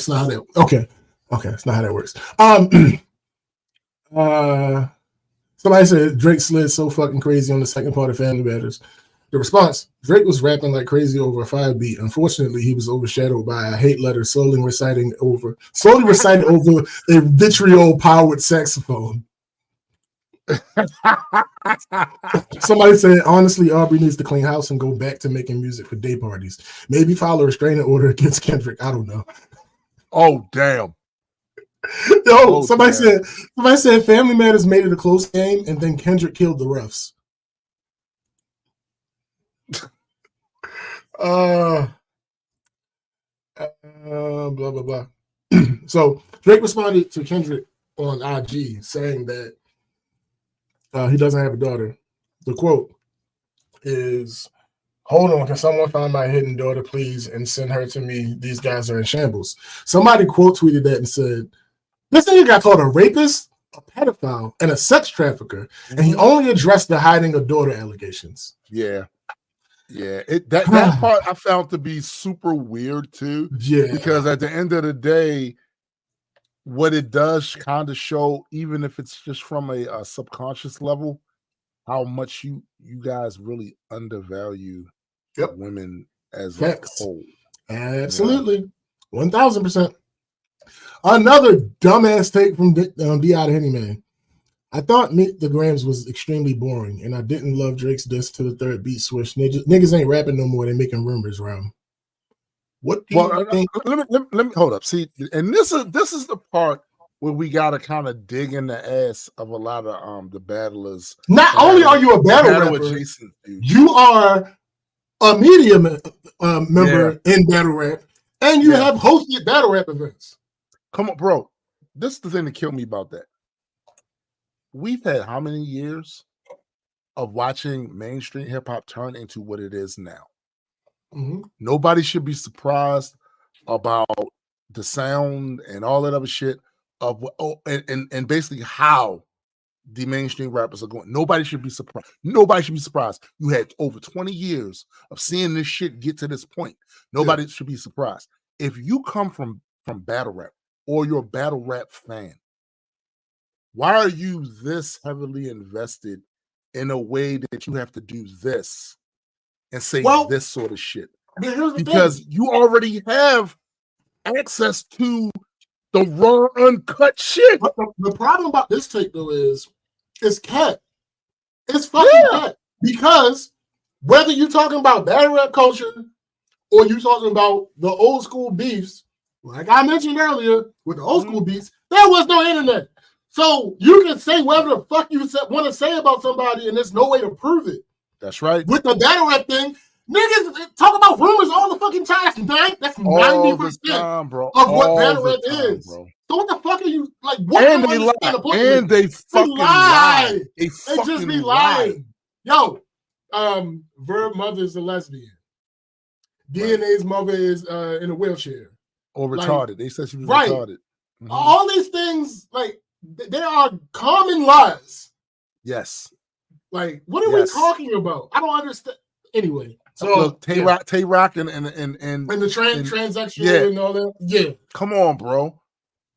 not how that. Okay, that's not how that works. Somebody said Drake slid so fucking crazy on the second part of Family Matters. The response: Drake was rapping like crazy over a 5 beat. Unfortunately, he was overshadowed by a hate letter slowly recited over a vitriol powered saxophone. Somebody said, honestly, Aubrey needs to clean house and go back to making music for day parties. Maybe file a restraining order against Kendrick. I don't know. Oh, damn. Somebody said Family Matters made it a close game, and then Kendrick killed the refs. Blah blah blah. So Drake responded to Kendrick on IG saying that he doesn't have a daughter. The quote is, "Hold on, can someone find my hidden daughter, please, and send her to me? These guys are in shambles." Somebody quote tweeted that and said, "This nigga got called a rapist, a pedophile, and a sex trafficker, and he only addressed the hiding of daughter allegations." Yeah. That part I found to be super weird too. Yeah. Because at the end of the day, what it does kind of show, even if it's just from a subconscious level, how much you guys really undervalue women as a whole. Absolutely. 1000%. Another dumbass take from D out of Henny Man. I thought Meet the Grams was extremely boring, and I didn't love Drake's diss to the third beat switch. Niggas ain't rapping no more. They're making rumors around. What do you think? Let me hold up. See, and this is the part where we gotta kind of dig in the ass of a lot of the battlers. Not only are you a battle rapper, you are a media member in battle rap, and you have hosted battle rap events. Come on, bro. This is the thing that killed me about that. We've had how many years of watching mainstream hip hop turn into what it is now? Mm-hmm. Nobody should be surprised about the sound and all that other shit of and basically how the mainstream rappers are going. Nobody should be surprised. Nobody should be surprised. You had over 20 years of seeing this shit get to this point. Nobody should be surprised. If you come from battle rap or you're a battle rap fan, why are you this heavily invested in a way that you have to do this and say this sort of shit? Because you already have access to the raw, uncut shit. But the problem about this take, though, is it's cat. It's fucking cat. Because whether you're talking about battle rap culture or you're talking about the old school beefs, like I mentioned earlier, with the old school beefs, there was no internet. So you can say whatever the fuck you want to say about somebody, and there's no way to prove it. That's right. With the battle rap thing, niggas talk about rumors all the fucking time. That's 90% of what battle rap is. Bro. So what the fuck are you like? What and they lie. And they fucking lie. They just be lying. Yo, Verb mother is a lesbian. DNA's mother is in a wheelchair or retarded. Like, they said she was retarded. Mm-hmm. All these things, like, there are common lies. Yes. Like, what are we talking about? I don't understand. Anyway, so look, Tay Rock and the transsexual and all that. Yeah. Come on, bro.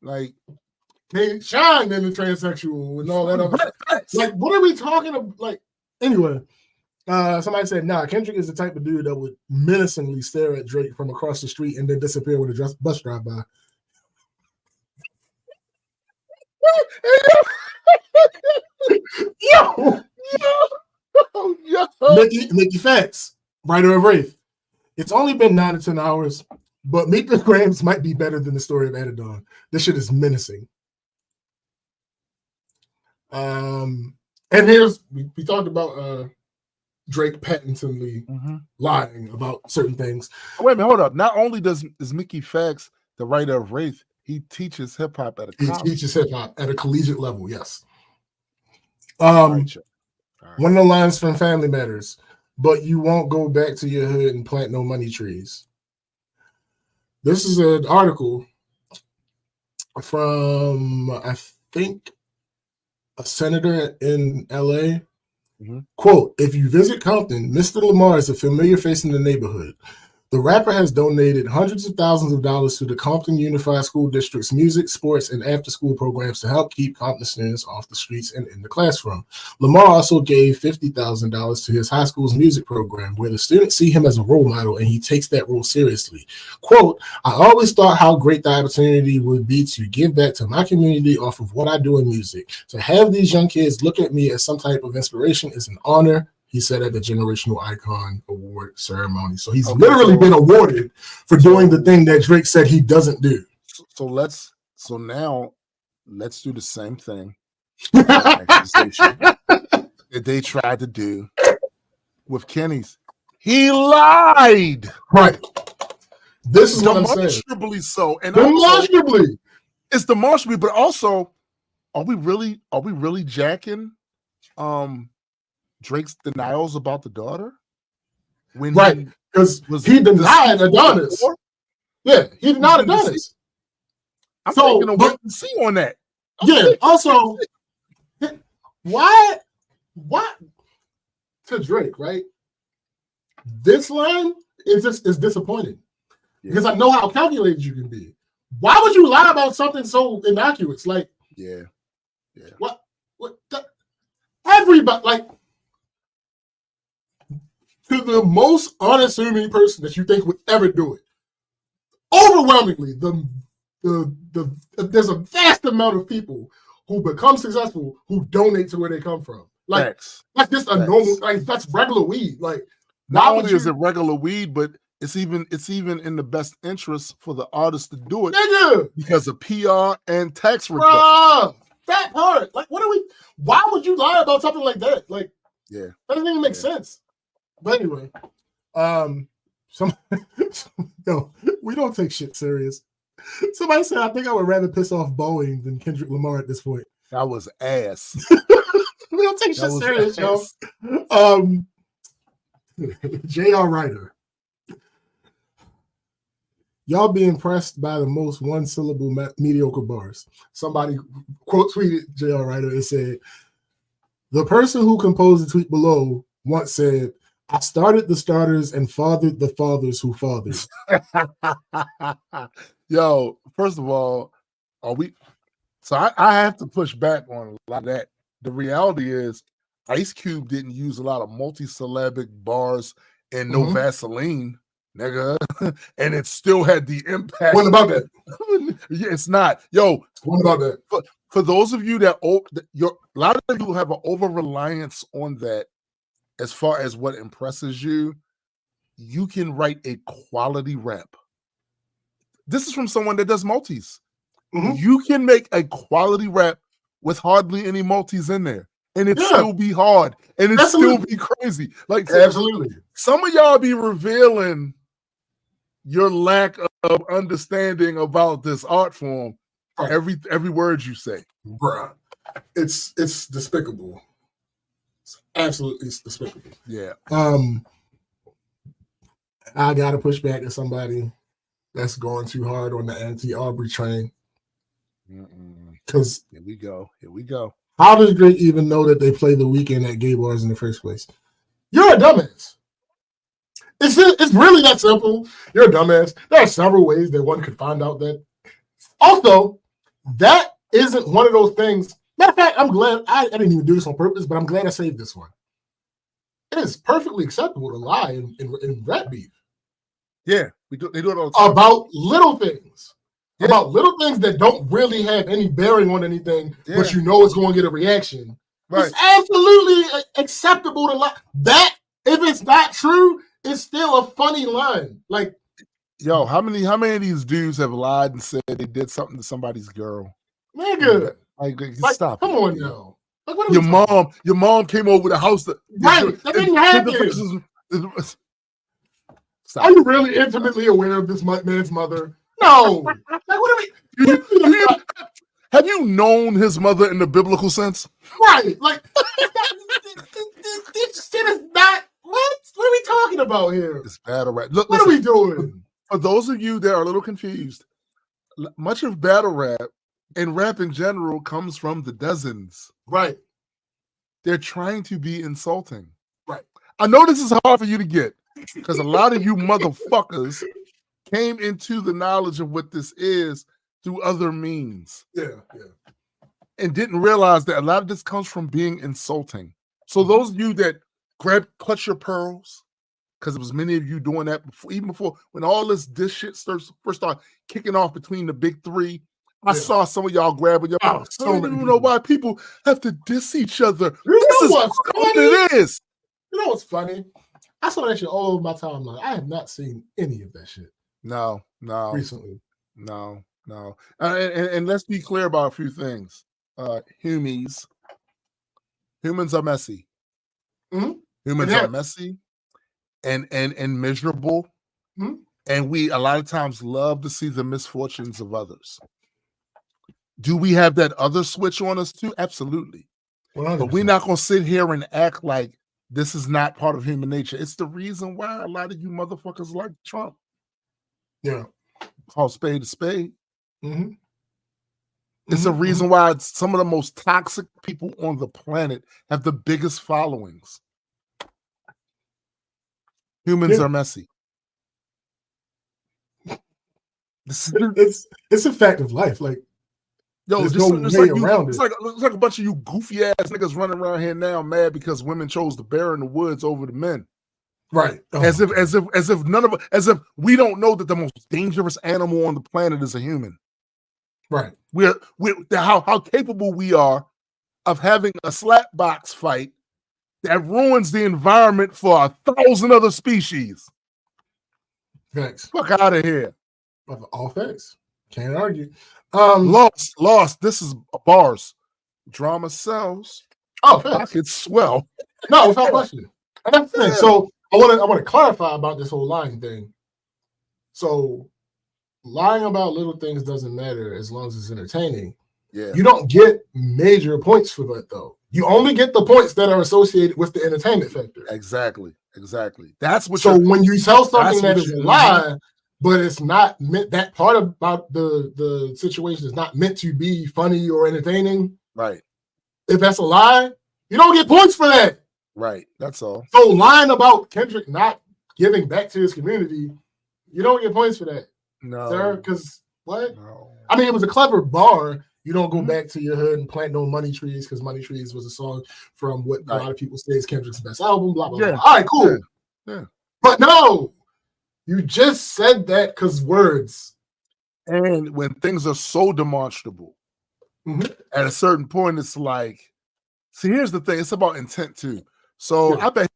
Like, they shine in the transsexual and all that other. Like, what are we talking about? Like, anyway, somebody said, "Nah, Kendrick is the type of dude that would menacingly stare at Drake from across the street and then disappear when a bus drive by." Yo, Nikki Facts, writer of Wraith. It's only been 9 to 10 hours, but Meet the Grams might be better than the story of Adidon. This shit is menacing. And here's we talked about Drake patently lying about certain things. Wait a minute, hold up. Not only is Mickey Fax the writer of Wraith, he teaches hip hop at a college. He teaches hip hop at a collegiate level, yes. One of the lines from Family Matters, but you won't go back to your hood and plant no money trees. This is an article from, I think, a senator in LA. Quote, if you visit Compton, Mr. Lamar is a familiar face in the neighborhood. The rapper has donated hundreds of thousands of dollars to the Compton Unified School District's music, sports, and after-school programs to help keep Compton students off the streets and in the classroom. Lamar also gave $50,000 to his high school's music program, where the students see him as a role model, and he takes that role seriously. Quote, I always thought how great the opportunity would be to give back to my community off of what I do in music. To have these young kids look at me as some type of inspiration is an honor, he said at the Generational Icon Award ceremony. So he's literally been awarded for doing the thing that Drake said he doesn't do. So now let's do the same thing that they tried to do with Kenny's. He lied. Right. This is what I'm saying. Demonstrably so. And demonstrably. It's demonstrably, but also, are we really jacking Drake's denials about the daughter? Right, because he denied Adonis. Yeah, he denied Adonis. I'm taking a wait and see on that. Also, why to Drake, right? This line is disappointing because I know how calculated you can be. Why would you lie about something so innocuous? Like, what everybody, like, to the most unassuming person that you think would ever do it, overwhelmingly, there's a vast amount of people who become successful who donate to where they come from. Like, that's just a normal, like, that's regular weed. Like, not only is it regular weed, but it's even in the best interest for the artist to do it because of PR and tax reduction. That part, like, why would you lie about something like that? Like, that doesn't even make sense. But anyway, we don't take shit serious. Somebody said, I think I would rather piss off Boeing than Kendrick Lamar at this point. That was ass. We don't take shit serious, yo. J.R. Ryder. Y'all be impressed by the most one-syllable mediocre bars. Somebody quote tweeted J.R. Ryder and said, the person who composed the tweet below once said, I started the starters and fathered the fathers who fathered. Yo, first of all, I have to push back on a lot of that. The reality is Ice Cube didn't use a lot of multisyllabic bars and no Vaseline, nigga. And it still had the impact. What about that? Yeah, it's not. Yo, what about that? For those of you that a lot of you have an over-reliance on that. As far as what impresses you, you can write a quality rap. This is from someone that does multis. You can make a quality rap with hardly any multis in there, and it still be hard, and it still be crazy. Like, absolutely, some of y'all be revealing your lack of understanding about this art form. Every word you say, bruh, it's despicable. Absolutely despicable. Yeah. I gotta push back at somebody that's going too hard on the anti-Aubrey train. Because here we go. How does Drake even know that they play The Weeknd at gay bars in the first place? You're a dumbass. It's really that simple. You're a dumbass. There are several ways that one could find out that. Also, that isn't one of those things. Matter of fact, I'm glad I didn't even do this on purpose, but I'm glad I saved this one. It is perfectly acceptable to lie in rap beef. Yeah, they do it all the time. About little things. About little things that don't really have any bearing on anything, but you know it's going to get a reaction. Right. It's absolutely acceptable to lie. That, if it's not true, it's still a funny line. Like, yo, how many of these dudes have lied and said they did something to somebody's girl? nigga, Like stop. Come it, on dude. now. Like, what are your mom came over the house. That didn't happen. Are you really intimately aware of this man's mother? No. Like, what are we? Have you known his mother in the biblical sense? Right. Like, this shit is not. What are we talking about here? It's battle rap. Look, what are we doing? For those of you that are a little confused, much of battle rap and rap in general comes from the dozens. Right. They're trying to be insulting. Right. I know this is hard for you to get because a lot of you motherfuckers came into the knowledge of what this is through other means. Yeah. And didn't realize that a lot of this comes from being insulting. So those of you that clutch your pearls, because it was many of you doing that before, even before when all this shit first started kicking off between the big three. I saw some of y'all grabbing your. I don't even know why people have to diss each other. This is what it is. You know what's funny? I saw that shit all over my timeline. I have not seen any of that shit. No. Recently. No. And let's be clear about a few things. Humans are messy. Mm-hmm. Humans are messy and miserable. Mm-hmm. And we a lot of times love to see the misfortunes of others. Do we have that other switch on us too? Absolutely. 100%. But we're not going to sit here and act like this is not part of human nature. It's the reason why a lot of you motherfuckers like Trump. Yeah. Call spade a spade. Mm-hmm. It's a reason why some of the most toxic people on the planet have the biggest followings. Humans are messy. It's a fact of life. Like, yo, there's no way around it. It's like a bunch of you goofy ass niggas running around here now mad because women chose the bear in the woods over the men. Right. As if we don't know that the most dangerous animal on the planet is a human. Right. We're how capable we are of having a slapbox fight that ruins the environment for 1,000 other species. Thanks. Fuck out of here. All facts. Can't argue. Lost. This is bars. Drama sells. Oh, pockets swell. No, without question. And that's the thing. So I want to clarify about this whole lying thing. So lying about little things doesn't matter as long as it's entertaining. Yeah. You don't get major points for that though. You only get the points that are associated with the entertainment factor. Exactly. That's what. So when you tell something that is a lie, but it's not meant, that part about the situation is not meant to be funny or entertaining. Right. If that's a lie, you don't get points for that. Right. That's all. So lying about Kendrick not giving back to his community, you don't get points for that. No. Sir, because what? No. I mean, it was a clever bar. You don't go back to your hood and plant no money trees because Money Trees was a song from what a lot of people say is Kendrick's best album, blah, blah, blah. All right, cool. Yeah. But no, you just said that because words. And when things are so demonstrable, at a certain point, it's like, see, here's the thing. It's about intent too. So I bet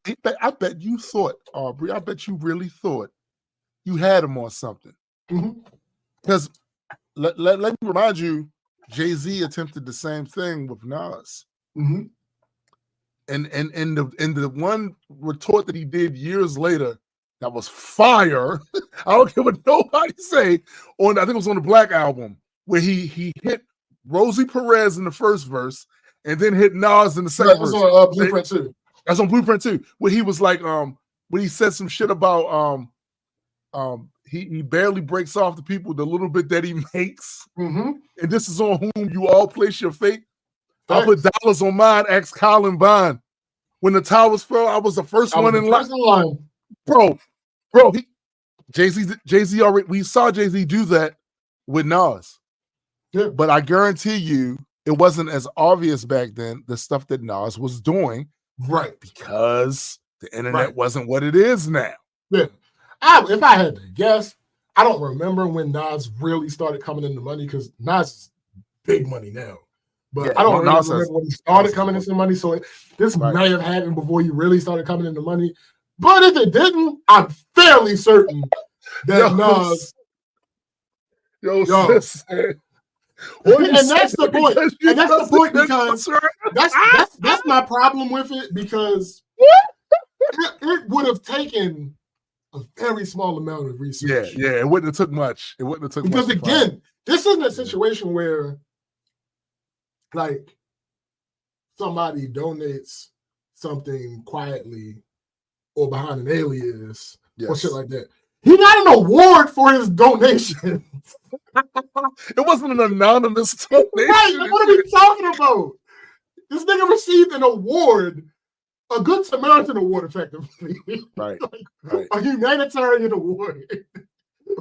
you thought, Aubrey, I bet you really thought you had him on something. Because let me remind you, Jay-Z attempted the same thing with Nas. And the one retort that he did years later that was fire. I don't care what nobody say. I think it was on the Black album where he hit Rosie Perez in the first verse and then hit Nas in the second verse. That was on Blueprint 2. That's on Blueprint 2. Where he was like, when he said some shit about he barely breaks off the people the little bit that he makes. And this is on whom you all place your fate. I put dollars on mine, ask Colin Vine. When the towers fell, I was the first one in line. Bro, Jay-Z already, we saw Jay-Z do that with Nas. Yeah. But I guarantee you, it wasn't as obvious back then, the stuff that Nas was doing. Right. Because the internet wasn't what it is now. Yeah. If I had to guess, I don't remember when Nas really started coming into money because Nas is big money now. But I don't really remember when he started coming into money. So this may have happened before he really started coming into money. But if it didn't, I'm fairly certain that Nas. Sis. And that's the point. And that's the point because that's my problem with it, because it would have taken a very small amount of research. Yeah, it wouldn't have took much. It wouldn't have took because much. Because again, this isn't a situation where like somebody donates something quietly or behind an alias or shit like that. He got an award for his donation. It wasn't an anonymous donation. Right, what are we talking about? This nigga received an award, a Good Samaritan award, effectively. Right. A humanitarian award.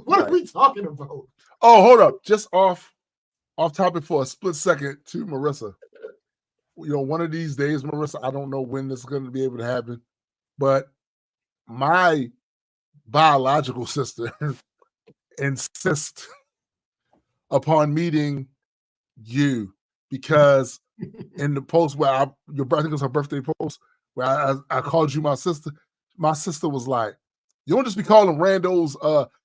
What are we talking about? Oh, hold up. Just off topic for a split second to Marissa. One of these days, Marissa, I don't know when this is going to be able to happen, but my biological sister insists upon meeting you, because in the post where I think it was her birthday post where I called you my sister was like, you don't just be calling randos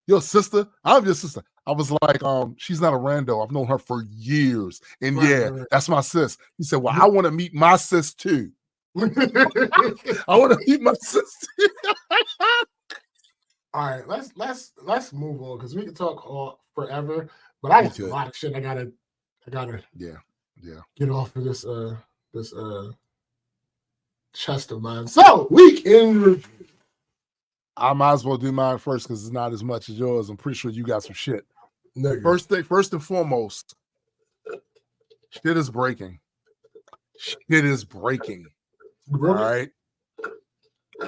your sister. I'm your sister. I was like, she's not a rando. I've known her for years. And that's my sis. He said, well, I want to meet my sis too. I want to meet my sis too. All right, let's move on, because we can talk forever, but I got a lot of shit I gotta get off of this chest of mine. So week in review. I might as well do mine first because it's not as much as yours. I'm pretty sure you got some shit. First and foremost, shit is breaking. Shit is breaking. All right.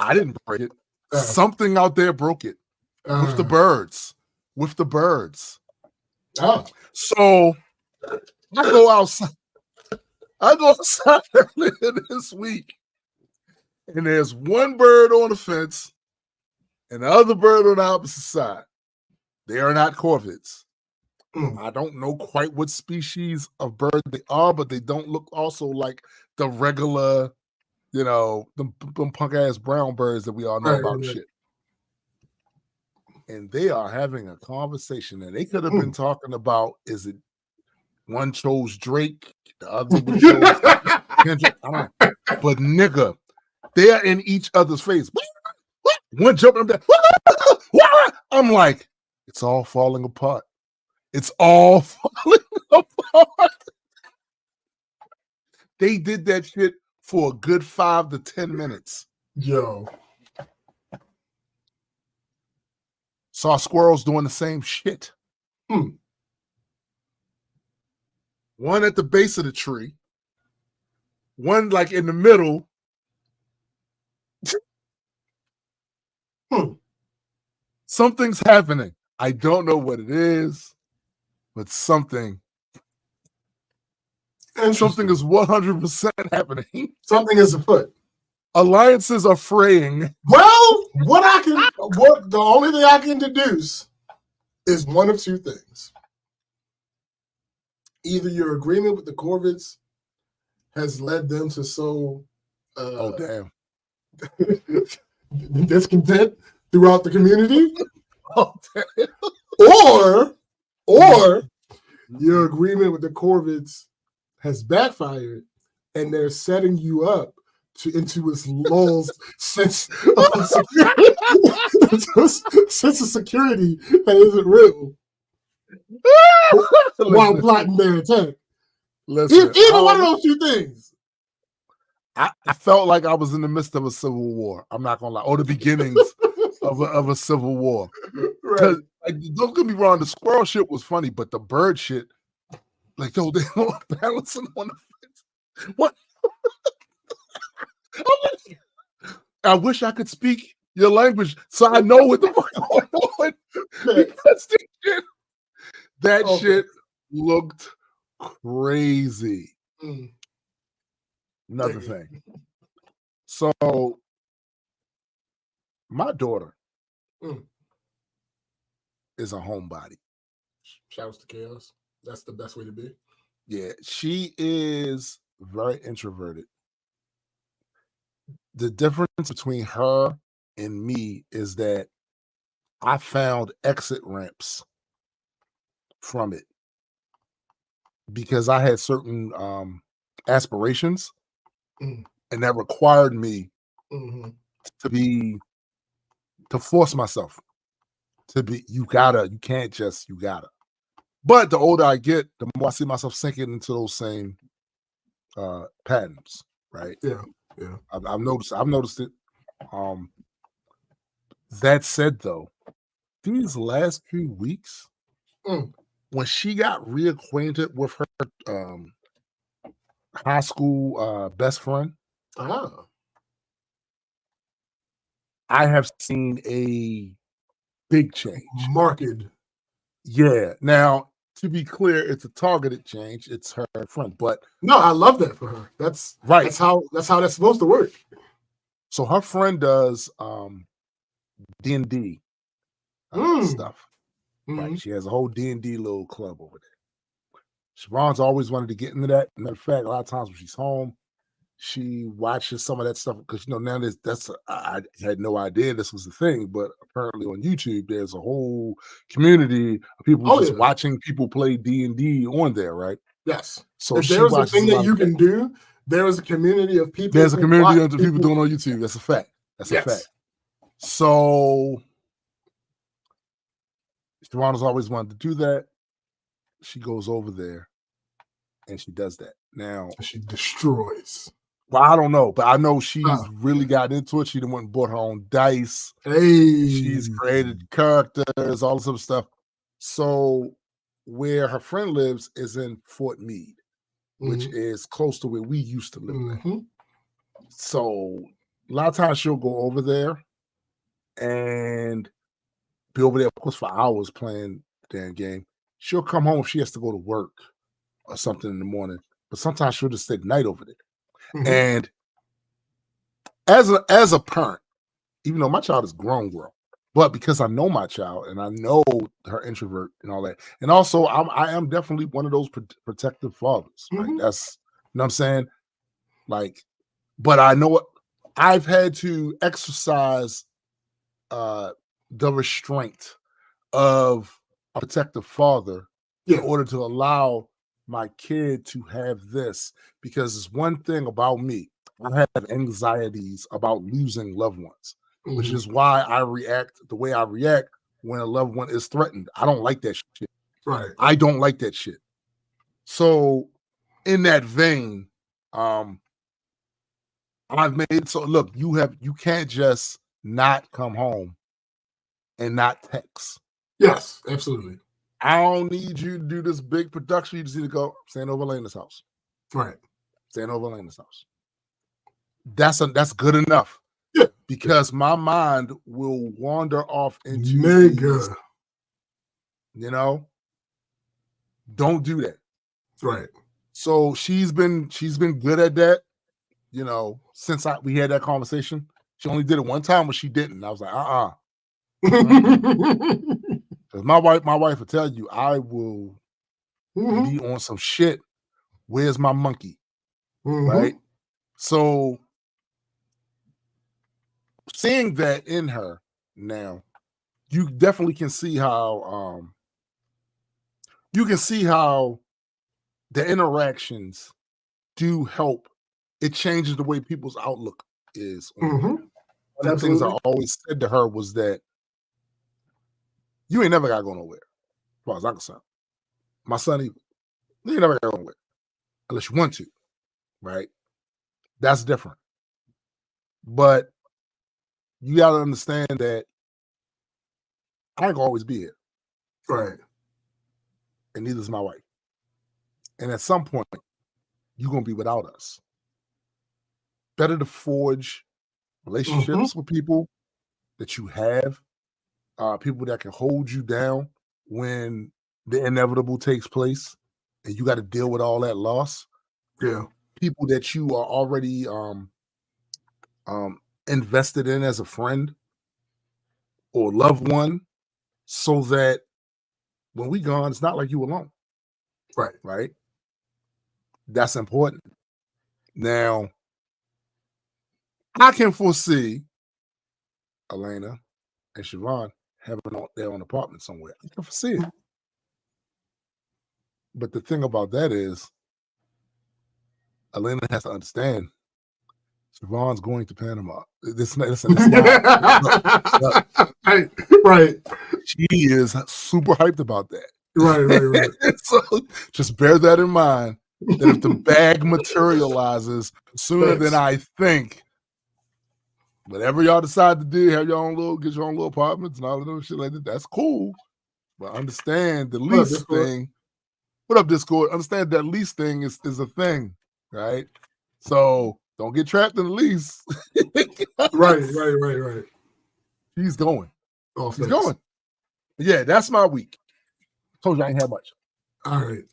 I didn't break it. Something out there broke it with the birds. Oh. So I go outside earlier this week, and there's one bird on the fence and the other bird on the opposite side. They are not corvids. I don't know quite what species of bird they are, but they don't look also like the regular, them punk ass brown birds that we all know about. Shit. And they are having a conversation, and they could have been talking about, is it one chose Drake, the other one chose Kendrick? But nigga, they are in each other's face. One jumping up there. I'm like, it's all falling apart. It's all falling apart. They did that shit for a good 5 to 10 minutes. Yo. Saw squirrels doing the same shit. One at the base of the tree. One like in the middle. Something's happening. I don't know what it is, but something is 100% happening. Something is afoot. Alliances are fraying. Well, the only thing I can deduce is one of two things. Either your agreement with the Corvids has led them to sow discontent throughout the community. Or your agreement with the Corvids has backfired, and they're setting you up into this lulz sense of security that isn't real while plotting their attack. Either one of those two things. I felt like I was in the midst of a civil war. I'm not gonna lie, or the beginnings of a civil war. Right. Don't get me wrong, the squirrel shit was funny, but the bird shit, like, they were balancing on the fence. What? I wish I could speak your language so I know what the fuck going on. Because that shit looked crazy. Another thing. So, my daughter is a homebody. Shouts to chaos. That's the best way to be. Yeah, she is very introverted. The difference between her and me is that I found exit ramps from it because I had certain aspirations, Mm. and that required me Mm-hmm. to force myself to be. You can't just, you gotta. But the older I get, the more I see myself sinking into those same patterns, right? Yeah. I've noticed it. That said, though, these last few weeks, when she got reacquainted with her high school best friend, I have seen a big change. Marked. Yeah. Now, to be clear, it's a targeted change. It's her friend, but no, I love that for her. That's right. That's how that's supposed to work. So her friend does D&D stuff. Right. She has a whole D&D little club over there. Siobhan's always wanted to get into that. Matter of fact, a lot of times when she's home, she watches some of that stuff because now I had no idea this was a thing, but apparently on YouTube there's a whole community of people just watching people play D&D on there, right? Yes. So if there's a thing that you can do, there is a community of people. There's a community of people doing on YouTube. That's a fact. That's a fact. So Sharonda's always wanted to do that. She goes over there and she does that. Now she destroys. Well, I don't know, but I know she's really got into it. She went and bought her own dice. She's created characters, all this other stuff. So where her friend lives is in Fort Meade, which is close to where we used to live at. So a lot of times she'll go over there and be over there, of course, for hours playing the damn game. She'll come home if she has to go to work or something in the morning, but sometimes she'll just stay the night over there. And as a parent, even though my child is grown, but because I know my child and I know her introvert and all that, and also I am definitely one of those protective fathers. Right? That's, you know what I'm saying? Like, but I know I've had to exercise the restraint of a protective father in order to allow my kid to have this, because it's one thing about me. I have anxieties about losing loved ones, which is why I react the way I react when a loved one is threatened. I don't like that shit. Right. I don't like that shit. So in that vein, I've made it so, look, you can't just not come home and not text. Yes, absolutely. I don't need you to do this big production. You just need to go stand over Elena's house. Right. Stand over Elena's house. That's good enough. Yeah. Because my mind will wander off into these, you know. Don't do that. Right. So she's been good at that, you know, since we had that conversation. She only did it one time when she didn't. I was like, Because my wife will tell you, I will be on some shit. Where's my monkey? Right? So seeing that in her now, you definitely can see how the interactions do help. It changes the way people's outlook is. One of the things I always said to her was that you ain't never got to go nowhere, as far as I'm concerned. My son either. You ain't never got to go nowhere unless you want to, right? That's different. But you got to understand that I ain't gonna always be here. Right. And neither is my wife. And at some point, you're going to be without us. Better to forge relationships with people that you have, people that can hold you down when the inevitable takes place and you got to deal with all that loss. Yeah. People that you are already invested in as a friend or loved one, so that when we gone, it's not like you alone. Right. Right. That's important. Now, I can foresee Elena and Siobhan having their own apartment somewhere. I can foresee it. But the thing about that is, Elena has to understand Siobhan's going to Panama. Listen, it's not. Right. She is super hyped about that. Right. So just bear that in mind. That if the bag materializes sooner than I think, whatever y'all decide to do, have your own get your own little apartments and all of those shit like that, that's cool. But understand the lease thing. What up, Discord? Understand that lease thing is a thing, right? So don't get trapped in the lease. Right. He's going. Oh, he's going. Yeah, that's my week. Told you I ain't had much. All right.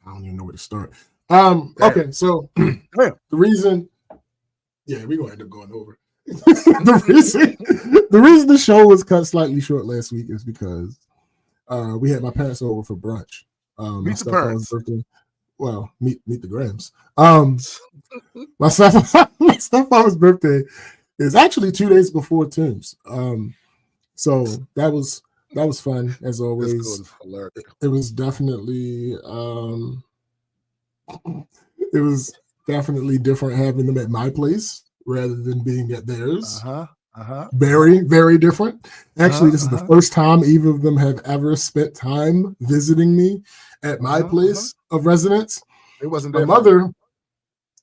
I don't even know where to start. Okay, so the reason, we're gonna end up going over. the reason the show was cut slightly short last week is because we had my parents over for brunch. Meet the parents. Birthday. Well, meet the Grams. My stepfather's birthday is actually 2 days before Tim's. So that was fun as always. It was definitely different having them at my place rather than being at theirs. Very, very different. Actually, this is the first time either of them have ever spent time visiting me at my place of residence. It wasn't my mother.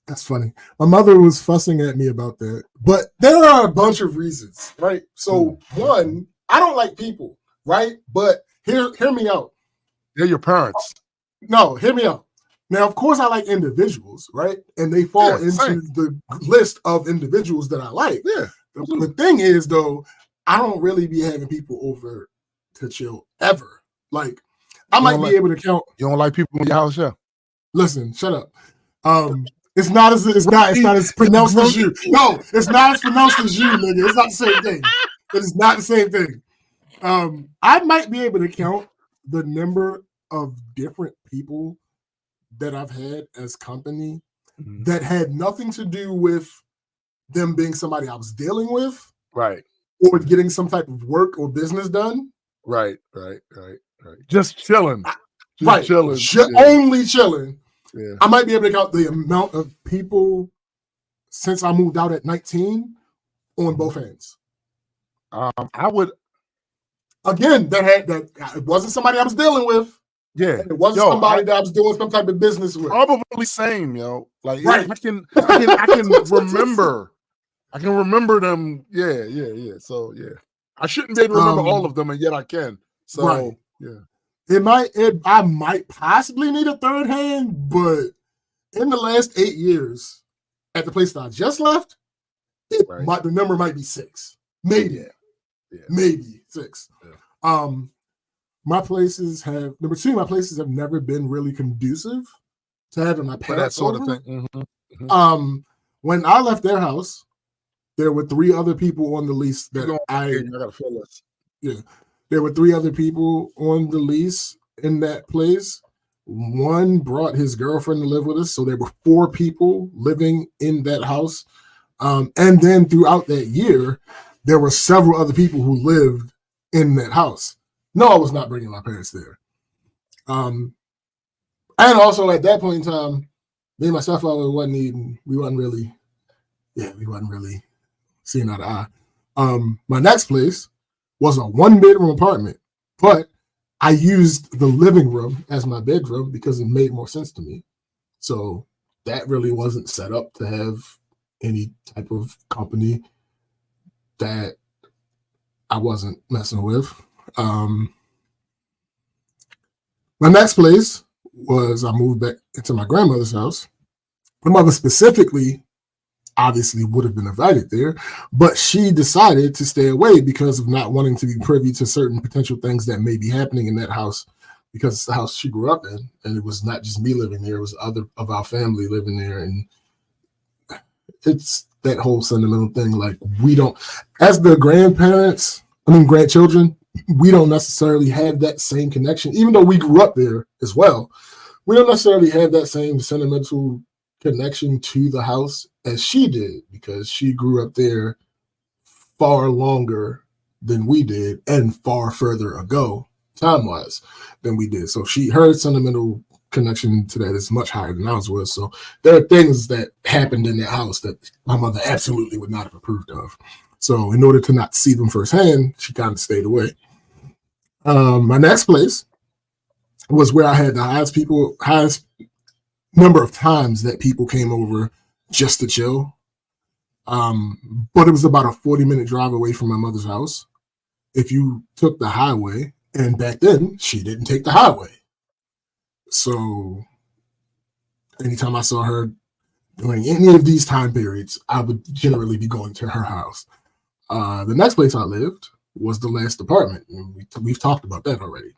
That's funny. My mother was fussing at me about that, but there are a bunch of reasons, right? So one, I don't like people, right? But hear me out. They're your parents. No, hear me out. Now, of course, I like individuals, right? And they fall into the list of individuals that I like. Yeah. The thing is, though, I don't really be having people over to chill ever. Like, I might be able to count. You don't like people in your house, yeah? Listen, shut up. It's not as pronounced as you. No, it's not as pronounced as you, nigga. It's not the same thing. It is not the same thing. I might be able to count the number of different people that I've had as company that had nothing to do with them being somebody I was dealing with, right, or getting some type of work or business done, right. Just chilling, chilling, only chilling. Yeah. I might be able to count the amount of people since I moved out at 19 on both hands. I would again that it wasn't somebody I was dealing with. Yeah, it wasn't somebody that I was doing some type of business with. Probably same, yo. Like I can remember. I can remember them. Yeah. So yeah, I shouldn't be able to remember all of them, and yet I can. So yeah, I might possibly need a third hand, but in the last 8 years, at the place that I just left, the number might be 6, maybe, maybe 6. Yeah. My places have never been really conducive to having my parents that sort over. Of thing. When I left their house, there were 3 other people on the lease that I gotta feel this. Yeah, there were 3 other people on the lease in that place. One brought his girlfriend to live with us, so there were 4 people living in that house. And then throughout that year, there were several other people who lived in that house. No, I was not bringing my parents there. And also at that point in time, me and my stepfather we wasn't really seeing eye to eye. My next place was a 1-bedroom apartment, but I used the living room as my bedroom because it made more sense to me. So that really wasn't set up to have any type of company that I wasn't messing with. My next place was I moved back into my grandmother's house. My mother specifically obviously would have been invited there, but she decided to stay away because of not wanting to be privy to certain potential things that may be happening in that house, because it's the house she grew up in, and it was not just me living there, it was other of our family living there. And it's that whole sentimental thing. Like, we don't, as the grandchildren, we don't necessarily have that same connection, even though we grew up there as well. we don't necessarily have that same sentimental connection to the house as she did, because she grew up there far longer than we did and far further ago, time-wise, than we did. So her sentimental connection to that is much higher than ours was. So there are things that happened in that house that my mother absolutely would not have approved of. So in order to not see them firsthand, she kind of stayed away. My next place was where I had the highest number of times that people came over just to chill. But it was about a 40-minute drive away from my mother's house. If you took the highway, and back then she didn't take the highway. So anytime I saw her during any of these time periods, I would generally be going to her house. The next place I lived was the last apartment. We've talked about that already.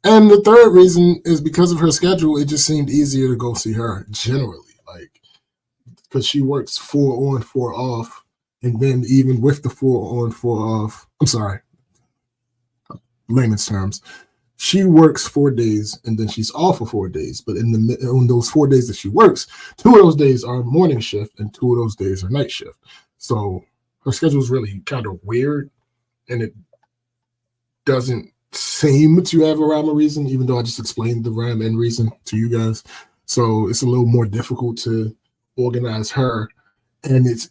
And the third reason is because of her schedule, it just seemed easier to go see her generally, like, because she works 4 on, 4 off. And then even with the 4 on, 4 off, I'm sorry, layman's terms, she works 4 days and then she's off for 4 days. But on those 4 days that she works, 2 of those days are morning shift and 2 of those days are night shift. So her schedule is really kind of weird, and it doesn't seem to have a rhyme or reason, even though I just explained the rhyme and reason to you guys. So it's a little more difficult to organize her, and it's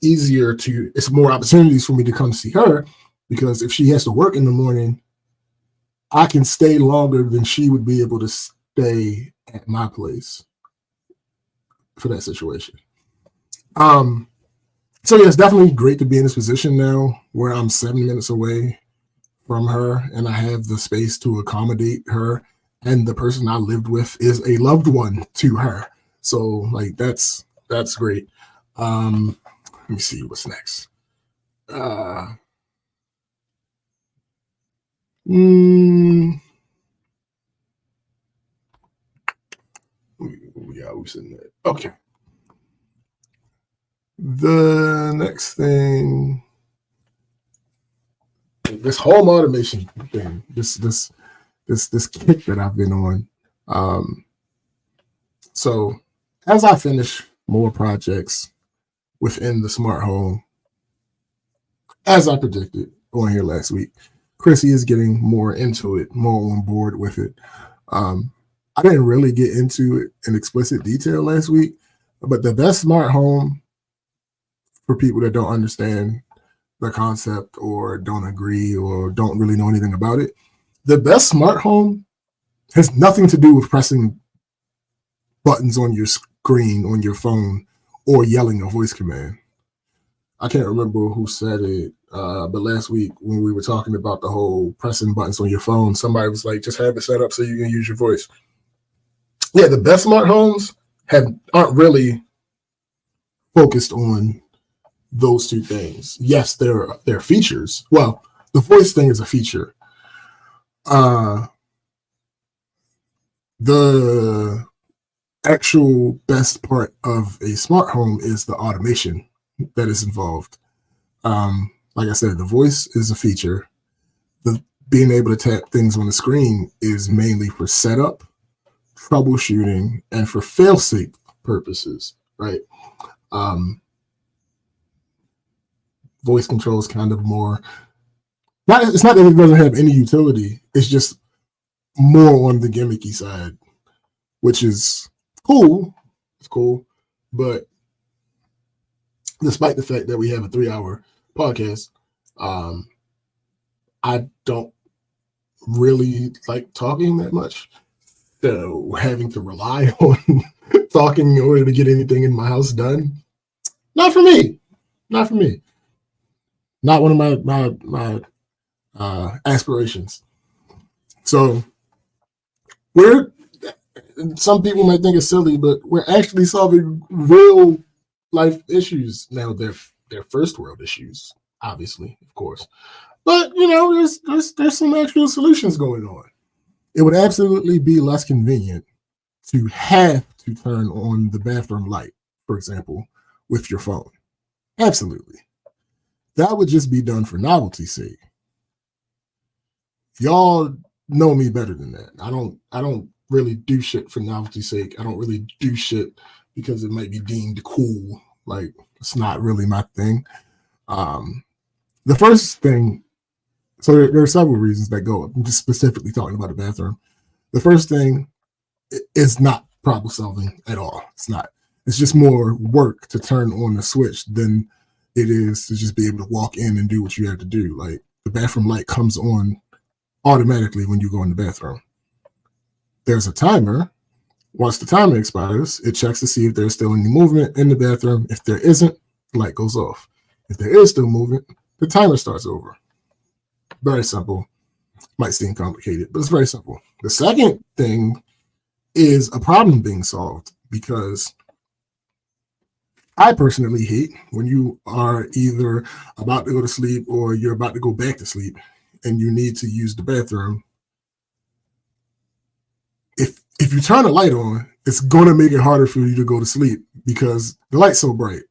more opportunities for me to come see her, because if she has to work in the morning, I can stay longer than she would be able to stay at my place for that situation. So yeah, it's definitely great to be in this position now where I'm 7 minutes away from her and I have the space to accommodate her, and the person I lived with is a loved one to her. So like that's great. Let me see what's next. Yeah, who's in there? Okay. The next thing, this home automation thing, this kick that I've been on. So as I finish more projects within the smart home, as I predicted on here last week, Chrissy is getting more into it, more on board with it. I didn't really get into it in explicit detail last week, but the best smart home, for people that don't understand the concept or don't agree or don't really know anything about it, the best smart home has nothing to do with pressing buttons on your screen on your phone or yelling a voice command. I can't remember who said it, but last week when we were talking about the whole pressing buttons on your phone, somebody was like, just have it set up so you can use your voice. Yeah, the best smart homes aren't really focused on those two things. Yes, they're features. Well, the voice thing is a feature. The actual best part of a smart home is the automation that is involved. Like I said, the voice is a feature. The being able to tap things on the screen is mainly for setup, troubleshooting, and for fail-safe purposes, right? Voice control is kind of more, it's not that it doesn't have any utility, it's just more on the gimmicky side, which is cool. It's cool, but despite the fact that we have a 3-hour podcast, I don't really like talking that much. So having to rely on talking in order to get anything in my house done, not for me. Not for me. Not one of my aspirations. So some people might think it's silly, but we're actually solving real life issues now. They're first world issues, obviously, of course, but there's some actual solutions going on. It would absolutely be less convenient to have to turn on the bathroom light, for example, with your phone. Absolutely. That would just be done for novelty's sake. Y'all know me better than that. I don't really do shit for novelty's sake. I don't really do shit because it might be deemed cool. Like, it's not really my thing. The first thing, so there are several reasons that go up. I'm just specifically talking about the bathroom. The first thing is not problem solving at all. It's not. It's just more work to turn on the switch than it is to just be able to walk in and do what you have to do. Like, the bathroom light comes on automatically when you go in the bathroom. There's a timer. Once the timer expires, it checks to see if there's still any movement in the bathroom. If there isn't, the light goes off. If there is still movement, the timer starts over. Very simple. Might seem complicated, but it's very simple. The second thing is a problem being solved, because I personally hate when you are either about to go to sleep or you're about to go back to sleep and you need to use the bathroom. If you turn the light on, it's going to make it harder for you to go to sleep because the light's so bright.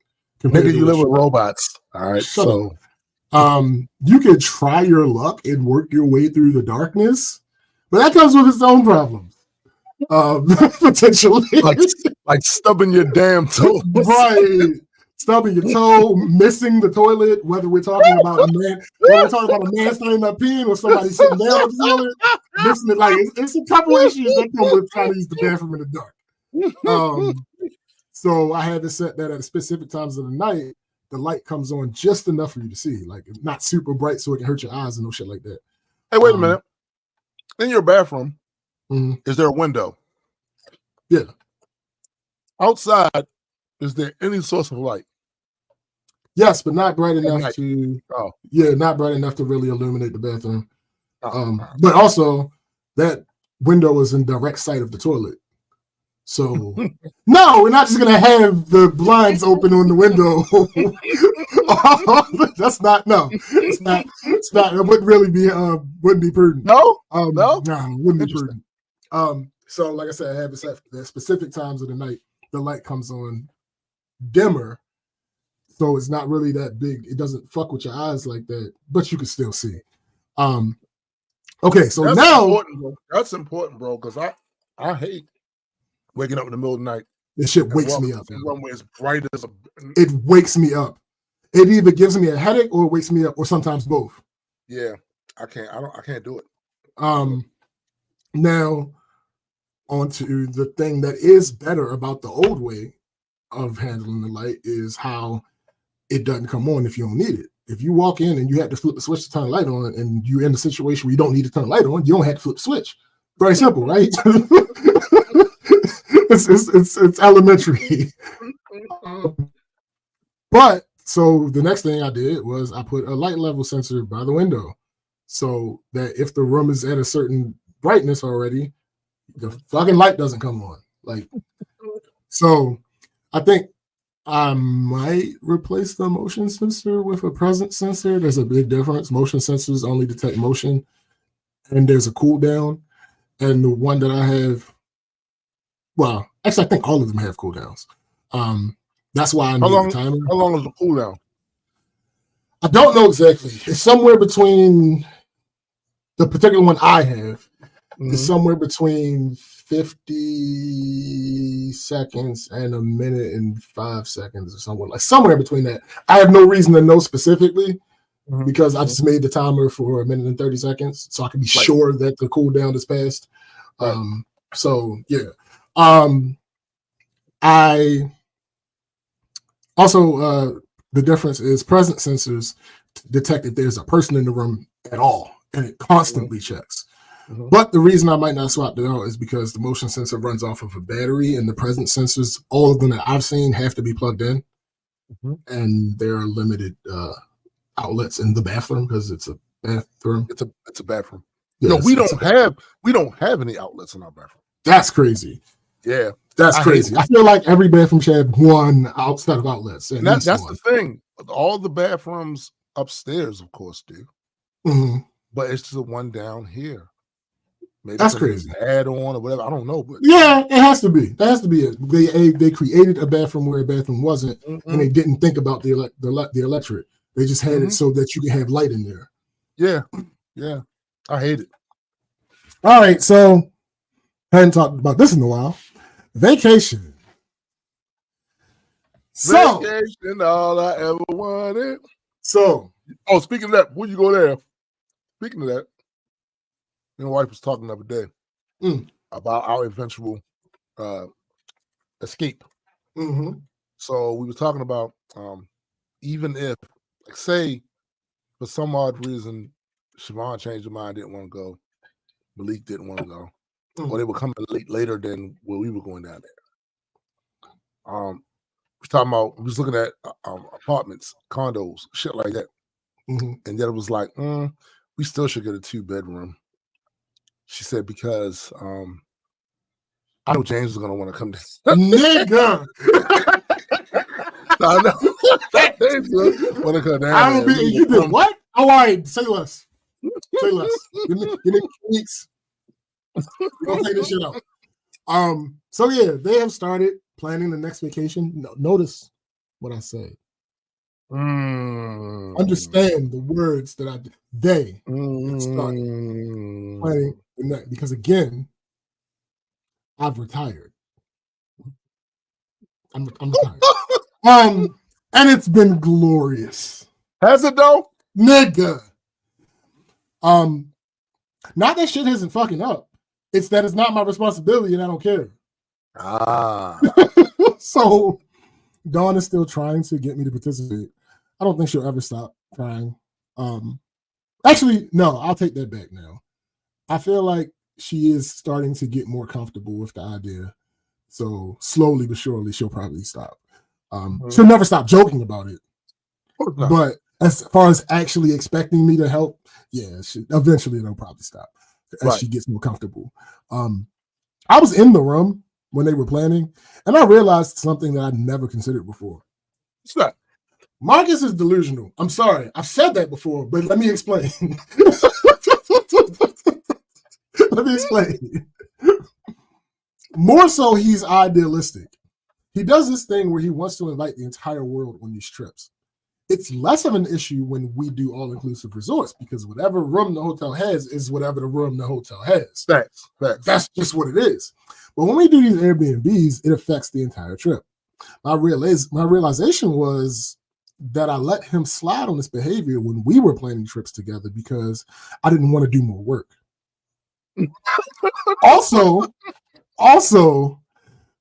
Maybe you live with robots. All right, so you could try your luck and work your way through the darkness, but that comes with its own problems. Potentially, like stubbing your damn toe, right? Stubbing your toe, missing the toilet. Whether we're talking about a man, standing up peeing or somebody sitting down on the toilet, missing it. Like, it's a couple issues that come with trying to use the bathroom in the dark. So I had to set that at specific times of the night. The light comes on just enough for you to see, like, not super bright so it can hurt your eyes and no shit like that. Hey, wait a minute. In your bathroom, is there a window? Yeah. Outside, is there any source of light? Yes, but not bright enough not bright enough to really illuminate the bathroom. But also, that window is in direct sight of the toilet. So, no, we're not just going to have the blinds open on the window. That's not, no. It's not, it wouldn't really be, wouldn't be prudent. No, it wouldn't be prudent. So, like I said, I have it set at specific times of the night. The light comes on dimmer, so it's not really that big. It doesn't fuck with your eyes like that, but you can still see. Okay, so that's important, bro, because I hate waking up in the middle of the night. This shit wakes me up. One way is bright as it wakes me up. It either gives me a headache or it wakes me up, or sometimes both. Yeah, I can't do it. Now, on to the thing that is better about the old way of handling the light is how it doesn't come on if you don't need it. If you walk in and you have to flip the switch to turn the light on, and you're in a situation where you don't need to turn the light on, you don't have to flip the switch. Very simple, right? it's elementary. But so the next thing I did was I put a light level sensor by the window, so that if the room is at a certain brightness already, the fucking light doesn't come on. Like, so I think I might replace the motion sensor with a presence sensor. There's a big difference. Motion sensors only detect motion, and there's a cooldown. And the one that I have, well, actually, I think all of them have cooldowns. That's why I need the timer. How long is the cooldown? I don't know exactly. It's somewhere between, the particular one I have is somewhere between 50 seconds and a minute and 5 seconds, or somewhere between that. I have no reason to know specifically because I just made the timer for a minute and 30 seconds, so I can be sure that the cooldown is passed. So yeah. I also the difference is presence sensors detect if there's a person in the room at all, and it constantly checks. But the reason I might not swap it out is because the motion sensor runs off of a battery, and the presence sensors, all of them that I've seen, have to be plugged in, and there are limited outlets in the bathroom because it's a bathroom. It's a bathroom. Yeah, no, we don't have any outlets in our bathroom. That's crazy. Yeah, that's crazy. I feel like every bathroom should have one set of outlets. And that's the thing. All the bathrooms upstairs, of course, do. But it's the one down here. Maybe that's crazy. Add on or whatever. I don't know, but yeah, it has to be. That has to be it. They created a bathroom where a bathroom wasn't, and they didn't think about the electric. They just had it so that you can have light in there. Yeah, I hate it. All right, so Hadn't talked about this in a while. Vacation. So, vacation, all I ever wanted. So, speaking of that, when you go there, speaking of that, my wife was talking the other day about our eventual escape. Mm-hmm. So we were talking about even if, like, say, for some odd reason, Siobhan changed her mind, didn't want to go, Malik didn't want to go, or they were coming later than where we were going down there. We was looking at apartments, condos, shit like that. And then it was like, we still should get a 2-bedroom. She said, because I know James is going to want to come down. Nigga. I know. Want to come down. I will be. You did what? All right. Say less. Say less. Give me 2 weeks. Don't take this shit out. So yeah, they have started planning the next vacation. No, notice what I said. Understand the words that I did. They started planning the next, because again, I've retired. I'm retired. And it's been glorious. Has it though? Nigga. Not that shit isn't fucking up. It's that it's not my responsibility and I don't care. So Dawn is still trying to get me to participate. I don't think she'll ever stop trying. Actually, no, I'll take that back now. I feel like she is starting to get more comfortable with the idea. So slowly but surely, she'll probably stop. She'll never stop joking about it. But as far as actually expecting me to help, yeah, eventually they'll probably stop as she gets more comfortable. I was in the room when they were planning, and I realized something that I'd never considered before. What's that? Marcus is delusional. I'm sorry. I've said that before, but let me explain. Let me explain. More so, he's idealistic. He does this thing where he wants to invite the entire world on these trips. It's less of an issue when we do all-inclusive resorts, because whatever room the hotel has is whatever the room the hotel has. That's just what it is. But when we do these Airbnbs, it affects the entire trip. My realization was that I let him slide on this behavior when we were planning trips together because I didn't want to do more work. Also,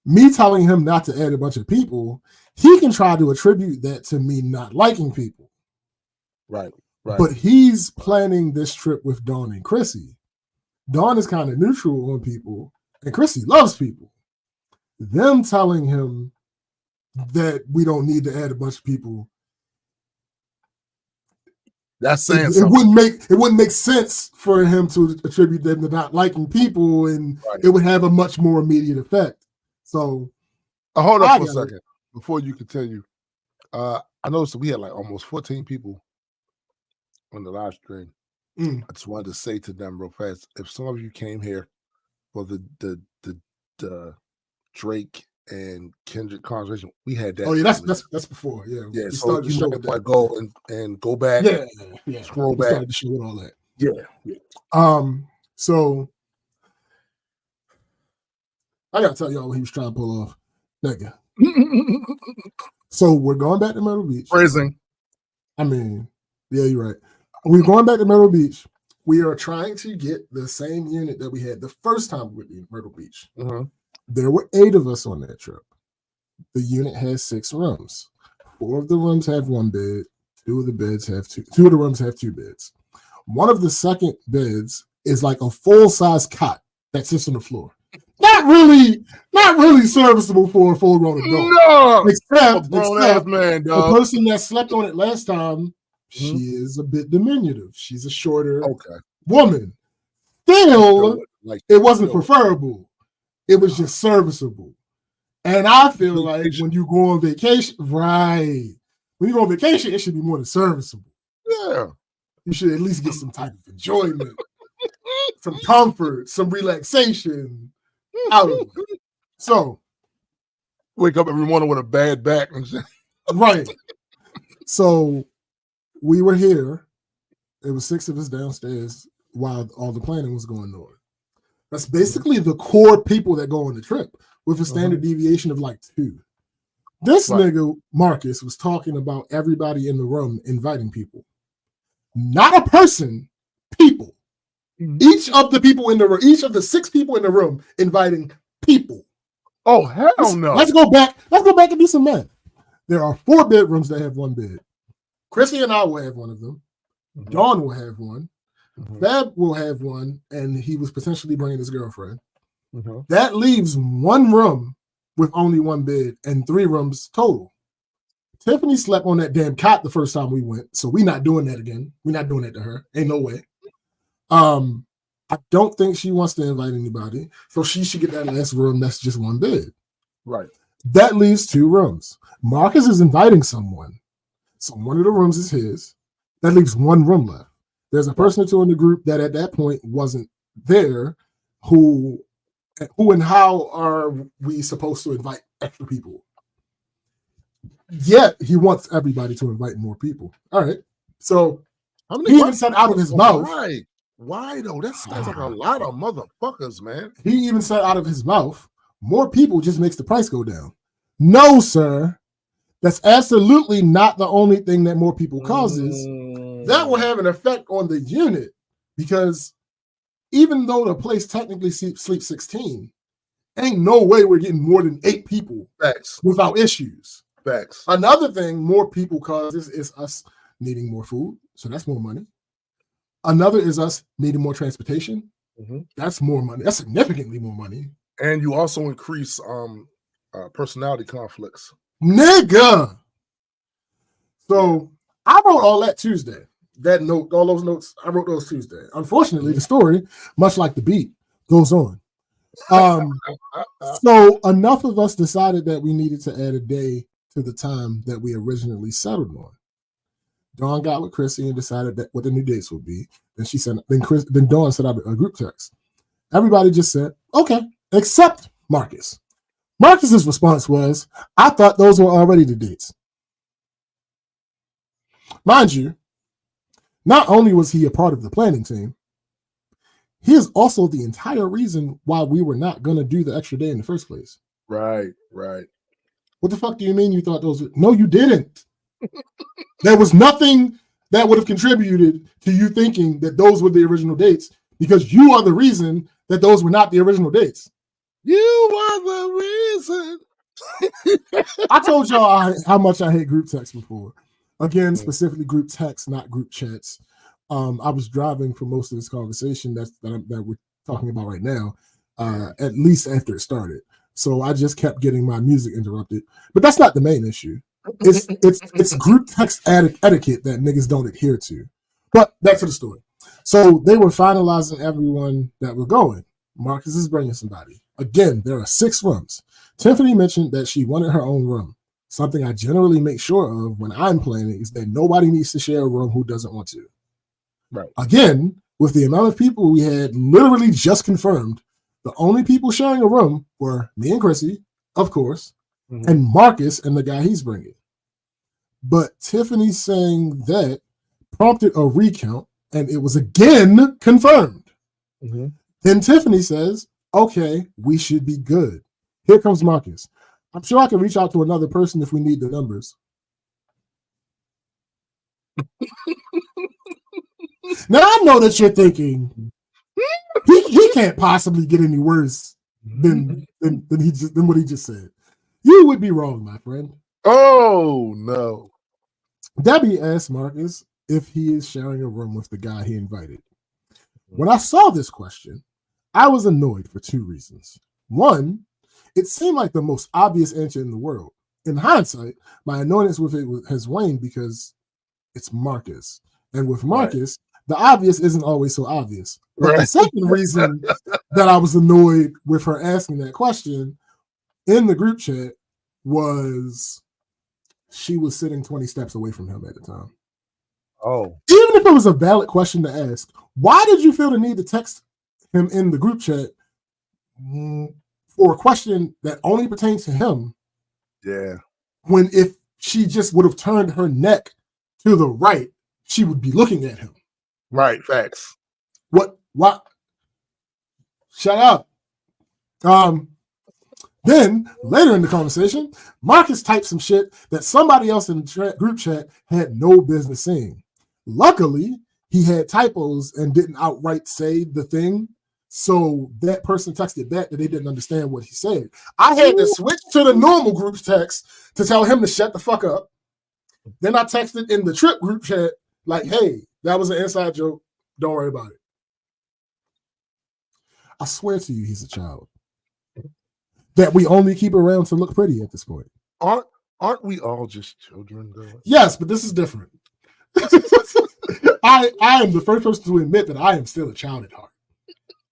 me telling him not to add a bunch of people, he can try to attribute that to me not liking people. Right. But he's planning this trip with Dawn and Chrissy. Dawn is kind of neutral on people, and Chrissy loves people. Them telling him that we don't need to add a bunch of people, that's saying something. It wouldn't make sense for him to attribute them to not liking people, and it would have a much more immediate effect. So hold up for a second before you continue. I noticed that we had like almost 14 people on the live stream. I just wanted to say to them real fast, if some of you came here for the Drake and Kendrick conversation, we had that. Oh yeah, that's before. Yeah. So you might want to go and go back. Yeah. Scroll back. Started to show it all that. Yeah. So I gotta tell y'all what he was trying to pull off, nigga. So we're going back to Myrtle Beach. Phrasing. I mean, yeah, you're right. We're going back to Myrtle Beach. We are trying to get the same unit that we had the first time we were in Myrtle Beach. There were 8 of us on that trip. The unit has 6 rooms. 4 of the rooms have 1 bed. 2 of the beds have 2. 2 of the rooms have 2 beds. One of the second beds is like a full-size cot that sits on the floor. Not really serviceable for a full-grown adult. No, except man, the person that slept on it last time, she is a bit diminutive. She's a shorter woman. Still, it wasn't preferable. It was just serviceable. And I feel like when you go on vacation, when you go on vacation, it should be more than serviceable. Yeah. You should at least get some type of enjoyment, some comfort, some relaxation out of it. So, wake up every morning with a bad back and shit. Right. So, we were here. There was 6 of us downstairs while all the planning was going on. That's basically the core people that go on the trip with a standard deviation of like 2. This nigga, Marcus, was talking about everybody in the room inviting people. Not a person, people. Each of the people in the room, each of the 6 people in the room inviting people. Oh, hell no. Let's go back and do some math. There are 4 bedrooms that have 1 bed. Chrissy and I will have one of them. Dawn will have one. Fab will have one, and he was potentially bringing his girlfriend. That leaves 1 room with only 1 bed and 3 rooms total. Tiffany slept on that damn cot the first time we went, so we're not doing that again. We're not doing that to her. Ain't no way. I don't think she wants to invite anybody, so she should get that last room that's just 1 bed. Right. That leaves 2 rooms. Marcus is inviting someone, so one of the rooms is his. That leaves 1 room left. There's a person or 2 in the group that at that point wasn't there. Who and how are we supposed to invite extra people? Yet he wants everybody to invite more people. All right. So he even said out of his mouth. Why though? That sounds like a lot of motherfuckers, man. He even said out of his mouth, more people just makes the price go down. No, sir. That's absolutely not the only thing that more people causes. That will have an effect on the unit, because even though the place technically sleeps 16, ain't no way we're getting more than 8 people without issues. Facts. Another thing more people causes is us needing more food, so that's more money. Another is us needing more transportation. That's more money. That's significantly more money. And you also increase personality conflicts. Nigga. So I wrote all that Tuesday. That note, all those notes, I wrote those Tuesday. Unfortunately, the story, much like the beat, goes on. So enough of us decided that we needed to add a day to the time that we originally settled on. Dawn got with Chrissy and decided that what the new dates would be. Then she said, then Dawn sent out a group text. Everybody just said, okay, except Marcus. Marcus's response was, I thought those were already the dates. Mind you, not only was he a part of the planning team, he is also the entire reason why we were not going to do the extra day in the first place. Right. What the fuck do you mean you thought those were? No, you didn't. There was nothing that would have contributed to you thinking that those were the original dates, because you are the reason that those were not the original dates. You are the reason. I told y'all how much I hate group text before. Again, specifically group text, not group chats. I was driving for most of this conversation that we're talking about right now, at least after it started. So I just kept getting my music interrupted. But that's not the main issue. It's group text etiquette that niggas don't adhere to. But back to the story. So they were finalizing everyone that were going. Marcus is bringing somebody. Again, there are 6 rooms. Tiffany mentioned that she wanted her own room. Something I generally make sure of when I'm planning is that nobody needs to share a room who doesn't want to. Right. Again, with the amount of people we had literally just confirmed, the only people sharing a room were me and Chrissy, of course, and Marcus and the guy he's bringing. But Tiffany saying that prompted a recount, and it was again confirmed. Then Tiffany says, okay, we should be good. Here comes Marcus. I'm sure I can reach out to another person if we need the numbers. Now I know that you're thinking he can't possibly get any worse than what he just said. You would be wrong, my friend. Oh no. Debbie asked Marcus if he is sharing a room with the guy he invited. When I saw this question, I was annoyed for 2 reasons. One, it seemed like the most obvious answer in the world. In hindsight, my annoyance with it has waned because it's Marcus. And with Marcus, the obvious isn't always so obvious. But the second reason that I was annoyed with her asking that question in the group chat was she was sitting 20 steps away from him at the time. Oh. Even if it was a valid question to ask, why did you feel the need to text him in the group chat for a question that only pertains to him? Yeah. When if she just would have turned her neck to the right, she would be looking at him. Right. Facts. What? Shut up. Then later in the conversation, Marcus typed some shit that somebody else in the group chat had no business saying. Luckily, he had typos and didn't outright say the thing. So that person texted back that they didn't understand what he said. I had to switch to the normal group text to tell him to shut the fuck up. Then I texted in the trip group chat like, hey, that was an inside joke. Don't worry about it. I swear to you, he's a child that we only keep around to look pretty at this point. Aren't we all just children, though? Yes, but this is different. I am the first person to admit that I am still a child at heart.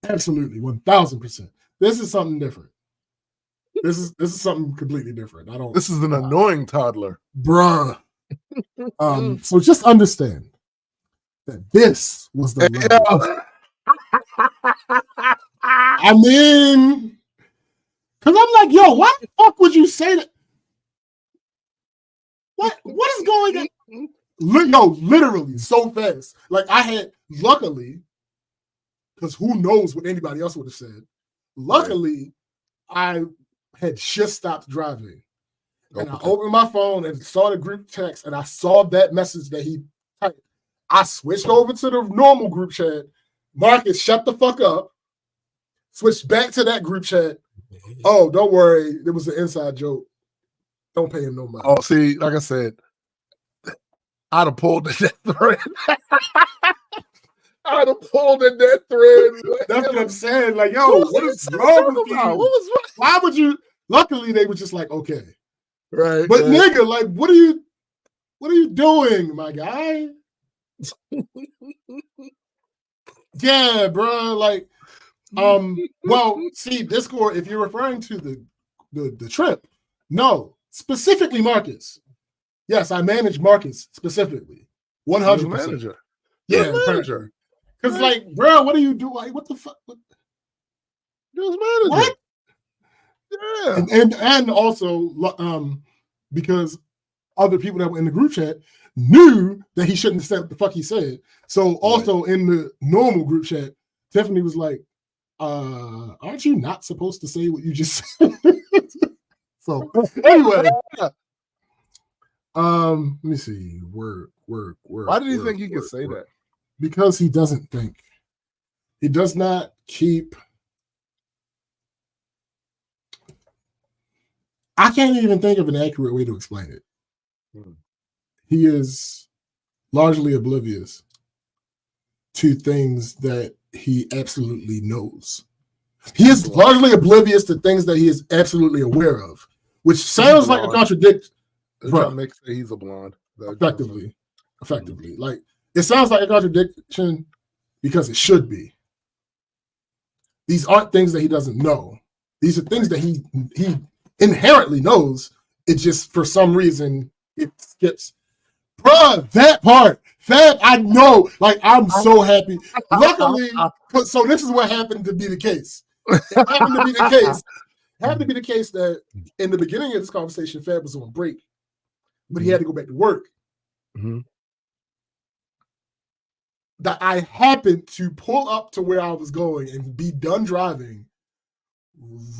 Absolutely, 1000%. This is something different. This is something completely different. This is an annoying toddler, bruh. So just understand that this was the level. I mean, because I'm like, yo, why the fuck would you say that? What is going on? No, literally so fast. Like I had, luckily, because who knows what anybody else would have said. Luckily, I had just stopped driving. And I opened my phone and saw the group text and I saw that message that he typed. I switched over to the normal group chat. Marcus, shut the fuck up. Switched back to that group chat. Oh, don't worry. It was an inside joke. Don't pay him no money. Oh, see, like I said, I'd have pulled at that thread. I'd have pulled at that thread. That's what I'm saying. Like, yo, what is wrong with you? What was wrong? Why would you? Luckily, they were just like, okay. Right. But nigga, like, what are you doing, my guy? Yeah, bro. Like, well, see, Discord, if you're referring to the trip, no, specifically Marcus. Yes, I manage Marcus specifically. 100%. Manager. Yeah, manager. Because, like, bro, what do you do? Like, what the fuck? You're manager. What? Yeah. And also, because other people that were in the group chat knew that he shouldn't have said what the fuck he said. So also in the normal group chat, Tiffany was like, aren't you not supposed to say what you just said? So anyway, let me see. Work. Why did he think he could say that? Because he doesn't think. He does not keep. I can't even think of an accurate way to explain it. He is largely oblivious to things that he absolutely knows. He is largely oblivious to things that he is absolutely aware of, which sounds like a contradiction. That makes it he's a blonde. Effectively. Like, it sounds like a contradiction because it should be. These aren't things that he doesn't know. These are things that he inherently knows. It just, for some reason, it skips. Bruh, that part. Fab, I know. Like, I'm so happy. Luckily, so this is what happened to be the case. It happened to be the case. It happened to be the case that in the beginning of this conversation, Fab was on break, but he had to go back to work. That I happened to pull up to where I was going and be done driving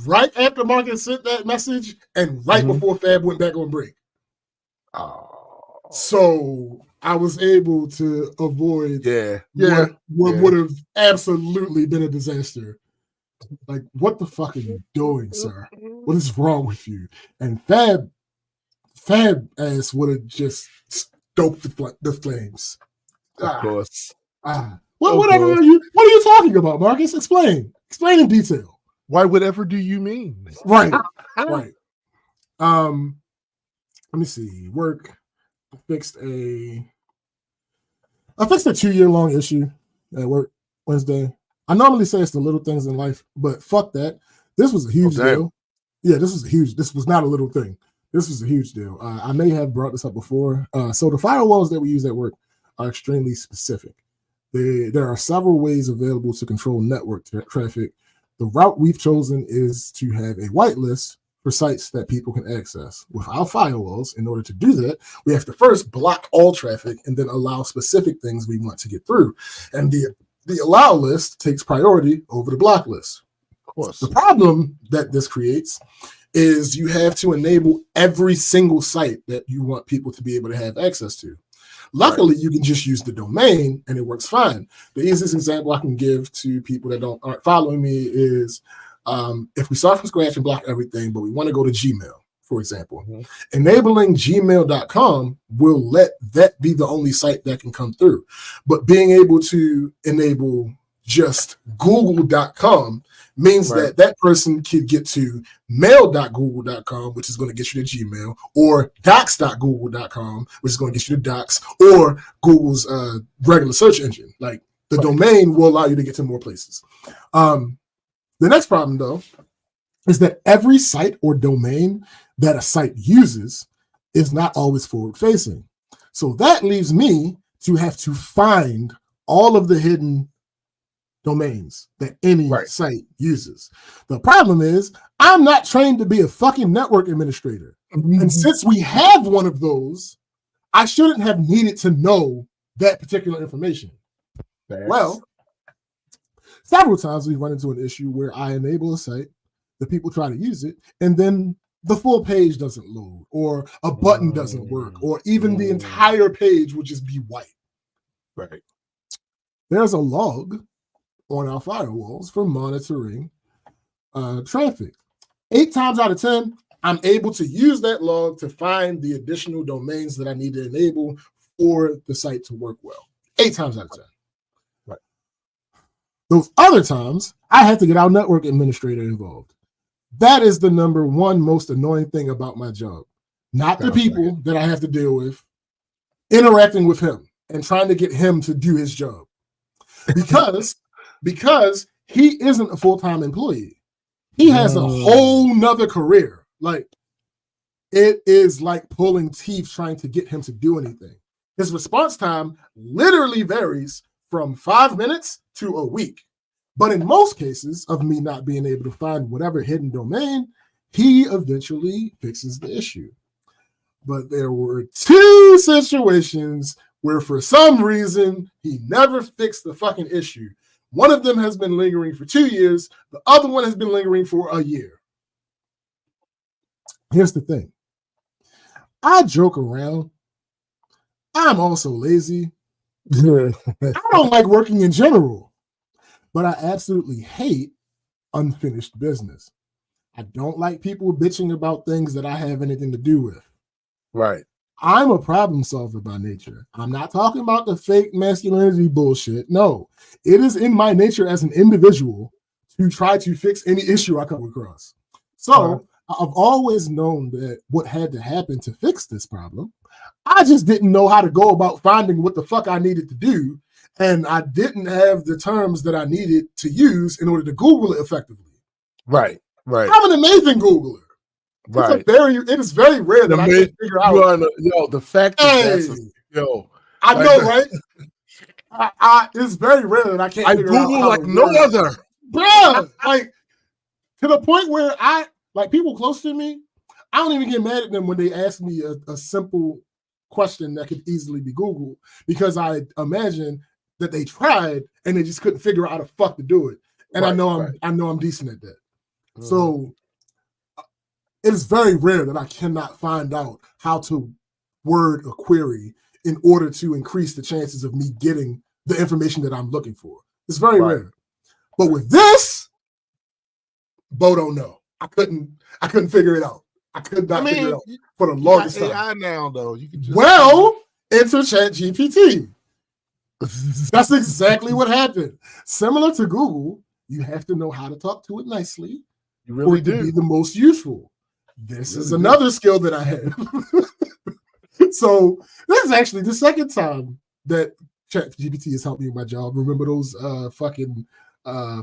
right after Marcus sent that message and right before Fab went back on break. So I was able to avoid what would have absolutely been a disaster. Like, what the fuck are you doing, sir? What is wrong with you? And Fab ass would have just stoked the flames. Of course. What are you talking about, Marcus? Explain in detail. Why, whatever do you mean? Right. Let me see. Work. I fixed a 2-year-long issue at work Wednesday. I normally say it's the little things in life, but fuck that. This was a huge deal. Yeah, this was not a little thing. This was a huge deal. I may have brought this up before. So the firewalls that we use at work are extremely specific. There are several ways available to control network traffic. The route we've chosen is to have a whitelist for sites that people can access. With our firewalls, in order to do that, we have to first block all traffic and then allow specific things we want to get through. And the allow list takes priority over the block list. course. The problem that this creates is you have to enable every single site that you want people to be able to have access to. Luckily, you can just use the domain and it works fine. The easiest example I can give to people that aren't following me is if we start from scratch and block everything, but we want to go to Gmail, for example, enabling gmail.com will let that be the only site that can come through. But being able to enable just google.com means that person could get to mail.google.com, which is going to get you to Gmail, or docs.google.com, which is going to get you to Docs, or Google's regular search engine. Like the domain will allow you to get to more places. The next problem, though, is that every site or domain that a site uses is not always forward-facing. So that leaves me to have to find all of the hidden domains that any site uses. The problem is I'm not trained to be a fucking network administrator. And since we have one of those, I shouldn't have needed to know that particular information. Well, several times we've run into an issue where I enable a site, the people try to use it, and then the full page doesn't load, or a button doesn't work, or even the entire page will just be white. Right. There's a log on our firewalls for monitoring traffic. 8 times out of 10, I'm able to use that log to find the additional domains that I need to enable for the site to work well. 8 times out of 10. Right. Those other times, I have to get our network administrator involved. That is the number one most annoying thing about my job. Not the people that I have to deal with, interacting with him and trying to get him to do his job. Because he isn't a full-time employee. He has a whole nother career. Like, it is like pulling teeth trying to get him to do anything. His response time literally varies from 5 minutes to a week. But in most cases of me not being able to find whatever hidden domain, he eventually fixes the issue. But there were 2 situations where for some reason he never fixed the fucking issue. One of them has been lingering for 2 years. The other one has been lingering for a year. Here's the thing. I joke around. I'm also lazy. I don't like working in general, but I absolutely hate unfinished business. I don't like people bitching about things that I have anything to do with. Right. I'm a problem solver by nature. I'm not talking about the fake masculinity bullshit. No, it is in my nature as an individual to try to fix any issue I come across. So I've always known that what had to happen to fix this problem. I just didn't know how to go about finding what the fuck I needed to do. And I didn't have the terms that I needed to use in order to Google it effectively. Right. I'm an amazing Googler. Right. It is very rare that I can figure out. The fact that I know, right? It's very rare that I can't figure out. I Google like no other. Bruh, like to the point where people close to me, I don't even get mad at them when they ask me a simple question that could easily be Googled, because I imagine that they tried and they just couldn't figure out how the fuck to do it. And I know I'm decent at that. So it is very rare that I cannot find out how to word a query in order to increase the chances of me getting the information that I'm looking for. It's very rare. But with this, Bo don't know. I couldn't figure it out. I could not figure it out for the longest time. AI now, though. You can just enter ChatGPT. That's exactly what happened. Similar to Google, you have to know how to talk to it nicely for it to be the most useful. This is another skill that I have. So this is actually the second time that ChatGPT has helped me in my job. Remember those fucking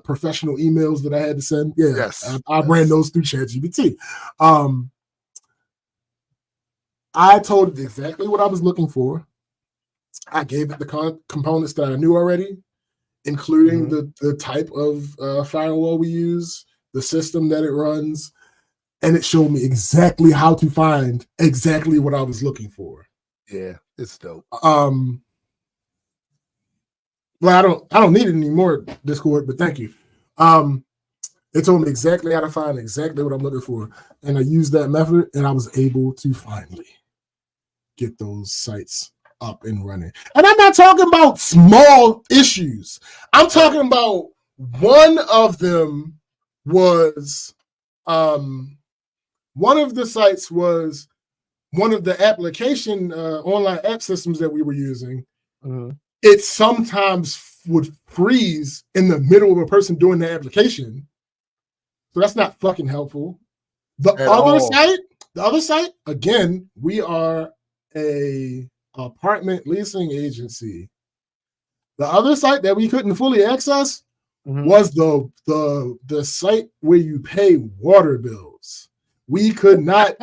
professional emails that I had to send? Yeah, yes. I ran those through ChatGPT. I told it exactly what I was looking for. I gave it the components that I knew already, including the type of firewall we use, the system that it runs, and it showed me exactly how to find exactly what I was looking for. Yeah, it's dope. Well, I don't need it anymore, Discord, but thank you. They told me exactly how to find exactly what I'm looking for. And I used that method, and I was able to finally get those sites up and running. And I'm not talking about small issues. I'm talking about one of them was one of the sites was one of the application online app systems that we were using. It sometimes would freeze in the middle of a person doing the application. So that's not fucking helpful. The other site, again, we are a apartment leasing agency. The other site that we couldn't fully access was the site where you pay water bills. We could not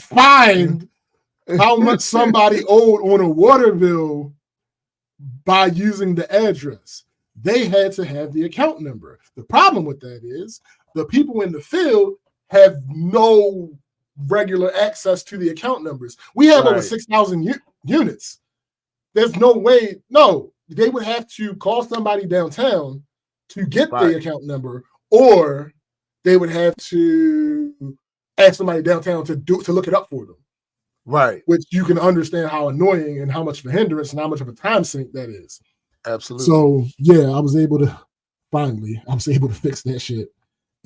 find how much somebody owed on a water bill by using the address. They had to have the account number. The problem with that is the people in the field have no regular access to the account numbers. We have over 6,000 units. There's no way. No, they would have to call somebody downtown to get the account number, or they would have to ask somebody downtown to look it up for them. Right. Which you can understand how annoying and how much of a hindrance and how much of a time sink that is. Absolutely. So yeah, I was able to fix that shit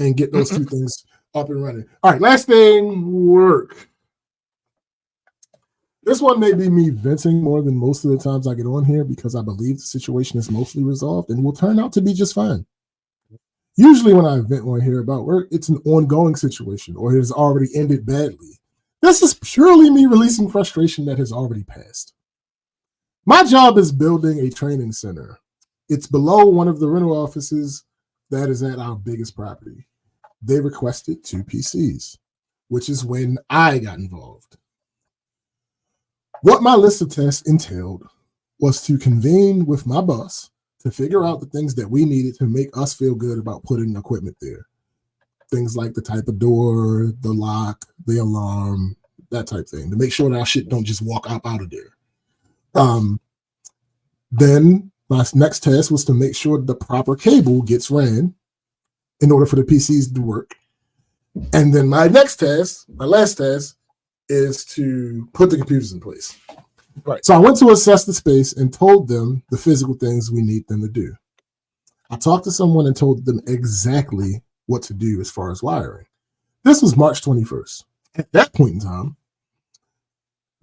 and get those two things up and running. All right, last thing, work. This one may be me venting more than most of the times I get on here because I believe the situation is mostly resolved and will turn out to be just fine. Usually when I vent on here about work, it's an ongoing situation or it has already ended badly. This is purely me releasing frustration that has already passed. My job is building a training center. It's below one of the rental offices that is at our biggest property. They requested 2 PCs, which is when I got involved. What my list of tasks entailed was to convene with my boss to figure out the things that we needed to make us feel good about putting equipment there. Things like the type of door, the lock, the alarm, that type of thing, to make sure that our shit don't just walk out of there. Then my next task was to make sure the proper cable gets ran in order for the PCs to work. And then my last task, is to put the computers in place. Right. So I went to assess the space and told them the physical things we need them to do. I talked to someone and told them exactly what to do as far as wiring. This was March 21st. At that point in time,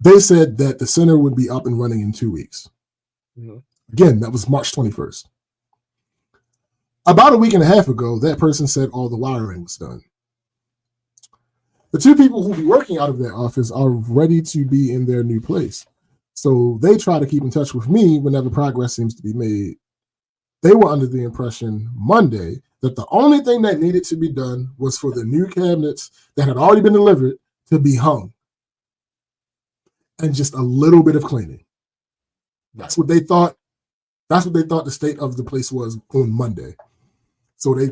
they said that the center would be up and running in 2 weeks. Again, that was March 21st. About a week and a half ago, that person said all the wiring was done. The 2 people who will be working out of that office are ready to be in their new place. So they try to keep in touch with me whenever progress seems to be made. They were under the impression Monday that the only thing that needed to be done was for the new cabinets that had already been delivered to be hung. And just a little bit of cleaning. That's what they thought. That's what they thought the state of the place was on Monday. So they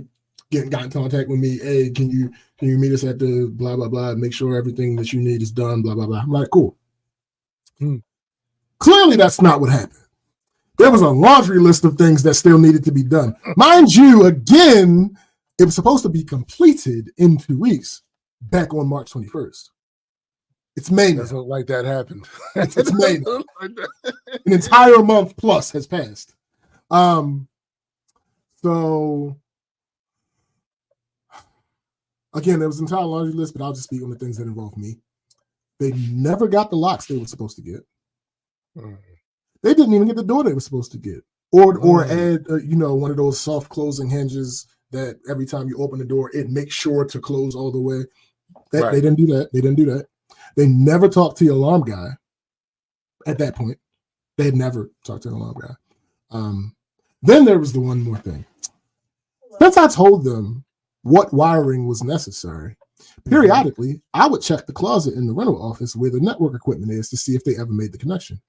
got in contact with me. Hey, can you meet us at the blah, blah, blah, and make sure everything that you need is done, blah, blah, blah. I'm like, cool. Clearly, that's not what happened. There was a laundry list of things that still needed to be done. Mind you, again, it was supposed to be completed in 2 weeks back on March 21st. It's May now. Doesn't look like that happened. It's May now. An entire month plus has passed. So again, there was an entire laundry list, but I'll just speak on the things that involve me. They never got the locks they were supposed to get. They didn't even get the door they were supposed to get, or add one of those soft closing hinges that every time you open the door, it makes sure to close all the way. They didn't do that. They never talked to the alarm guy. At that point, they had never talked to the alarm guy. Then there was the one more thing. Since I told them what wiring was necessary, periodically I would check the closet in the rental office where the network equipment is to see if they ever made the connection.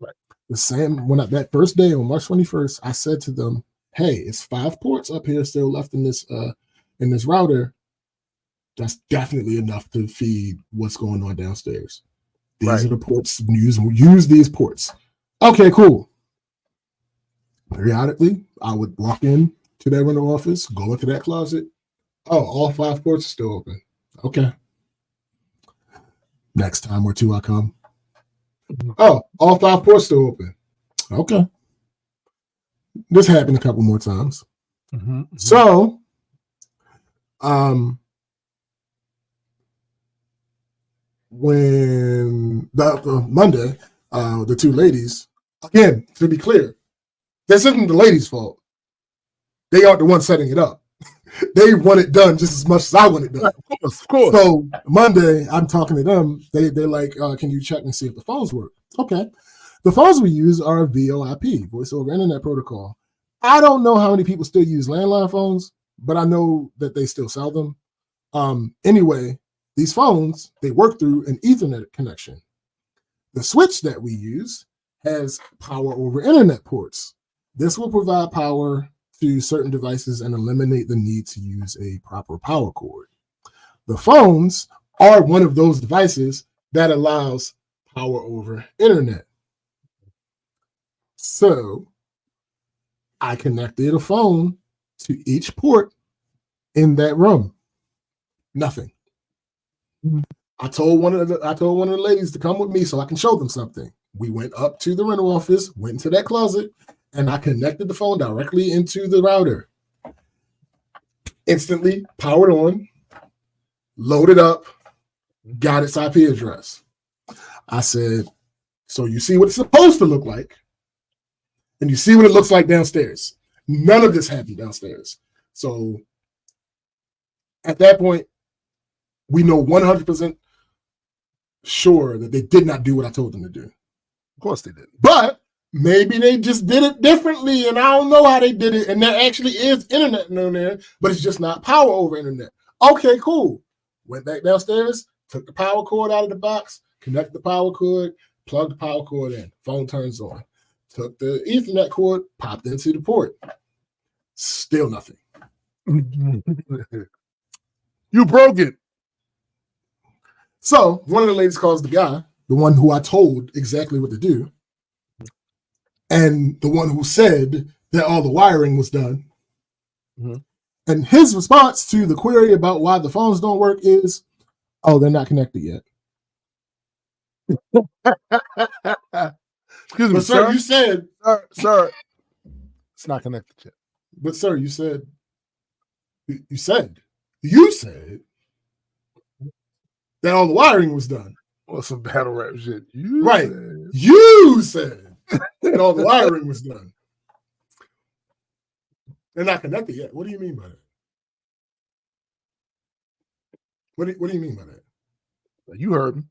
Right. The same that first day on March 21st, I said to them, "Hey, it's 5 ports up here still left in this router. That's definitely enough to feed what's going on downstairs. These are the ports. Use these ports." Okay, cool. Periodically, I would walk in to that rental office, go into that closet. Oh, all 5 ports are still open. Okay. Next time or two I come. Oh, all 5 ports still open. Okay. This happened a couple more times. So, when the Monday, the 2 ladies, again, to be clear, this isn't the ladies' fault. They aren't the ones setting it up. They want it done just as much as I want it done. Of course. So Monday, I'm talking to them. They're like, can you check and see if the phones work? Okay. The phones we use are VoIP, Voice over Internet Protocol. I don't know how many people still use landline phones, but I know that they still sell them. Anyway, these phones, they work through an Ethernet connection. The switch that we use has power over Internet ports. This will provide power to certain devices and eliminate the need to use a proper power cord. The phones are one of those devices that allows power over Internet. So I connected a phone to each port in that room. Nothing. I told one of the ladies to come with me so I can show them something. We went up to the rental office, went into that closet, and I connected the phone directly into the router. Instantly powered on, loaded up, got its IP address. I said, so you see what it's supposed to look like, and you see what it looks like downstairs. None of this happened downstairs. So at that point, we know 100% sure that they did not do what I told them to do. Of course they didn't. But maybe they just did it differently, and I don't know how they did it. And there actually is internet on there, but it's just not power over internet. Okay, cool. Went back downstairs, took the power cord out of the box, connected the power cord, plugged the power cord in. Phone turns on. Took the Ethernet cord, popped into the port. Still nothing. You broke it. So one of the ladies calls the guy, the one who I told exactly what to do, and the one who said that all the wiring was done. Mm-hmm. And his response to the query about why the phones don't work is, oh, they're not connected yet. Excuse me, but sir, you said, sir, it's not connected yet. But sir, you said that all the wiring was done. Well, some battle rap shit. You said that all the wiring was done. They're not connected yet. What do you mean by that? What do you mean by that? You heard me.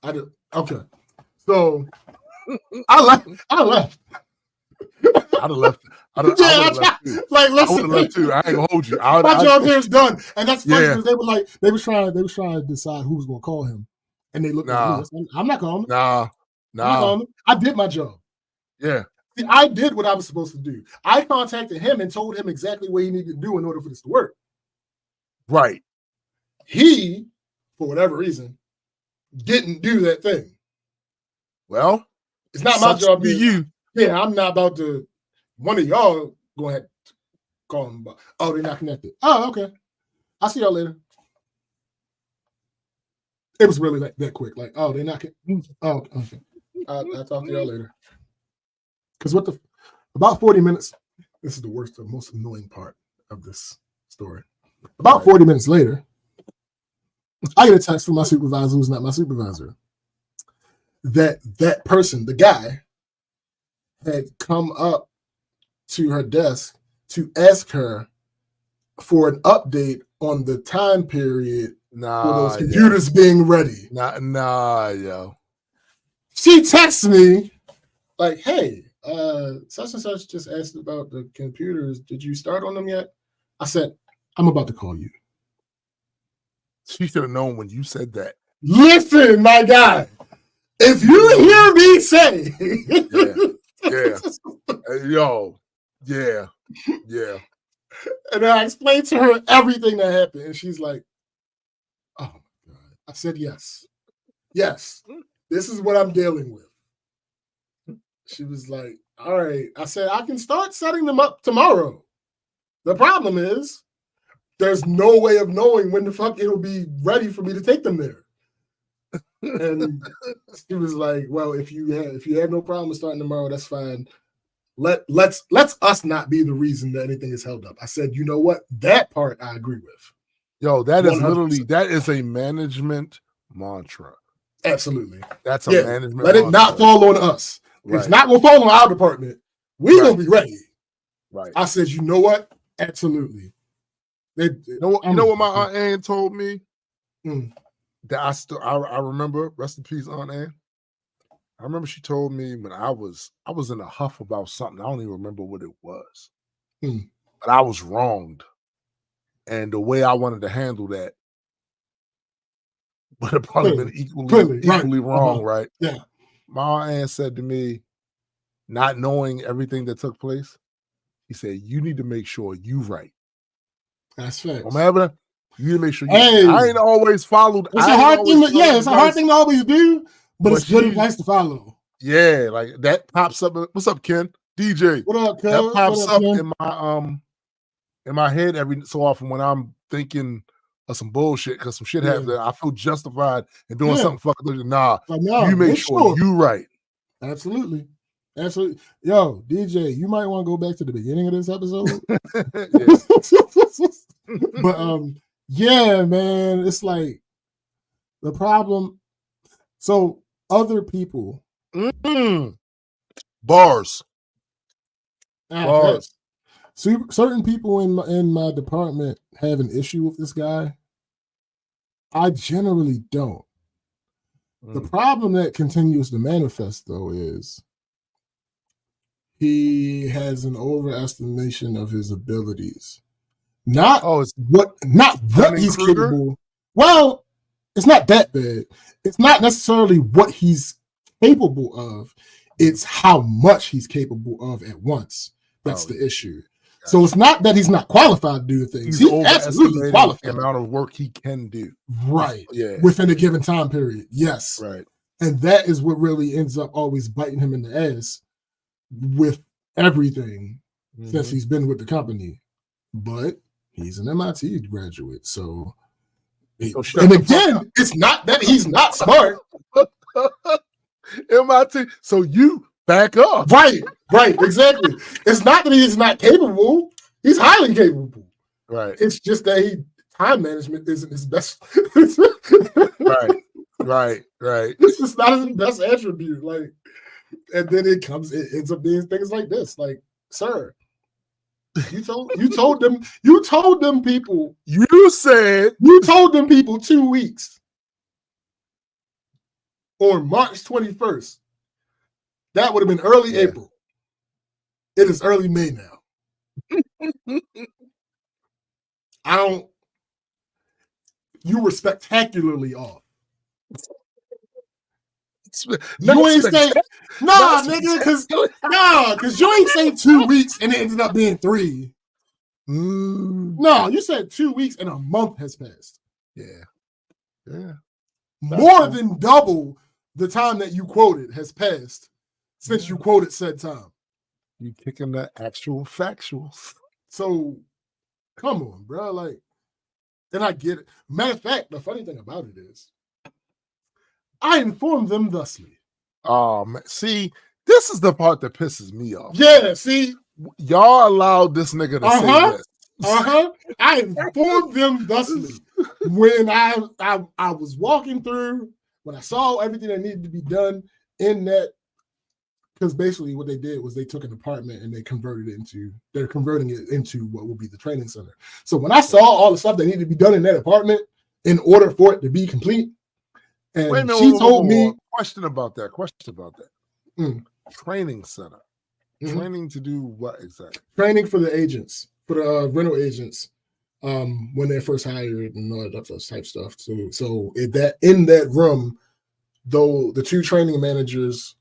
I did. Okay. So I left. I'd have left. Like, listen, I would have left too. I ain't gonna hold you. My job there is done, and that's funny because they were trying to decide who was gonna call him, and they looked at me. I'm not calling him. Nah. I'm not calling him. I did my job. Yeah. See, I did what I was supposed to do. I contacted him and told him exactly what he needed to do in order for this to work. Right. He, for whatever reason, didn't do that thing. Well, it's not my job to you. Yeah, I'm not about to. One of y'all go ahead call them. Oh, they're not connected. Oh, okay. I'll see y'all later. It was really that quick. Like, oh, they're not. Oh, okay. I'll talk to y'all later. Because about 40 minutes. This is the worst, the most annoying part of this story. About 40 minutes later, I get a text from my supervisor, who's not my supervisor, that person, the guy, had come up to her desk to ask her for an update on the time period for those computers being ready. Yo. She texts me like, hey, such and such just asked about the computers. Did you start on them yet? I said, I'm about to call you. She should have known when you said that. Listen, my guy, if you hear me say, yeah. And I explained to her everything that happened, and she's like, "Oh my God!" I said, "Yes, this is what I'm dealing with." She was like, "All right." I said, "I can start setting them up tomorrow." The problem is there's no way of knowing when the fuck it'll be ready for me to take them there. And he was like, well, if you have no problem with starting tomorrow, that's fine. Let's us not be the reason that anything is held up. I said, you know what? That part I agree with. Yo, that is 100%. literally, that is a management mantra. Absolutely. That's a management Let it not fall on us. Right. It's not going to fall on our department. We're going to be ready. Right. I said, you know what? Absolutely. You know what my Aunt Ann told me? That I remember, rest in peace, Aunt Ann. I remember she told me when I was in a huff about something. I don't even remember what it was. But I was wronged. And the way I wanted to handle that would have probably been equally wrong, right? Yeah. My aunt said to me, not knowing everything that took place, he said, you need to make sure you right. That's facts. Remember? You need to make sure you I ain't always followed. It's a hard thing. It's a hard thing to always do, but it's good advice to follow. Yeah, like that pops up. What's up, Ken? DJ. What up, Ken? That pops up in my head every so often when I'm thinking of some bullshit because some shit happened. I feel justified in doing something fucking. Nah, you make sure you right. Absolutely. Yo, DJ, you might want to go back to the beginning of this episode. But yeah, man, it's like the problem. So other people, bars. So certain people in my department have an issue with this guy. I generally don't. The problem that continues to manifest, though, is he has an overestimation of his abilities. Not what he's capable. Well, it's not that bad. It's not necessarily what he's capable of. It's how much he's capable of at once. That's the issue. Gotcha. So it's not that he's not qualified to do things. He's absolutely qualified. The amount of work he can do. Right. Yeah. Within a given time period. Yes. Right. And that is what really ends up always biting him in the ass with everything since he's been with the company. But he's an MIT graduate. So and again, it's not that he's not smart. MIT. So you back up. Right, exactly. It's not that he's not capable. He's highly capable. Right. It's just that time management isn't his best. Right. It's just not his best attribute. Like, and then it ends up being things like this. Like, sir, you told them people. You said you told them people 2 weeks on March 21st. That would have been early April. It is early May now. You were spectacularly off. You ain't say nigga, because you ain't say 2 weeks and it ended up being 3. No, you said 2 weeks and a month has passed. Yeah. More than double the time that you quoted has passed since you quoted said time. You kicking the actual factuals. So, come on, bro. Like, and I get it. Matter of fact, the funny thing about it is, I informed them thusly. See, this is the part that pisses me off. Yeah, see? Y'all allowed this nigga to say this. I informed them thusly. When I was walking through, when I saw everything that needed to be done in that, because basically what they did was they took an apartment and they're converting it into what will be the training center. So when I saw all the stuff that needed to be done in that apartment in order for it to be complete, and she told me question about that. Training center. Training to do what exactly? Training for the agents, for the rental agents, when they're first hired and all that type stuff. So in that room, though, the 2 training managers,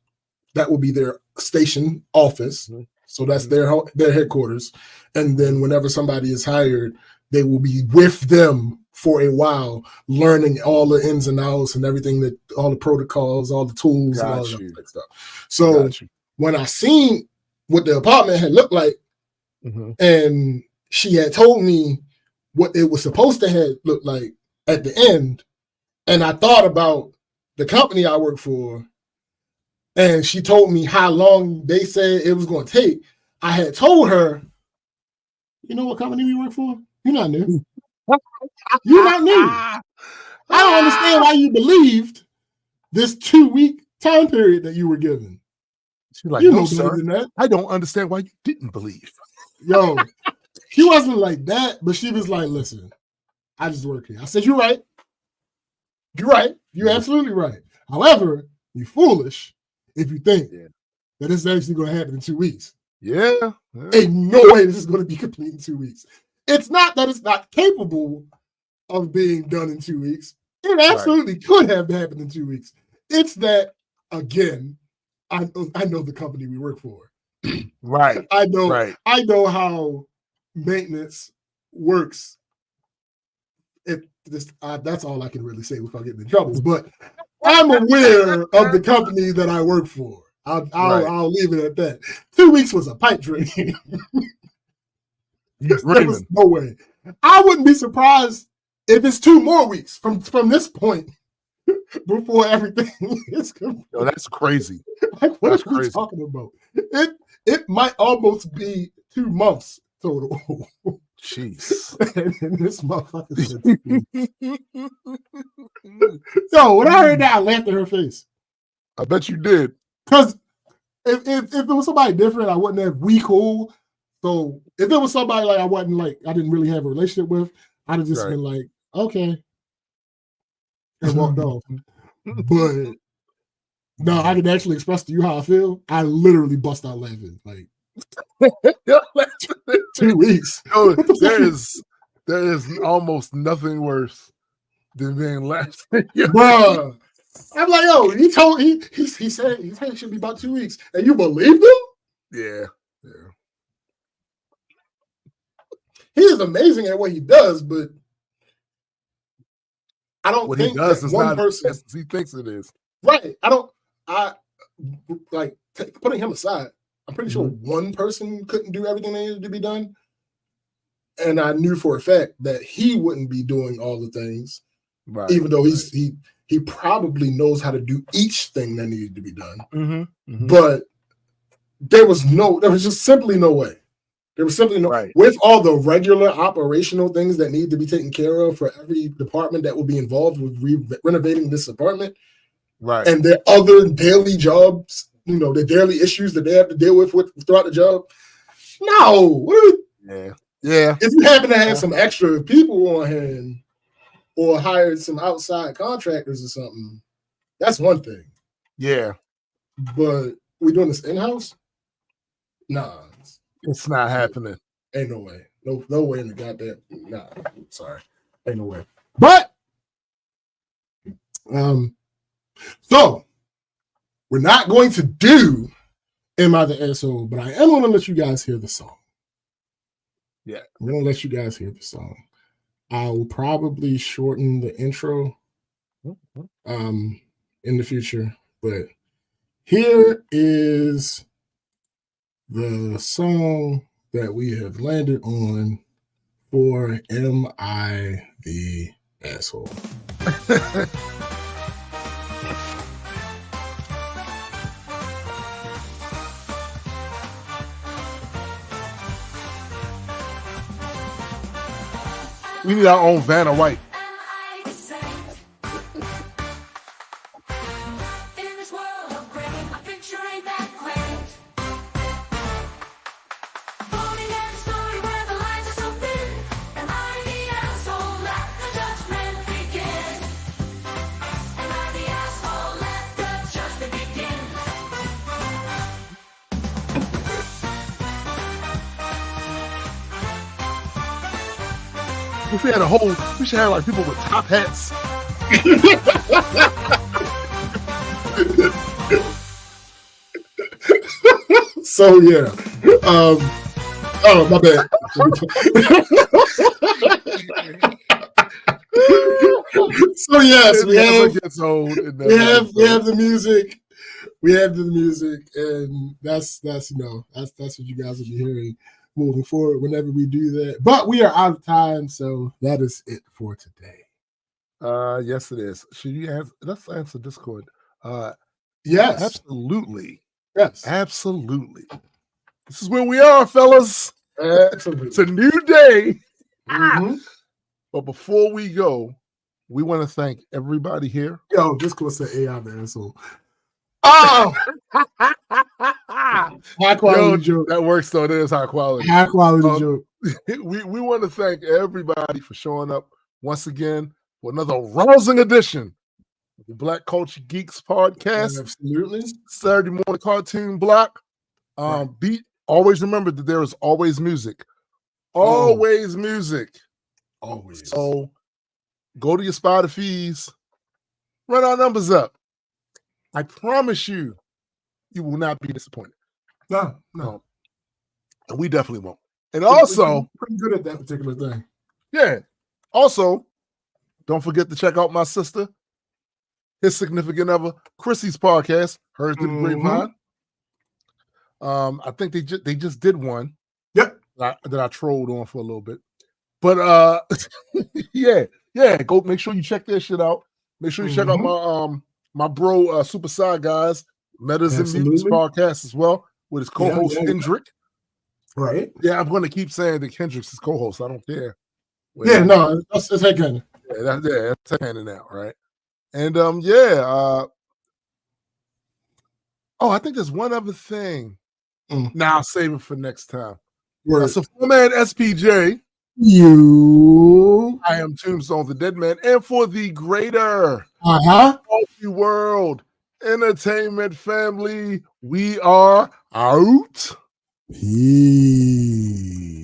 that will be their station office. So that's their headquarters. And then whenever somebody is hired, they will be with them for a while, learning all the ins and outs and everything, all the protocols, all the tools, and all that stuff. So when I seen what the apartment had looked like, and she had told me what it was supposed to have looked like at the end, and I thought about the company I work for, and she told me how long they said it was going to take. I had told her, you know what company we work for? You're not new. You're not new. I don't understand why you believed this 2-week time period that you were given. She's like, you no, know sir, better than that. I don't understand why you didn't believe. Yo, she wasn't like that, but she was like, listen, I just work here. I said, you're right. You're right. You're absolutely right. However, you're foolish if you think that it's actually going to happen in 2 weeks. Yeah. Ain't no way this is going to be complete in 2 weeks. It's not that it's not capable of being done in 2 weeks. It absolutely could have happened in 2 weeks. It's that, again, I know the company we work for. Right. I know how maintenance works. That's all I can really say without getting in trouble. But I'm aware of the company that I work for. I'll leave it at that. 2 weeks was a pipe dream. There was no way. I wouldn't be surprised if it's 2 more weeks from this point before everything is complete. Yo, that's crazy. Like, what are we talking about? It might almost be 2 months total. Jeez. And this motherfucker said, yo, when I heard that, I laughed at her face. I bet you did. Because if it was somebody different, I wouldn't have we cool. So if it was somebody like I didn't really have a relationship with, I'd have just been like, okay. And walked off. But no, I can actually express to you how I feel. I literally bust out laughing. Like 2 weeks. Oh, there is almost nothing worse than being laughed at. Bruh. I'm like, yo, he said it should be about 2 weeks. And you believed him? Yeah. He is amazing at what he does, but I don't what think he does that is one not person as he thinks it is. Right. Putting him aside, I'm pretty sure one person couldn't do everything that needed to be done. And I knew for a fact that he wouldn't be doing all the things, even though he probably knows how to do each thing that needed to be done. But there was just simply no way. There was simply no with all the regular operational things that need to be taken care of for every department that will be involved with renovating this apartment. Right. And their other daily jobs, the daily issues that they have to deal with throughout the job. No. Yeah. If you happen to have some extra people on hand or hired some outside contractors or something, that's one thing. Yeah. But we doing this in-house? Nah. It's not happening. Ain't no way. No way in the goddamn. Nah. Sorry. Ain't no way. But so we're not going to do Am I the Asshole, but I am going to let you guys hear the song. Yeah. I'm going to let you guys hear the song. I will probably shorten the intro in the future, but here is the song that we have landed on for Am I the Asshole? We need our own Vanna White. We should have like people with top hats. So yeah. Oh, my bad. So yes, we have the music. We have the music, and that's what you guys will be hearing moving forward whenever we do that. But we are out of time, so that is it for today. Yes, it is. Should you answer? Let's answer Discord. Yes, absolutely. Yes, absolutely. This is where we are, fellas. Absolutely. It's a new day. Mm-hmm. But before we go, we want to thank everybody here. Yo, Discord said AI, man. So, high quality joke. That works though. It is high quality. High quality joke. We want to thank everybody for showing up once again for another rousing edition of the Black Culture Geeks podcast. Absolutely. Saturday morning cartoon block. Always remember that there is always music. Always music. Always. So go to your Spider fees, run our numbers up. I promise you, you will not be disappointed. No. And we definitely won't. And also, pretty good at that particular thing. Yeah. Also, don't forget to check out my sister, his significant other, Chrissy's podcast, Heard Through the Grapevine. I think they just did one. Yep. That I trolled on for a little bit. But yeah, go make sure you check that shit out. Make sure you check out my bro Super Side Guys, Metas and Mutants podcast as well, with his co-host Hendrick. Right. Yeah, I'm gonna keep saying that Hendrick's his co-host. I don't care. That's headcanon. Yeah, that's headcanon now, right? And I think there's one other thing. Now I'll save it for next time. So for man SPJ, I am Tombstone the Dead Man, and for the greater multi-world entertainment family, we are out. Peace.